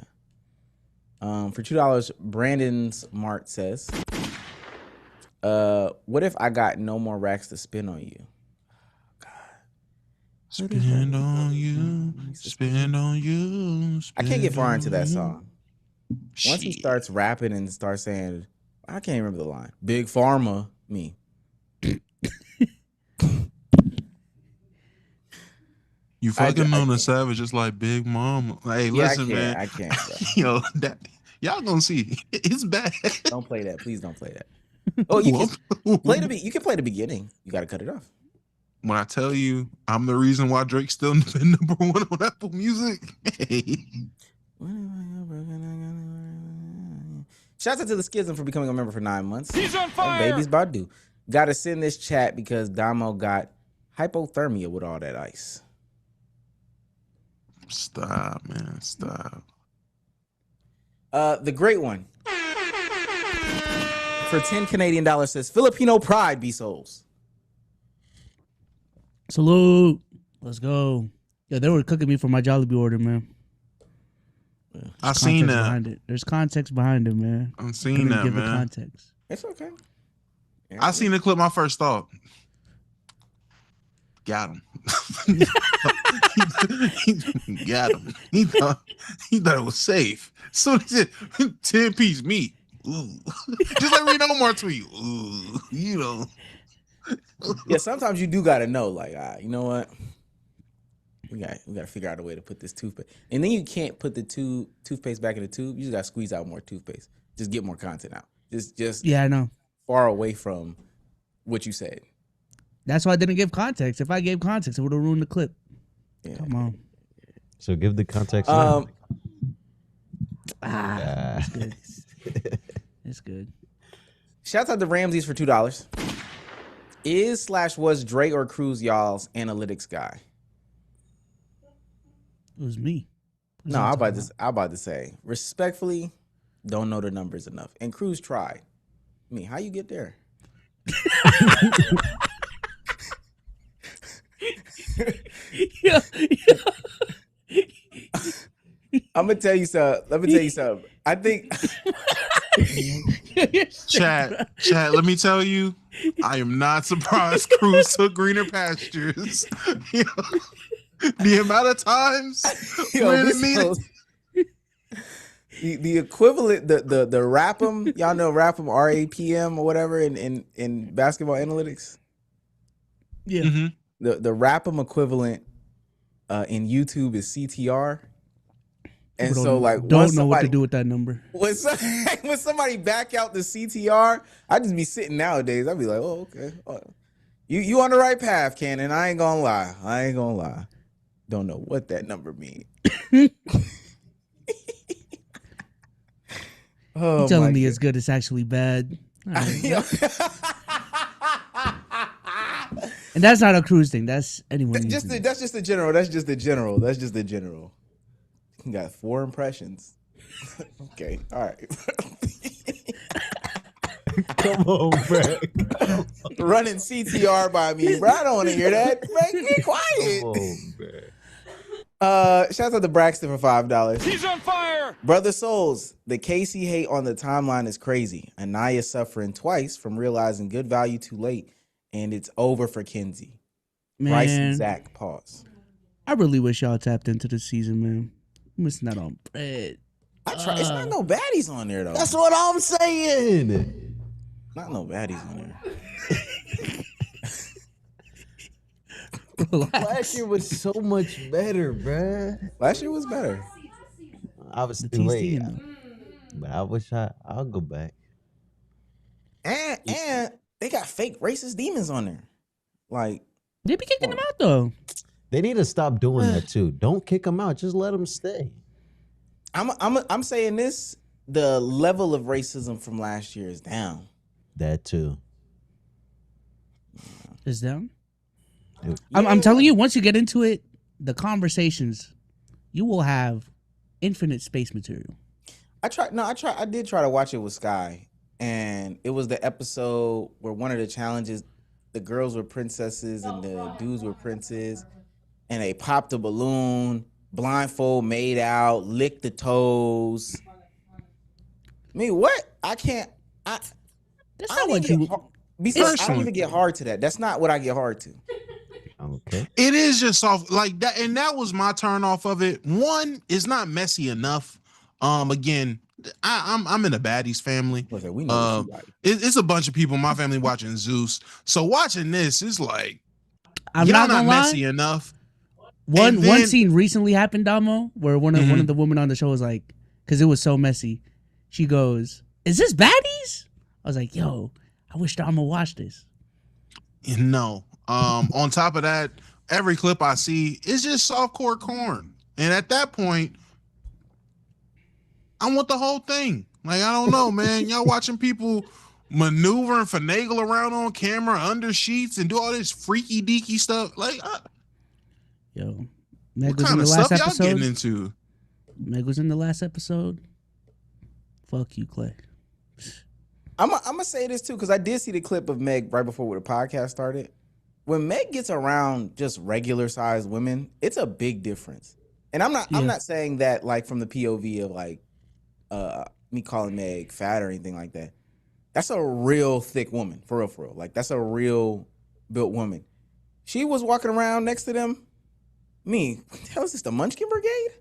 D: For $2, Brandon Smart says, what if I got no more racks to spend on you?
A: Spend on you.
D: I can't get far into that
A: you.
D: song. Once he starts rapping and starts saying, I can't remember the line. Big Pharma, me.
A: You fucking on the Savage just like Big Mama. Hey, listen, man.
D: I can't. Bro.
A: Yo, y'all gonna see. It's bad.
D: Don't play that. Please don't play that. Oh, you can you can play the beginning. You got to cut it off.
A: When I tell you I'm the reason why Drake's still been number one on Apple Music. Hey.
D: Shout out to the Schism for becoming a member for 9 months.
R: He's on
D: And
R: fire.
D: Baby's Badu. Got to send this chat because Damo got hypothermia with all that ice.
A: Stop, man. Stop.
D: The great one. For 10 Canadian dollars says Filipino pride be souls.
B: Salute. Let's go. Yeah, they were cooking me for my Jollibee order, man.
A: I seen that.
B: Behind it. There's context behind it, man.
A: I'm seeing that,
B: give
A: man.
B: The context.
D: It's okay.
A: I seen the clip. My first thought, got him. Got him. He thought it was safe. So he said 10-piece meat. Ooh. Just like Reno Omar tweet. Ooh, you know.
D: Yeah, sometimes you do gotta know, like, you know what? We gotta figure out a way to put this toothpaste. And then you can't put the toothpaste back in the tube. You just gotta squeeze out more toothpaste. Just get more content out. Just
B: Yeah, I know.
D: far away from what you said.
B: That's why I didn't give context. If I gave context, it would have ruined the clip.
D: Yeah.
B: Come on.
C: So give the context. Now.
B: It's good. It's good.
D: Shout out to Ramses for $2. Was Dre or Cruz y'all's analytics guy?
B: It was me.
D: No, I'm about to say, respectfully, don't know the numbers enough. And Cruz tried. I mean, how you get there? I'm gonna tell you something. Let me tell you something. I think
A: Chat, let me tell you, I am not surprised Cruz took greener pastures. You know, the amount of times when it needed.
D: the equivalent, the RAPM, y'all know RAPM, RAPM or whatever in basketball analytics.
B: Yeah.
A: Mm-hmm.
D: The RAPM equivalent in YouTube is CTR. And
B: People
D: so, like,
B: don't
D: once
B: know what to
D: somebody-
B: do with that number.
D: When somebody back out the CTR, I just be sitting nowadays. I'd be like, oh, okay. Oh, you on the right path, Cannon. I ain't gonna lie. Don't know what that number mean. Oh,
B: You telling
D: my
B: me it's good, it's actually bad. All right. And that's not a cruise thing. That's anyone.
D: That's just the general. You got 4 impressions. Okay, all right.
C: Come on, bro.
D: Running CTR by me, bro. I don't want to hear that. Bro, be quiet.
C: Come on, bro.
D: Shout out to Braxton for $5.
R: He's on fire.
D: Brother Souls, the Casey hate on the timeline is crazy. Anaya suffering twice from realizing good value too late, and it's over for Kenzie. Bryce and
B: Man,
D: Zach, pause.
B: I really wish y'all tapped into the season, man. I'm missing out on bread.
D: I try. It's not no baddies on there though.
C: That's what I'm saying.
D: Not no baddies on there.
C: Last year was so much better, bruh.
D: Last year was better.
C: I was
B: The
C: too late.
B: TC,
C: But I wish I'll go back.
D: And they got fake racist demons on there. Like,
B: they be kicking them out though.
C: They need to stop doing that too. Don't kick them out. Just let them stay.
D: I'm saying this. The level of racism from last year is down.
C: That too.
B: Is down. I'm telling you, once you get into it, the conversations, you will have infinite space material.
D: I did try to watch it with Sky, and it was the episode where one of the challenges, the girls were princesses and the dudes were princes, and they popped a balloon, blindfold, made out, licked the toes. I mean, what? I can't.
B: That's
D: I
B: not
D: don't
B: what
D: even
B: you.
D: get besides, I don't even get hard to that. That's not what I get hard to.
C: Okay.
A: It is just soft like that, and that was my turn off of it. One, it's not messy enough. Again, I'm in a baddies family.
D: We know
A: it's a bunch of people in my family watching Zeus. So watching this is like,
B: I'm
A: y'all
B: not gonna lie.
A: messy enough.
B: One
A: And then-
B: scene recently happened, Damo, where one of the women on the show was like, because it was so messy, she goes, "Is this baddies?" I was like, "Yo, I wish Damo watched this."
A: No. On top of that, every clip I see is just softcore corn. And at that point, I want the whole thing. Like, I don't know, man. Y'all watching people maneuver and finagle around on camera under sheets and do all this freaky deaky stuff. Like,
B: Yo, Meg
A: what
B: was in
A: kind
B: the
A: of
B: last
A: stuff y'all
B: episode.
A: getting into?
B: Meg was in the last episode. Fuck you, Clay.
D: I'm gonna say this too because I did see the clip of Meg right before the podcast started. When Meg gets around just regular sized women, it's a big difference. And I'm not saying that like from the POV of like me calling Meg fat or anything like that. That's a real thick woman, for real. Like that's a real built woman. She was walking around next to them. Me, what the hell is this? The Munchkin Brigade?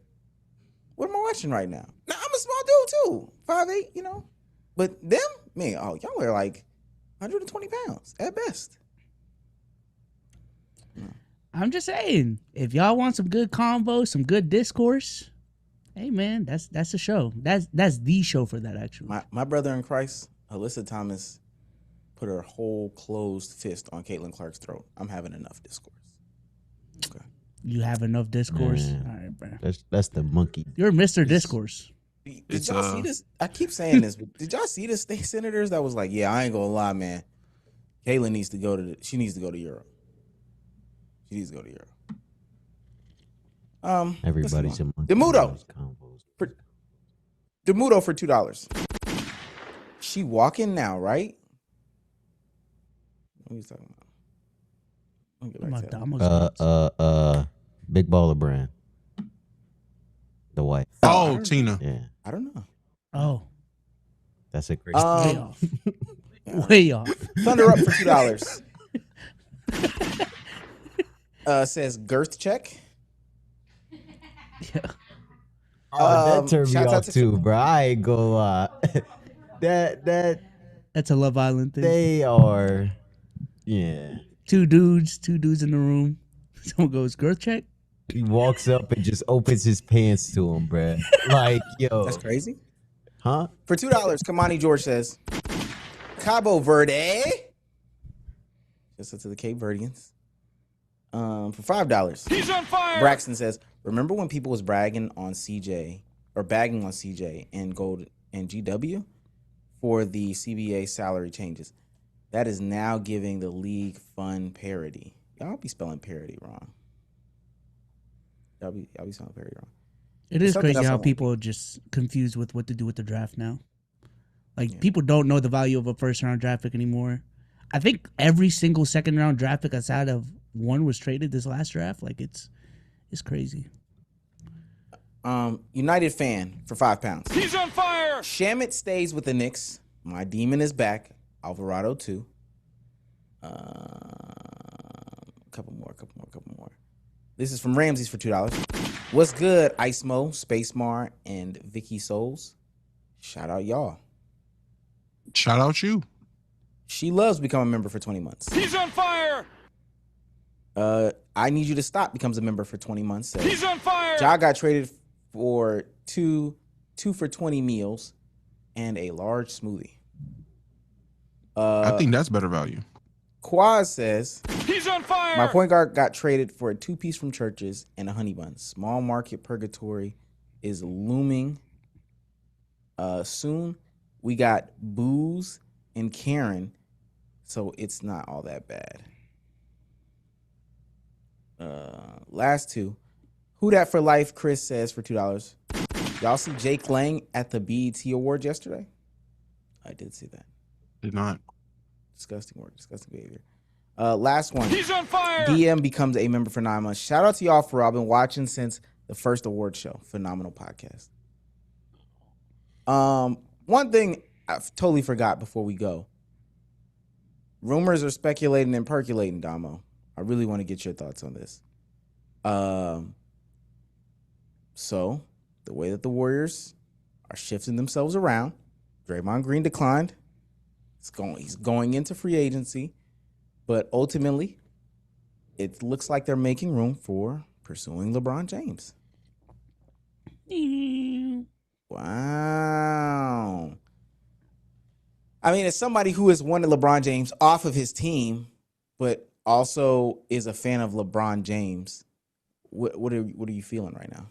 D: What am I watching right now? Now I'm a small dude too, 5'8", you know. But them, man, oh y'all are like 120 pounds at best.
B: I'm just saying, if y'all want some good convo, some good discourse, hey man, that's the show. That's the show for that actually.
D: My brother in Christ, Alyssa Thomas, put her whole closed fist on Caitlin Clark's throat. I'm having enough discourse. Okay.
B: You have enough discourse.
C: Man,
B: All right, bro.
C: That's the monkey.
B: You're Mr. Discourse.
D: Did y'all see this? I keep saying this, but did y'all see the state senators that was like, yeah, I ain't gonna lie, man. Caitlin needs to go to she needs to go to Europe. She needs to go to Europe.
C: Everybody's a monkey.
D: Demudo for $2. She walking now, right? What are you talking about?
C: Big Baller Brand. The wife.
A: Oh, Tina.
C: Yeah.
D: I don't know.
B: Oh.
C: That's a great
B: way off. Way off.
D: Thunder up for $2. Says girth check.
B: Yeah.
C: That turned me
D: shouts out
C: off
D: to
C: too, bro. I ain't gonna lie.
B: That's a Love Island thing.
C: They are, yeah.
B: Two dudes in the room. Someone goes, girl check.
C: He walks up and just opens his pants to him, bruh. Like, yo.
D: That's crazy.
C: Huh?
D: For $2, Kamani George says, Cabo Verde. Just to the Cape Verdeans. For $5.
R: He's on fire.
D: Braxton says, remember when people was bagging on CJ and Gold and GW for the CBA salary changes? That is now giving the league fun parody. Y'all be spelling parody wrong. Y'all be spelling parody wrong.
B: It is
D: Something
B: crazy
D: else I
B: how
D: want.
B: people are just confused with what to do with the draft now. Like, people don't know the value of a first-round draft pick anymore. I think every single second-round draft pick outside of one was traded this last draft. Like, it's crazy.
D: United fan for £5.
R: He's on fire.
D: Shamit stays with the Knicks. My demon is back. Alvarado too. Couple more. This is from Ramses for $2. What's good, Ice Mo, Space Mar, and Vicky Souls? Shout out y'all.
A: Shout out you.
D: She loves becoming a member for 20 months.
R: He's on fire.
D: I Need You to Stop becomes a member for 20 months. Says,
R: He's on fire.
D: Ja got traded for two for 20 meals and a large smoothie.
A: I think that's better value.
D: Quaz says,
R: He's on fire.
D: my point guard got traded for a 2-piece from Churches and a honey bun. Small market purgatory is looming soon. We got Booze and Karen, so it's not all that bad. Last two. Who Dat for Life, Chris says for $2. Y'all see Jake Lang at the BET Awards yesterday? I did see that.
A: Did not.
D: Disgusting work, disgusting behavior. Last one.
R: He's on fire.
D: DM becomes a member for 9 months. Shout out to y'all for I've been watching since the first award show. Phenomenal podcast. One thing I totally forgot before we go. Rumors are speculating and percolating, Damo. I really want to get your thoughts on this. So the way that the Warriors are shifting themselves around, Draymond Green declined. He's going into free agency, but ultimately, it looks like they're making room for pursuing LeBron James. Wow. I mean, as somebody who has wanted LeBron James off of his team, but also is a fan of LeBron James, what are you feeling right now?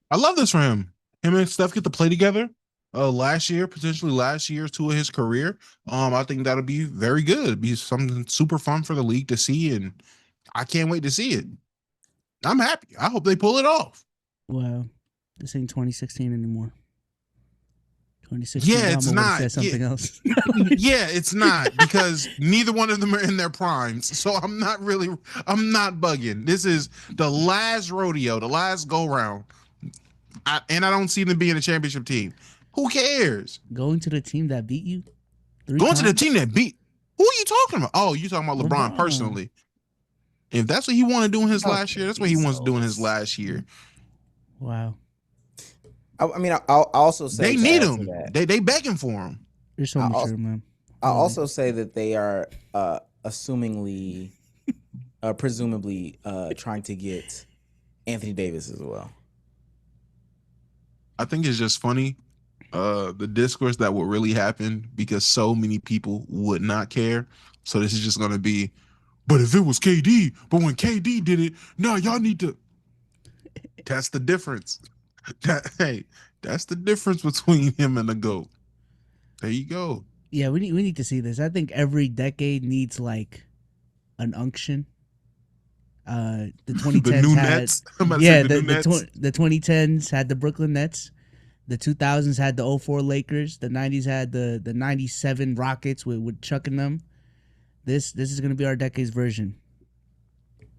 A: I love this for him. Him and Steph get to play together. Potentially last year, two of his career. I think that'll be very good. It'll be something super fun for the league to see, and I can't wait to see it. I'm happy. I hope they pull it off.
B: Wow, this ain't 2016 anymore. 2016.
A: Yeah, it's not.
B: Said something else.
A: Yeah, it's not, because neither one of them are in their primes. So I'm not bugging. This is the last rodeo, the last go round. I don't see them being a championship team. Who cares?
B: Going to the team that beat you?
A: Going to the team that beat. Who are you talking about? Oh, you talking about LeBron personally. If that's what he wanted to do in his last year, that's what he wants to do in his last year.
B: Wow.
D: I mean, I'll also say
A: they need him. They begging for him.
B: You're so mature, man.
D: I'll also say that they are presumably trying to get Anthony Davis as well.
A: I think it's just funny, the discourse that would really happen, because so many people would not care. So this is just going to be, but if it was KD, but when KD did it, no, y'all need to. That's the difference. That's the difference between him and the GOAT. There you go.
B: Yeah, we need to see this. I think every decade needs like an unction. The 2010s
A: The new
B: had,
A: Nets? I'm about to
B: yeah,
A: say the new Nets.
B: the 2010s had the Brooklyn Nets. The 2000s had the 04 Lakers. The 90s had the 97 Rockets with Chuck in them. This is going to be our decade's version.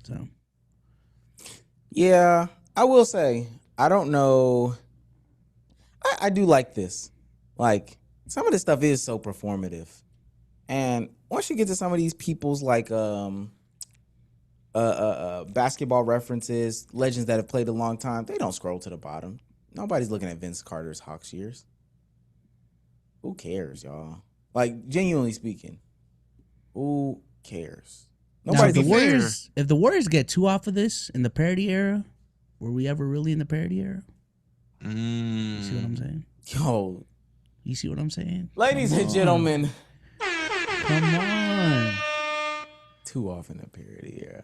B: So,
D: yeah, I will say, I don't know. I do like this. Like, some of this stuff is so performative. And once you get to some of these people's like basketball references, legends that have played a long time, they don't scroll to the bottom. Nobody's looking at Vince Carter's Hawks years. Who cares, y'all? Like, genuinely speaking, who cares?
B: Now, if
D: Nobody's
B: the Warriors get too off of this in the parody era, were we ever really in the parody era? You see what I'm saying?
D: Yo,
B: you see what I'm saying?
D: Ladies and gentlemen,
B: come on.
D: Too often a parody era.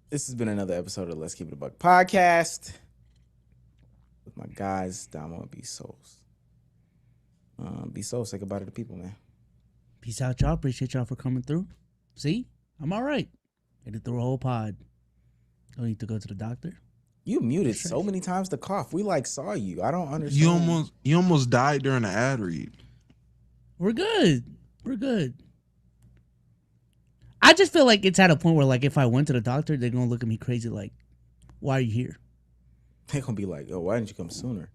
D: This has been another episode of Let's Keep It a Buck podcast with my guys Damo and B Souls. B Souls, say goodbye to the people, man.
B: Peace out, y'all. Appreciate y'all for coming through. See, I'm all right. Made it through a whole pod. Don't need to go to the doctor.
D: You muted so many times the cough. We like saw you. I don't understand.
A: You almost died during the ad read.
B: We're good. We're good. I just feel like it's at a point where, like, if I went to the doctor, they're gonna look at me crazy. Like, why are you here?
D: They're gonna be like, "Oh, why didn't you come sooner?"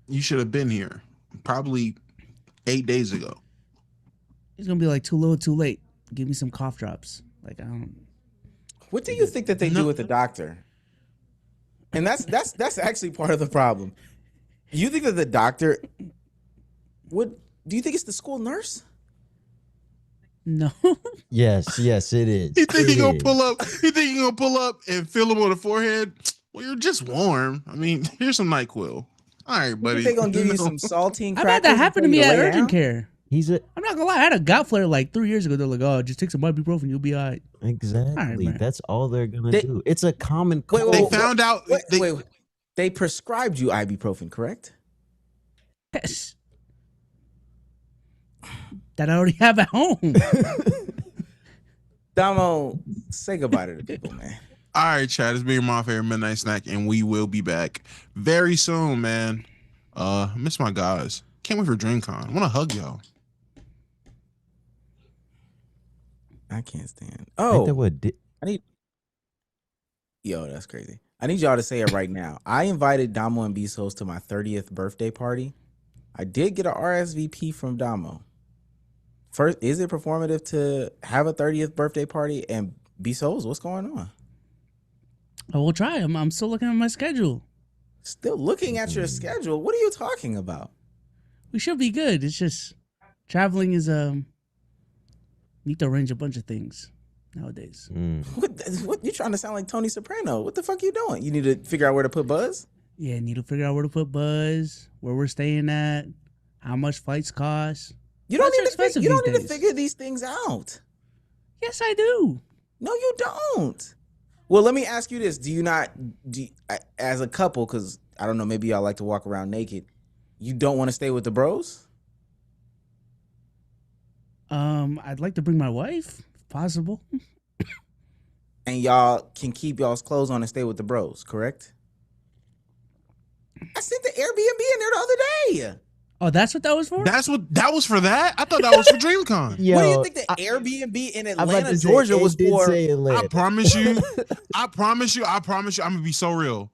A: You should have been here probably 8 days ago.
B: It's gonna be like too little, too late. Give me some cough drops. Like, I don't.
D: What do you think that they do with the doctor? And that's actually part of the problem. You think that the doctor would? Do you think it's the school nurse?
B: No.
C: Yes, it is.
A: You think
C: It
A: he gonna
C: is.
A: pull up? You think he gonna pull up and feel him on the forehead? Well, you're just warm. I mean, here's some NyQuil. All right, buddy.
D: They gonna give you some saltine
B: I
D: crackers?
B: bet that happened to me
D: before
B: at
D: you lay
B: urgent
D: down?
B: care.
C: I'm
B: not gonna lie. I had a gout flare like 3 years ago. They're like, "Oh, just take some ibuprofen, you'll be all right."
C: Exactly.
B: man.
C: That's all they're gonna do. It's a common cold.
D: Wait. They prescribed you ibuprofen, correct?
B: Yes. That I already have at home.
D: Damo, say goodbye to the people, man.
A: All right, Chad. It's been my favorite midnight snack, and we will be back very soon, man. Miss my guys. Can't wait for DreamCon. I want to hug y'all.
D: I can't stand.
C: Ain't that
D: Oh,
C: what
D: I need. Yo, that's crazy. I need y'all to say it right now. I invited Damo and Bezos to my 30th birthday party. I did get a RSVP from Damo. First, is it performative to have a 30th birthday party? And Bezos, what's going on?
B: I will try. I'm still looking at my schedule.
D: Still looking at your schedule? What are you talking about?
B: We should be good. It's just traveling is need to arrange a bunch of things nowadays.
D: What you trying to sound like Tony Soprano? What the fuck you doing? You need to figure out where to put Buzz?
B: Yeah, need to figure out where to put Buzz, where we're staying at, how much flights cost.
D: You don't
B: Flights are
D: need to
B: expensive
D: you don't
B: these
D: need to
B: days.
D: figure these things out.
B: Yes, I do.
D: No, you don't. Well, let me ask you this: as a couple, because I don't know, maybe y'all like to walk around naked. You don't want to stay with the bros?
B: I'd like to bring my wife, if possible.
D: And y'all can keep y'all's clothes on and stay with the bros, correct? I sent the Airbnb in there the other day.
B: Oh, that's what that was for?
A: That was for that? I thought that was for DreamCon.
D: What do you think the Airbnb in
C: about
D: Atlanta,
C: to say,
D: Georgia
C: it
D: was
C: did
D: for?
C: say Atlanta.
A: I promise you, I'm gonna be so real.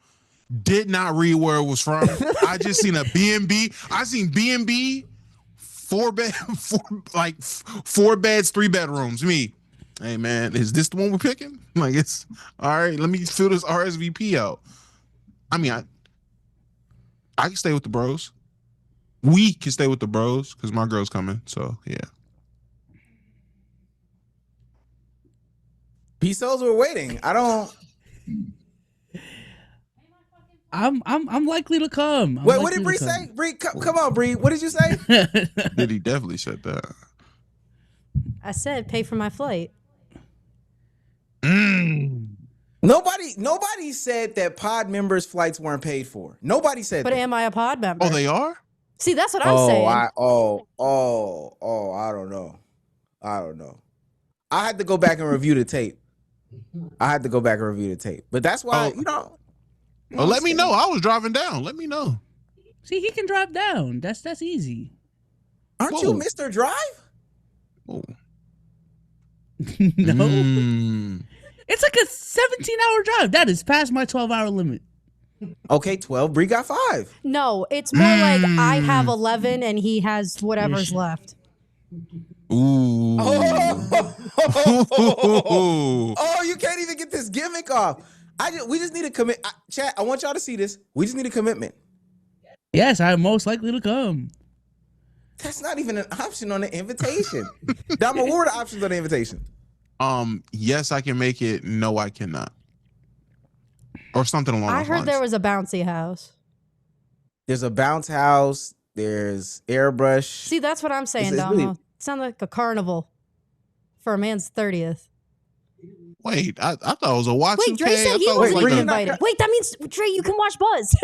A: Did not read where it was from. I just seen a B&B. I seen B&B, 4 beds, 3 bedrooms. Me, hey man, is this the one we're picking? Like, it's all right. Let me fill this RSVP out. I mean, I can stay with the bros. We can stay with the bros because my girl's coming. So yeah.
D: Bezos were waiting. I don't.
B: I'm likely to come.
D: Wait, what did Bree say? Bree, come on, Bree. What did you say?
A: Did he definitely said that?
F: I said pay for my flight.
D: Nobody said that pod members' flights weren't paid for. Nobody said
F: But
D: that.
F: am I a pod member?
A: Oh, they are?
F: See, that's what I'm saying.
D: I don't know. I had to go back and review the tape. But that's why,
A: Oh, let me know. I was driving down. Let me know.
B: See, he can drive down. That's easy.
D: Aren't you Mr. Drive?
A: Oh.
B: No. It's like a 17-hour drive. That is past my 12-hour limit.
D: Okay, 12. Bree got 5.
F: No, it's more like I have 11 and he has whatever's left.
A: Ooh.
D: Oh, you can't even get this gimmick off. We just need a commit. Chat, I want y'all to see this. We just need a commitment.
B: Yes, I'm most likely to come.
D: That's not even an option on the invitation. Dama, what were the options on the invitation?
A: Yes, I can make it. No, I cannot. Or something along
F: I
A: those
F: heard
A: lines.
F: there was a bouncy house.
D: There's a bounce house. There's airbrush.
F: See, that's what I'm saying,
D: It's
F: Damo.
D: really-
F: It sounds like a carnival for a man's 30th.
A: Wait, I thought it was a Watson
F: Wait, Dre
A: K. I
F: said he
A: thought it was
F: wasn't
A: like
F: even
A: a-
F: invited. Wait, that means, Dre, you can watch Buzz.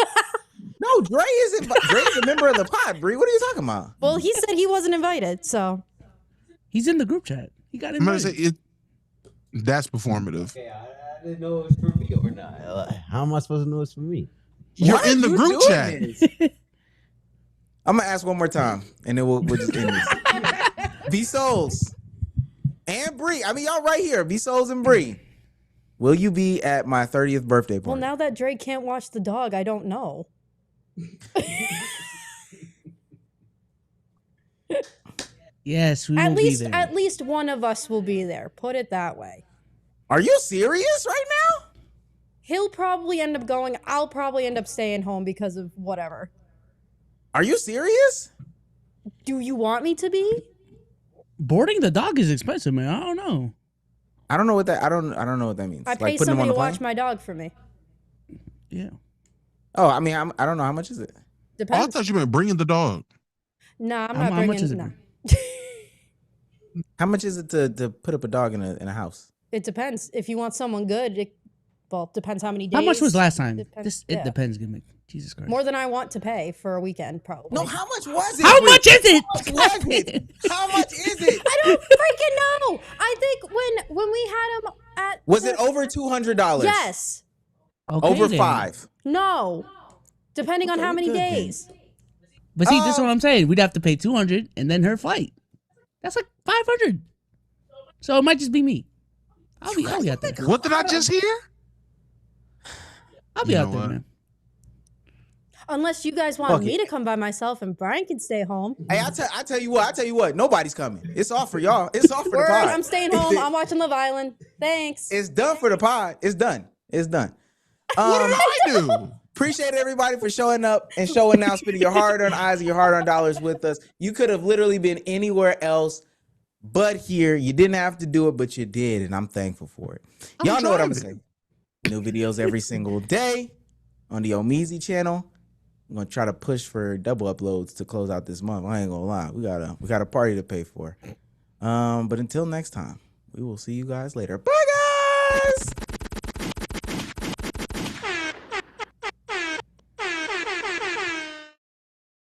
D: No, Dre isn't. Dre's a member of the pod, Bree. What are you talking about?
F: Well, he said he wasn't invited, so.
B: He's in the group chat. He got
A: I'm gonna
B: invited.
A: say it. That's performative.
C: I didn't know it was for me or not. How am I supposed to know it's for me?
A: You're
D: Why
A: in the
D: are you
A: group
D: doing
A: chat.
D: this? I'm gonna ask one more time, and then we'll just end this. V Souls and Bree. I mean, y'all right here. V Souls and Bree. Will you be at my 30th birthday
F: Well,
D: party?
F: now that Dre can't watch the dog, I don't know.
B: Yes, we
F: At
B: will
F: least,
B: be there.
F: at least one of us will be there. Put it that way.
D: Are you serious right now?
F: He'll probably end up going. I'll probably end up staying home because of whatever.
D: Are you serious?
F: Do you want me to be?
B: Boarding the dog is expensive, man. I don't know.
D: I don't know what that. I don't know what that means.
F: I
D: Like
F: pay
D: putting him on
F: somebody
D: the
F: to watch
D: plane?
F: my dog for me.
B: Yeah.
D: Oh, I mean, I don't know how much is it.
A: Oh, I
F: Depends.
A: thought you meant bringing the dog.
F: Nah, I'm
B: How-
F: not
B: how
F: bringing.
B: much is it?
F: Nah.
D: How much is it to put up a dog in a house?
F: It depends. If you want someone good, well, depends how many days.
B: How much was last time?
F: Depends-
B: It
F: yeah.
B: depends, gimmick. Jesus Christ.
F: More than I want to pay for a weekend, probably.
D: No, how much was it?
B: How
D: Bree?
B: much is it?
D: How much was it? How much is it?
F: I don't freaking know. I think when we had him at
D: Was it over $200?
F: Yes.
B: Okay,
D: Over
B: then.
D: 5.
F: No. Depending on
D: Okay,
F: how many
D: good then.
F: days.
B: But see, this is what I'm saying. We'd have to pay 200 and then her flight. That's like 500. So it might just be me. I'll be out there.
A: What did I just hear?
B: I'll be
A: You
B: out
A: know
B: there,
A: what?
B: man.
F: Unless you guys want
D: Fuck
F: me
D: it.
F: to come by myself and Brian can stay home.
D: Hey, I tell you what. Nobody's coming. It's off for y'all. It's off for
F: Word,
D: the pod.
F: I'm staying home. I'm watching Love Island. Thanks.
D: It's done for the pod. It's done. It's done.
A: What did I do?
D: Appreciate everybody for showing up and showing out, spending your hard-earned eyes and your hard-earned dollars with us. You could have literally been anywhere else but here. You didn't have to do it, but you did, and I'm thankful for it. Y'all know what I'm saying. New videos every single day on the Omeezy channel. I'm gonna try to push for double uploads to close out this month. I ain't gonna lie. We got a party to pay for. But until next time, we will see you guys later. Bye, guys.